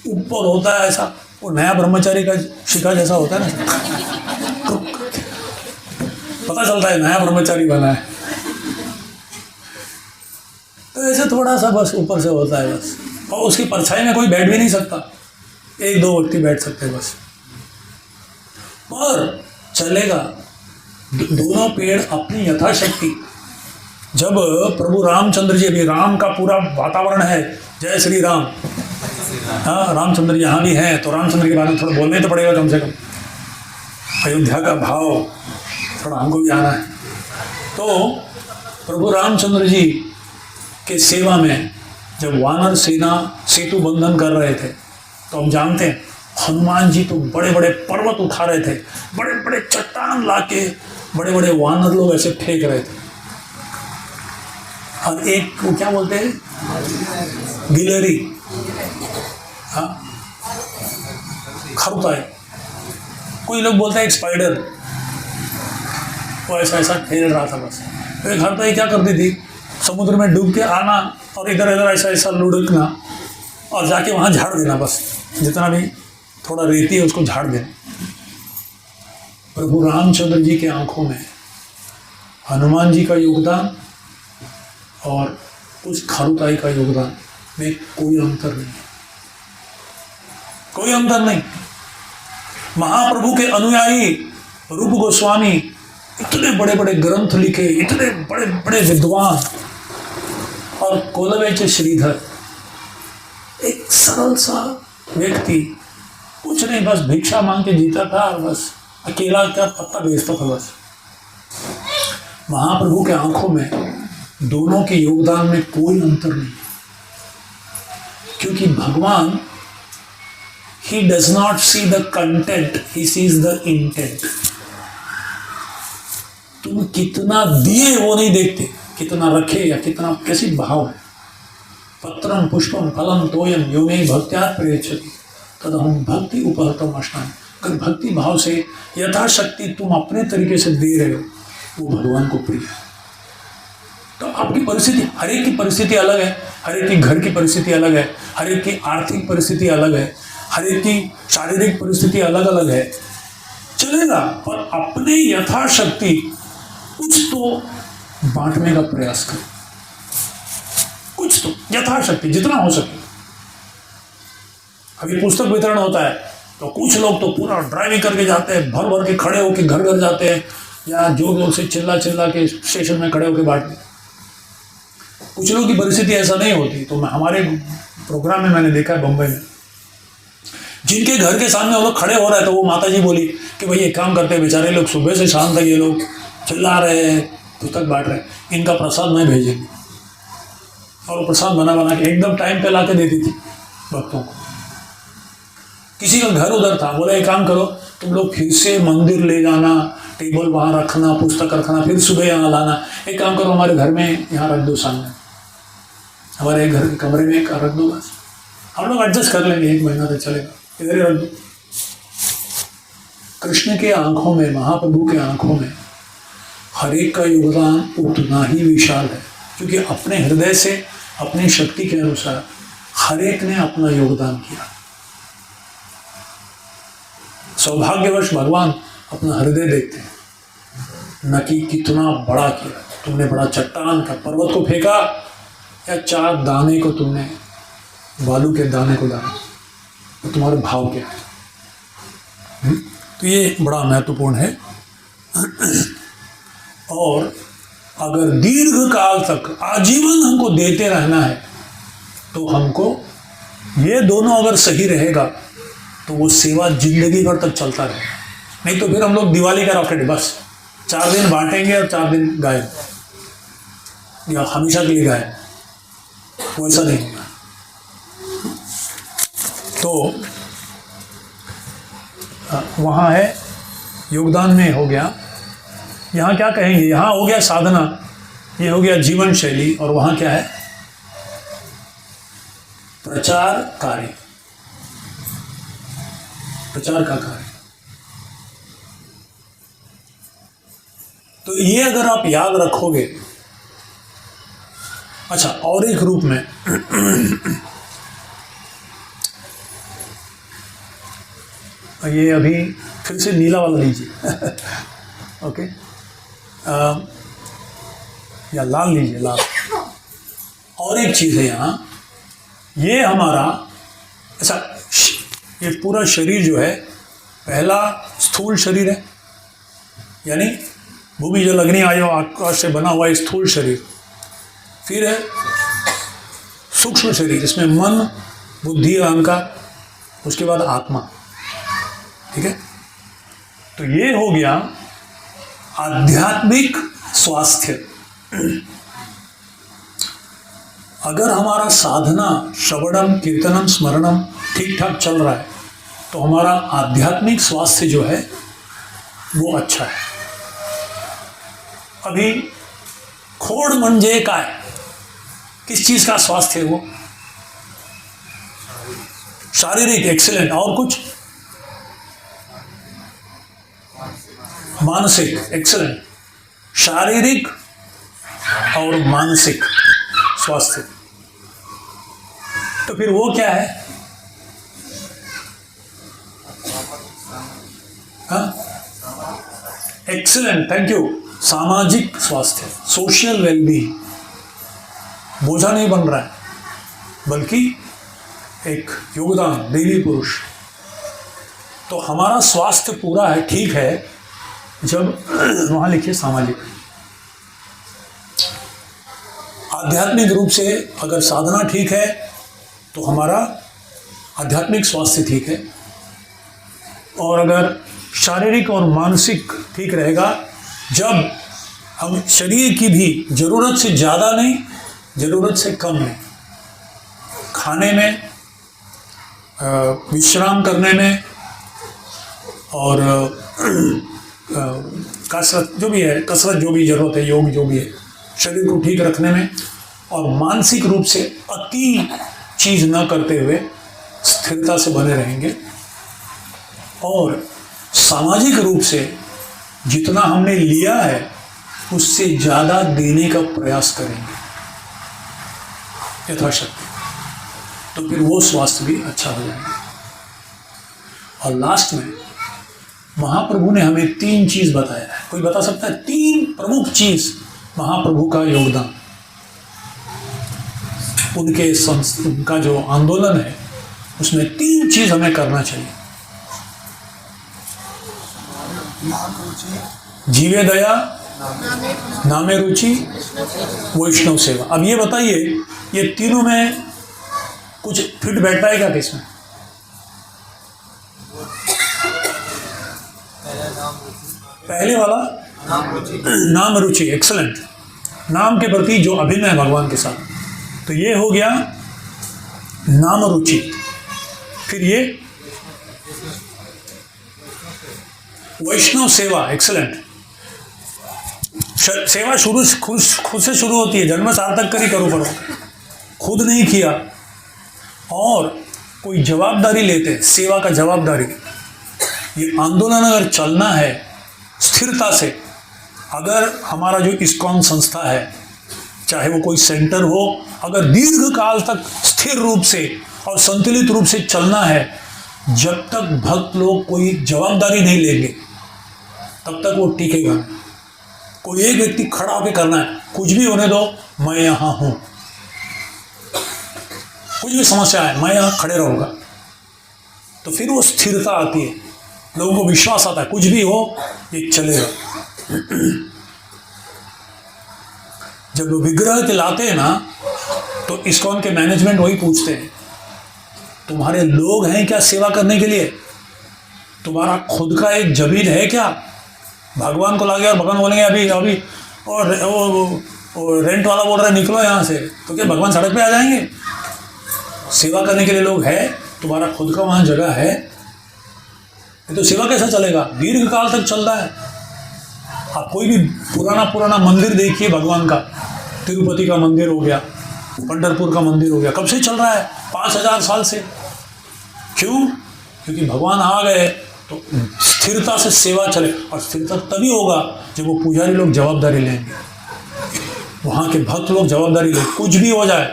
ऊपर होता है ऐसा, वो नया ब्रह्मचारी का शिखा जैसा होता है ना, पता चलता है नया ब्रह्मचारी बना है। तो ऐसे थोड़ा सा बस ऊपर से होता है बस, और उसकी परछाई में कोई बैठ भी नहीं सकता, 1-2 व्यक्ति बैठ सकते हैं बस, पर चलेगा। दोनों पेड़ अपनी यथाशक्ति, जब प्रभु रामचंद्र जी, अभी राम का पूरा वातावरण है, जय श्री राम, हाँ रामचंद्र यहाँ भी हैं, तो रामचंद्र के बारे में थोड़ा बोलना ही तो पड़ेगा कम से कम, अयोध्या का भाव थोड़ा हमको भी आना है। तो प्रभु रामचंद्र जी के सेवा में जब वानर सेना सेतु बंधन कर रहे थे, तो हम जानते हैं हनुमान जी तो बड़े बड़े पर्वत उठा रहे थे, बड़े बड़े चट्टान लाके बड़े बड़े वानर लोग ऐसे फेंक रहे थे, और एक को क्या बोलते हैं, गिलहरी, हाँ खरगोश, कोई लोग बोलते हैं एक स्पाइडर, वो ऐसा ऐसा खेल रहा था बस। एक खरगोश क्या करती थी, समुद्र में डूब के आना और इधर इधर ऐसा ऐसा लुढ़कना और जाके वहाँ झाड़ देना, बस जितना भी थोड़ा रेती है उसको झाड़ देना। प्रभु रामचंद्र जी के आंखों में हनुमान जी का योगदान और उस खरुताई का योगदान में कोई अंतर नहीं, कोई अंतर नहीं। महाप्रभु के अनुयायी रूप गोस्वामी इतने बड़े बड़े ग्रंथ लिखे, इतने बड़े बड़े विद्वान, और कोलवेच श्रीधर एक सरल सा व्यक्ति, कुछ नहीं, बस भिक्षा मांग के जीता था और बस अकेला क्या पत्ता बेचता था बस। महाप्रभु के आंखों में दोनों के योगदान में कोई अंतर नहीं, क्योंकि भगवान he does not see the content, he sees the intent। तुम कितना दिए वो नहीं देखते, कितना रखे या कितना कैसी भाव है। पत्रम पुष्पम फलम तोयम यो मे भक्त्या प्रयच्छति तदहं भक्ति उपहतम अष्टांग। अगर भक्ति भाव से यथाशक्ति तुम अपने तरीके से दे रहे हो, वो भगवान को प्रिय है। तो आपकी परिस्थिति, हर एक की परिस्थिति अलग है, हर एक की घर की परिस्थिति अलग है, हर एक की आर्थिक परिस्थिति अलग है, हर एक की शारीरिक परिस्थिति अलग अलग है, चलेगा, पर अपने यथाशक्ति कुछ तो बांटने का प्रयास करें, कुछ तो यथाशक्ति जितना हो सके। अभी पुस्तक वितरण होता है तो कुछ लोग तो पूरा ड्राइविंग करके जाते हैं, भर भर के खड़े होके घर घर जाते हैं, या जो लोग से चिल्ला चिल्ला के स्टेशन में खड़े होके बांटते। कुछ लोगों की परिस्थिति ऐसा नहीं होती। तो हमारे प्रोग्राम में मैंने देखा है बम्बई में, जिनके घर के सामने वो लोग खड़े हो रहे हैं तो वो माता जी बोली कि भाई एक काम करते हैं, बेचारे लोग सुबह से शाम तक ये लोग चिल्ला रहे हैं, पुस्तक बांट रहे हैं, इनका प्रसाद मैं भेजेंगे। और वो प्रसाद बना बना के एकदम टाइम पे ला के देती थी भक्तों को। किसी का घर उधर था, बोला एक काम करो, तुम लोग फिर से मंदिर ले जाना, टेबल वहाँ रखना, पुस्तक रखना, फिर सुबह यहाँ लाना। एक काम करो, हमारे घर में यहाँ रख दो, सामने हमारे घर के कमरे में रख दो, बस हम लोग एडजस्ट कर लेंगे, 1 महीना तक चलेगा, इधर ही रख दो। कृष्ण के आंखों में, महाप्रभु के आंखों में हर एक का योगदान उतना ही विशाल है, क्योंकि अपने हृदय से, अपनी शक्ति के अनुसार हर एक ने अपना योगदान किया। सौभाग्यवश भगवान अपना हृदय देखते हैं, न कि कितना बड़ा किया तुमने, बड़ा चट्टान का पर्वत को फेंका या 4 दाने को तुमने, बालू के दाने को डाला, तो तुम्हारे भाव क्या है। तो ये बड़ा महत्वपूर्ण है। और अगर दीर्घ काल तक आजीवन हमको देते रहना है तो हमको ये दोनों अगर सही रहेगा तो वो सेवा जिंदगी भर तक चलता रहेगा। नहीं तो फिर हम लोग दिवाली का रॉकेट, बस 4 दिन बांटेंगे और 4 दिन गायब, या हमेशा के लिए गायब, वैसा नहीं होगा। तो वहाँ है योगदान में हो गया, यहाँ क्या कहेंगे, यहाँ हो गया साधना, ये हो गया जीवन शैली, और वहाँ क्या है, प्रचार कार्य, प्रचार का कार्य। तो ये अगर आप याद रखोगे। अच्छा, और एक रूप में ये अभी फिर से नीला वाला लीजिए ओके, या लाल लीजिए, लाल। और एक चीज़ है यहाँ, ये हमारा, अच्छा ये पूरा शरीर जो है, पहला स्थूल शरीर है, यानी भूमि जल अग्नि आयो आकाश से बना हुआ स्थूल शरीर। फिर है सूक्ष्म शरीर, इसमें मन, बुद्धि, अहंकार, उसके बाद आत्मा। ठीक है, तो ये हो गया आध्यात्मिक स्वास्थ्य। अगर हमारा साधना, श्रवणम, कीर्तनम, स्मरणम ठीक ठाक चल रहा है तो हमारा आध्यात्मिक स्वास्थ्य जो है वो अच्छा है। अभी खोड़ मंजे काय, किस चीज का स्वास्थ्य है वो? शारीरिक, एक्सीलेंट। और कुछ? मानसिक, एक्सीलेंट। शारीरिक और मानसिक स्वास्थ्य, तो फिर वो क्या है? Excellent, thank you. सामाजिक स्वास्थ्य, सोशल वेलबींग। बोझा नहीं बन रहा है, बल्कि एक योगदान, देवी पुरुष। तो हमारा स्वास्थ्य पूरा है, ठीक है, जब वहाँ लिखिए सामाजिक। आध्यात्मिक रूप से अगर साधना ठीक है तो हमारा आध्यात्मिक स्वास्थ्य ठीक है, और अगर शारीरिक और मानसिक ठीक रहेगा, जब हम शरीर की भी ज़रूरत से ज़्यादा नहीं, ज़रूरत से कम नहीं, खाने में, विश्राम करने में, और कसरत जो भी है, कसरत जो भी ज़रूरत है, योग जो भी है, शरीर को ठीक रखने में, और मानसिक रूप से अति चीज़ न करते हुए स्थिरता से बने रहेंगे, और सामाजिक रूप से जितना हमने लिया है उससे ज़्यादा देने का प्रयास करेंगे यथाशक्ति, तो फिर वो स्वास्थ्य भी अच्छा हो जाएगा। और लास्ट में महाप्रभु ने हमें 3 चीज़ बताया है। कोई बता सकता है 3 प्रमुख चीज़ महाप्रभु का योगदान, उनका जो आंदोलन है उसमें 3 चीज़ हमें करना चाहिए। जीवे दया, नामे रुचि, वैष्णव सेवा। अब ये बताइए, ये तीनों में कुछ फिट बैठता है क्या किसमें? पहले वाला नाम रुचि, एक्सलेंट। नाम के प्रति जो अभिनय है भगवान के साथ, तो ये हो गया नाम रुचि। फिर ये वैष्णव सेवा, एक्सलेंट। सेवा शुरू खुद से शुरू होती है, जन्म सार्थक कर ही करो पड़ो, खुद नहीं किया और कोई जवाबदारी लेते, सेवा का जवाबदारी। ये आंदोलन अगर चलना है स्थिरता से, अगर हमारा जो इस्कॉन संस्था है, चाहे वो कोई सेंटर हो, अगर दीर्घ काल तक स्थिर रूप से और संतुलित रूप से चलना है, जब तक भक्त लोग कोई जवाबदारी नहीं लेंगे तब तक वो टिकेगा। कोई एक व्यक्ति खड़ा होकर करना है, कुछ भी होने दो, मैं यहाँ हूँ, कुछ भी समस्या है मैं यहाँ खड़े रहूँगा, तो फिर वो स्थिरता आती है, लोगों को विश्वास आता है कुछ भी हो ये चलेगा। जब वो विग्रह के लाते हैं ना, तो इस्कॉन के मैनेजमेंट वही पूछते हैं, तुम्हारे लोग हैं क्या सेवा करने के लिए? तुम्हारा खुद का एक जमीन है क्या? भगवान को लागे और भगवान बोलेंगे अभी अभी और वो रेंट वाला बोल रहा है निकलो यहाँ से, तो क्या भगवान सड़क पे आ जाएंगे? सेवा करने के लिए लोग हैं, तुम्हारा खुद का वहाँ जगह है, ये तो सेवा कैसा चलेगा? दीर्घ काल तक चल रहा है। आप कोई भी पुराना मंदिर देखिए भगवान का, तिरुपति का मंदिर हो गया, पंढरपुर का मंदिर हो गया, कब से चल रहा है? 5000 साल से। क्यों? क्योंकि भगवान आ गए तो स्थिरता से सेवा चले, और स्थिरता तभी होगा जब वो पुजारी लोग जवाबदारी लेंगे, वहाँ के भक्त लोग जवाबदारी लेंगे। कुछ भी हो जाए,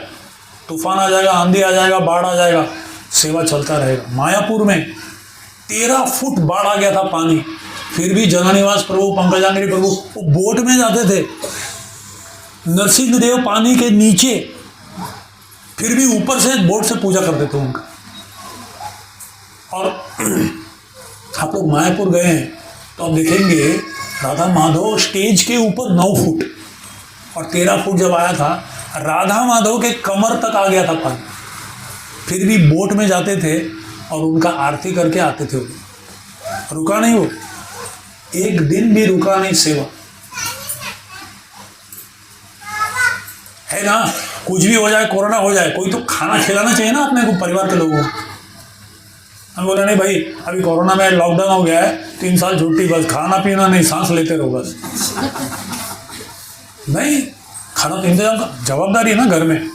तूफान आ जाएगा, आंधी आ जाएगा, बाढ़ आ जाएगा, सेवा चलता रहेगा। मायापुर में 13 फुट बाढ़ आ गया था पानी, फिर भी जनानिवास प्रभु, पंकजांगिरी प्रभु वो बोट में जाते थे, नरसिंह देव पानी के नीचे, फिर भी ऊपर से बोट से पूजा करते थे उनका। और आप लोग मायापुर गए हैं तो आप देखेंगे राधा माधव स्टेज के ऊपर 9 फुट और 13 फुट जब आया था, राधा माधव के कमर तक आ गया था पानी, फिर भी बोट में जाते थे और उनका आरती करके आते थे। रुका नहीं, वो एक दिन भी रुका नहीं सेवा, है ना? कुछ भी हो जाए, कोरोना हो जाए, कोई तो खाना खिलाना चाहिए ना अपने को, परिवार के लोगों को। हम बोले नहीं भाई अभी कोरोना में लॉकडाउन हो गया है, 3 साल छुट्टी, बस खाना पीना नहीं, सांस लेते रहो बस। नहीं, खाना तो इंतजाम का जवाबदारी है ना, घर में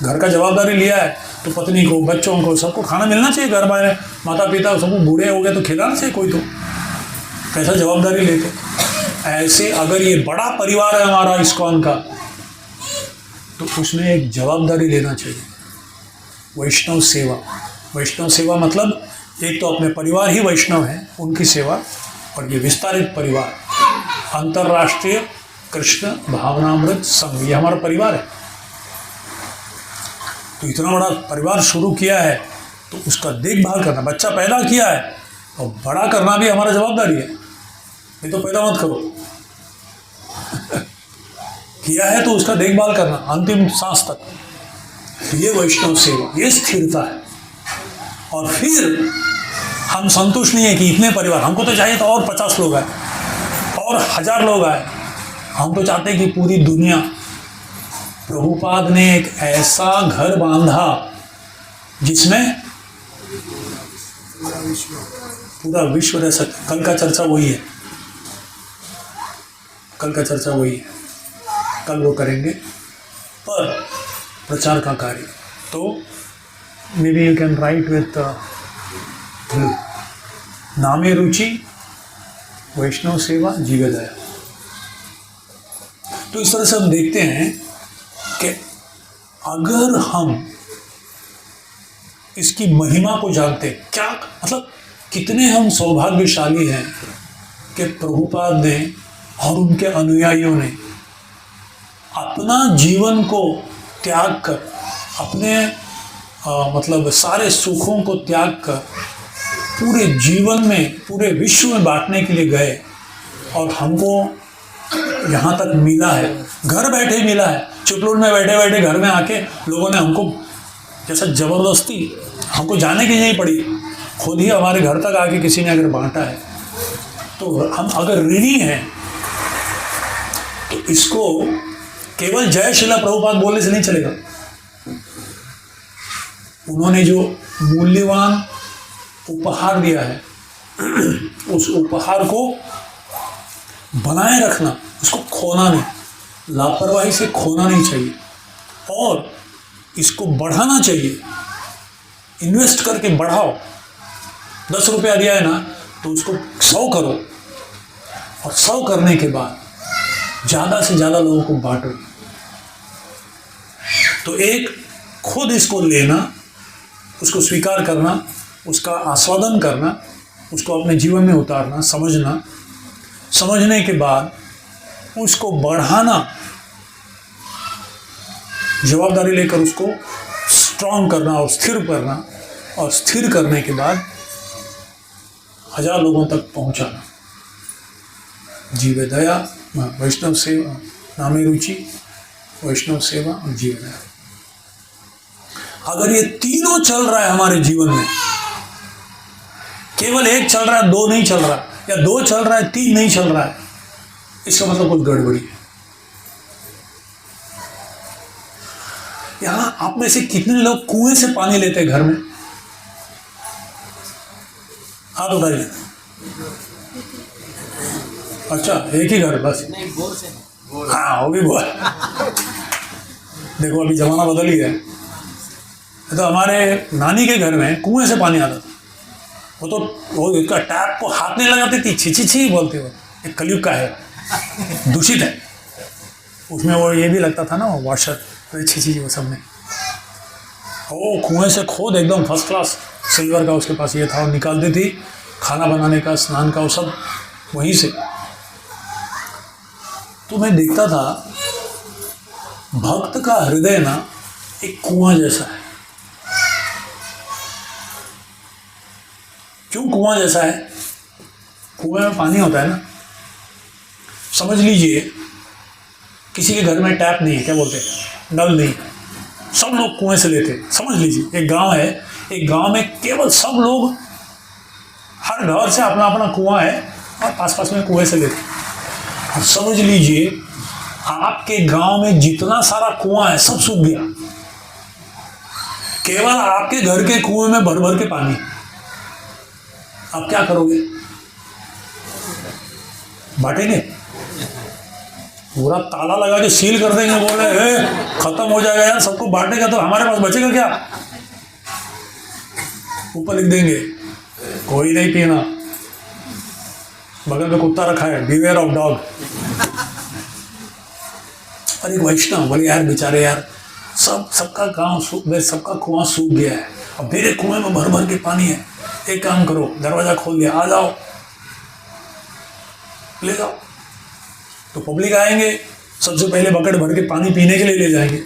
घर का जवाबदारी लिया है तो पत्नी को, बच्चों को, सबको खाना मिलना चाहिए। घर में माता पिता सबको बूढ़े हो गए तो खिलाना चाहिए कोई तो, कैसा जवाबदारी लेते। ऐसे अगर ये बड़ा परिवार है हमारा इस्कॉन का, तो उसमें एक जवाबदारी लेना चाहिए। वैष्णव सेवा, वैष्णव सेवा मतलब एक तो अपने परिवार ही वैष्णव है, उनकी सेवा, और ये विस्तारित परिवार, अंतर्राष्ट्रीय कृष्ण भावनामृत संघ, ये हमारा परिवार है। तो इतना बड़ा परिवार शुरू किया है तो उसका देखभाल करना, बच्चा पैदा किया है तो बड़ा करना भी हमारा जवाबदारी है। नहीं तो पैदा मत करो किया है तो उसका देखभाल करना अंतिम सांस तक। तो ये वैष्णव सेवा, ये स्थिरता है। और फिर हम संतुष्ट नहीं है कि इतने परिवार, हमको तो चाहिए तो और 50 लोग आए और 1000 लोग आए। हम तो चाहते हैं कि पूरी दुनिया, प्रभुपाद ने एक ऐसा घर बांधा जिसमें पूरा विश्व रह सके। कल का चर्चा वही है, कल का चर्चा वही है, कल वो करेंगे। पर प्रचार का कार्य तो may be you can write with नामे रुचि, वैष्णव सेवा, जीवदया। तो इस तरह से हम देखते हैं कि अगर हम इसकी महिमा को जानते, क्या मतलब कितने हम सौभाग्यशाली हैं कि प्रभुपाद ने और उनके अनुयायियों ने अपना जीवन को त्याग कर, अपने मतलब सारे सुखों को त्याग कर पूरे जीवन में, पूरे विश्व में बांटने के लिए गए और हमको यहाँ तक मिला है, घर बैठे ही मिला है। चिपलून में बैठे बैठे घर में आके लोगों ने हमको जैसा जबरदस्ती, हमको जाने की नहीं पड़ी, खुद ही हमारे घर तक आके किसी ने अगर बांटा है, तो हम अगर ऋणी हैं तो इसको केवल जय शिला प्रभुपाद बोलने से नहीं चलेगा। उन्होंने जो मूल्यवान उपहार दिया है, उस उपहार को बनाए रखना, उसको खोना नहीं, लापरवाही से खोना नहीं चाहिए और इसको बढ़ाना चाहिए। इन्वेस्ट करके बढ़ाओ। 10 रुपया दिया है ना, तो उसको 100 करो और 100 करने के बाद ज़्यादा से ज़्यादा लोगों को बांटो। तो एक खुद इसको लेना, उसको स्वीकार करना, उसका आस्वादन करना, उसको अपने जीवन में उतारना, समझना, समझने के बाद उसको बढ़ाना, जवाबदारी लेकर उसको स्ट्रॉन्ग करना और स्थिर करना, और स्थिर करने के बाद 1000 लोगों तक पहुंचाना। जीव दया, वैष्णव सेवा, नामे रुचि, वैष्णव सेवा और जीव दया। अगर ये तीनों चल रहा है हमारे जीवन में, केवल एक चल रहा है, 2 नहीं चल रहा, या 2 चल रहा है, 3 नहीं चल रहा है, इसका मतलब कुछ गड़बड़ी है। यहां आप में से कितने लोग कुएं से पानी लेते हैं घर में? हाथ उठाइए। अच्छा, एक ही घर बस? नहीं, बोर से। हाँ, वो भी बोर। देखो अभी जमाना बदल ही है। तो हमारे नानी के घर में कुएं से पानी आता था। वो इसका टैप को हाथ नहीं लगाती थी, छी बोलते हो, एक कलयुग का है, दूषित है। उसमें वो ये भी लगता था ना, वो वॉशर, तो छी वो सब में। वो कुएं से खोद एकदम फर्स्ट क्लास सिल्वर का उसके पास ये था, और निकालती थी खाना बनाने का, स्नान का, वो सब वहीं से। तो मैं देखता था भक्त का हृदय ना एक कुआं जैसा है। क्यों कुआं जैसा है? कुएं में पानी होता है ना। समझ लीजिए किसी के घर में टैप नहीं है, क्या बोलते हैं, नल नहीं, सब लोग कुएं से लेते। समझ लीजिए एक गांव है, एक गांव में केवल सब लोग, हर घर से अपना अपना कुआं है और आसपास में कुएं से लेते। और समझ लीजिए आपके गांव में जितना सारा कुआं है सब सूख गया, केवल आपके घर के कुएं में भर भर के पानी। आप क्या करोगे? बांटेंगे? पूरा ताला लगा के सील कर देंगे, बोल रहे खत्म हो जाएगा यार, सबको बांटेगा तो हमारे पास बचेगा क्या? ऊपर लिख देंगे कोई नहीं पीना, बगल में कुत्ता रखा है, बिवेयर ऑफ डॉग। और एक वैष्णव बोले यार बेचारे यार, सबका गांव सबका कुआं सूख गया है, अब मेरे कुएं में भर भर के पानी है, एक काम करो, दरवाजा खोल दिया, आ जाओ ले जाओ। तो पब्लिक आएंगे, सबसे पहले बकेट भर के पानी पीने के लिए ले जाएंगे,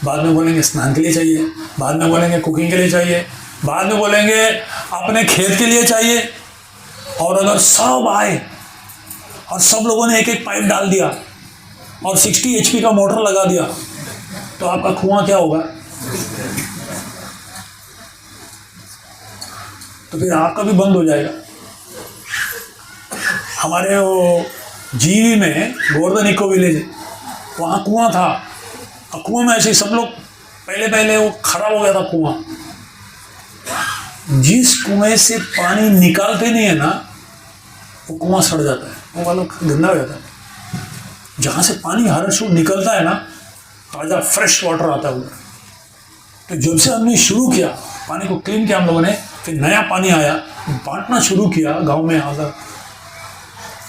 बाद में बोलेंगे स्नान के लिए चाहिए, बाद में बोलेंगे कुकिंग के लिए चाहिए, बाद में बोलेंगे अपने खेत के लिए चाहिए। और अगर सब आए और सब लोगों ने एक एक पाइप डाल दिया और 60 HP का मोटर लगा दिया, तो आपका कुआं क्या होगा? तो फिर आपका भी बंद हो जाएगा। हमारे वो जीवी में, गोवर्धन इको विलेज, वहाँ कुआं था, और कुआं में ऐसे सब लोग पहले वो खराब हो गया था कुआं। जिस कुएं से पानी निकालते नहीं है ना, वो कुआं सड़ जाता है, वो वाला गंदा हो जाता है। जहाँ से पानी हर शू निकलता है ना, ताज़ा फ्रेश वाटर आता है उधर। तो जब से हमने शुरू किया, पानी को क्लीन किया हम लोगों ने, फिर नया पानी आया, बांटना शुरू किया गांव में, आकर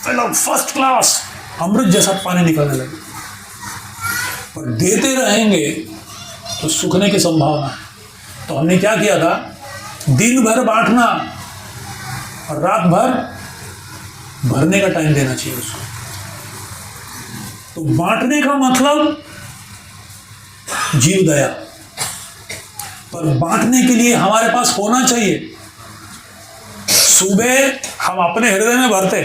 फर्स्ट क्लास अमृत जैसा पानी निकलने लगे। पर देते रहेंगे तो सूखने की संभावना है। तो हमने क्या किया था, दिन भर बांटना और रात भर भरने का टाइम देना चाहिए उसको। तो बांटने का मतलब जीव दया, पर बांटने के लिए हमारे पास होना चाहिए। सुबह हम अपने हृदय में भरते,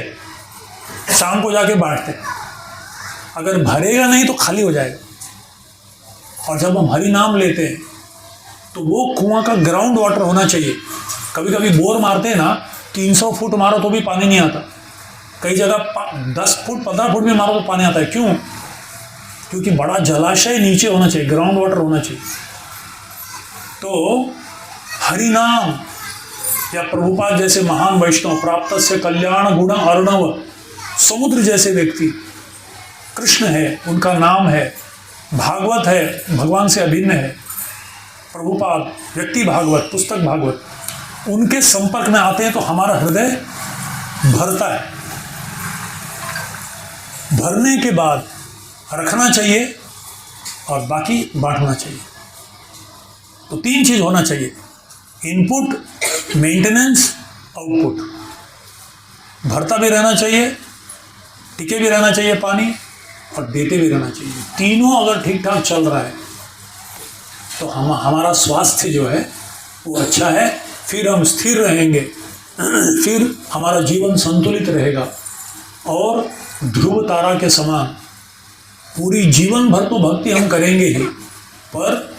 शाम को जाके बांटते, अगर भरेगा नहीं तो खाली हो जाएगा। और जब हम हरि नाम लेते हैं तो वो कुआं का ग्राउंड वाटर होना चाहिए। कभी कभी बोर मारते हैं ना, 300 फुट मारो तो भी पानी नहीं आता, कई जगह 10 फुट 15 फुट में मारो तो पानी आता है। क्यों? क्योंकि बड़ा जलाशय नीचे होना चाहिए, ग्राउंड वाटर होना चाहिए। तो हरि नाम या प्रभुपाद जैसे महान वैष्णव, प्राप्त से कल्याण गुण अर्णव, समुद्र जैसे व्यक्ति, कृष्ण है, उनका नाम है, भागवत है, भगवान से अभिन्न है, प्रभुपाद, व्यक्ति भागवत, पुस्तक भागवत, उनके संपर्क में आते हैं तो हमारा हृदय भरता है। भरने के बाद रखना चाहिए और बाकी बांटना चाहिए। तो 3 चीज होना चाहिए, इनपुट, मेंटेनेंस, आउटपुट। भरता भी रहना चाहिए, टिके भी रहना चाहिए पानी, और देते भी रहना चाहिए। तीनों अगर ठीक ठाक चल रहा है तो हमारा स्वास्थ्य जो है वो अच्छा है, फिर हम स्थिर रहेंगे, फिर हमारा जीवन संतुलित रहेगा और ध्रुव तारा के समान पूरी जीवन भर तो भक्ति हम करेंगे ही, पर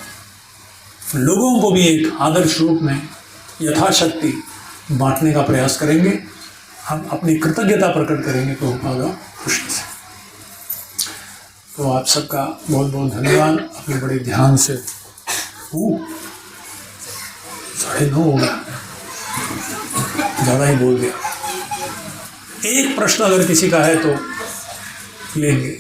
लोगों को भी एक आदर्श रूप में यथाशक्ति बांटने का प्रयास करेंगे। हम अपनी कृतज्ञता प्रकट करेंगे प्रभुपाद कृष्ण से। तो आप सबका बहुत बहुत धन्यवाद। अपने बड़े ध्यान से 9:30 हो गया, ज़्यादा ही बोल दिया। एक प्रश्न अगर किसी का है तो लेंगे।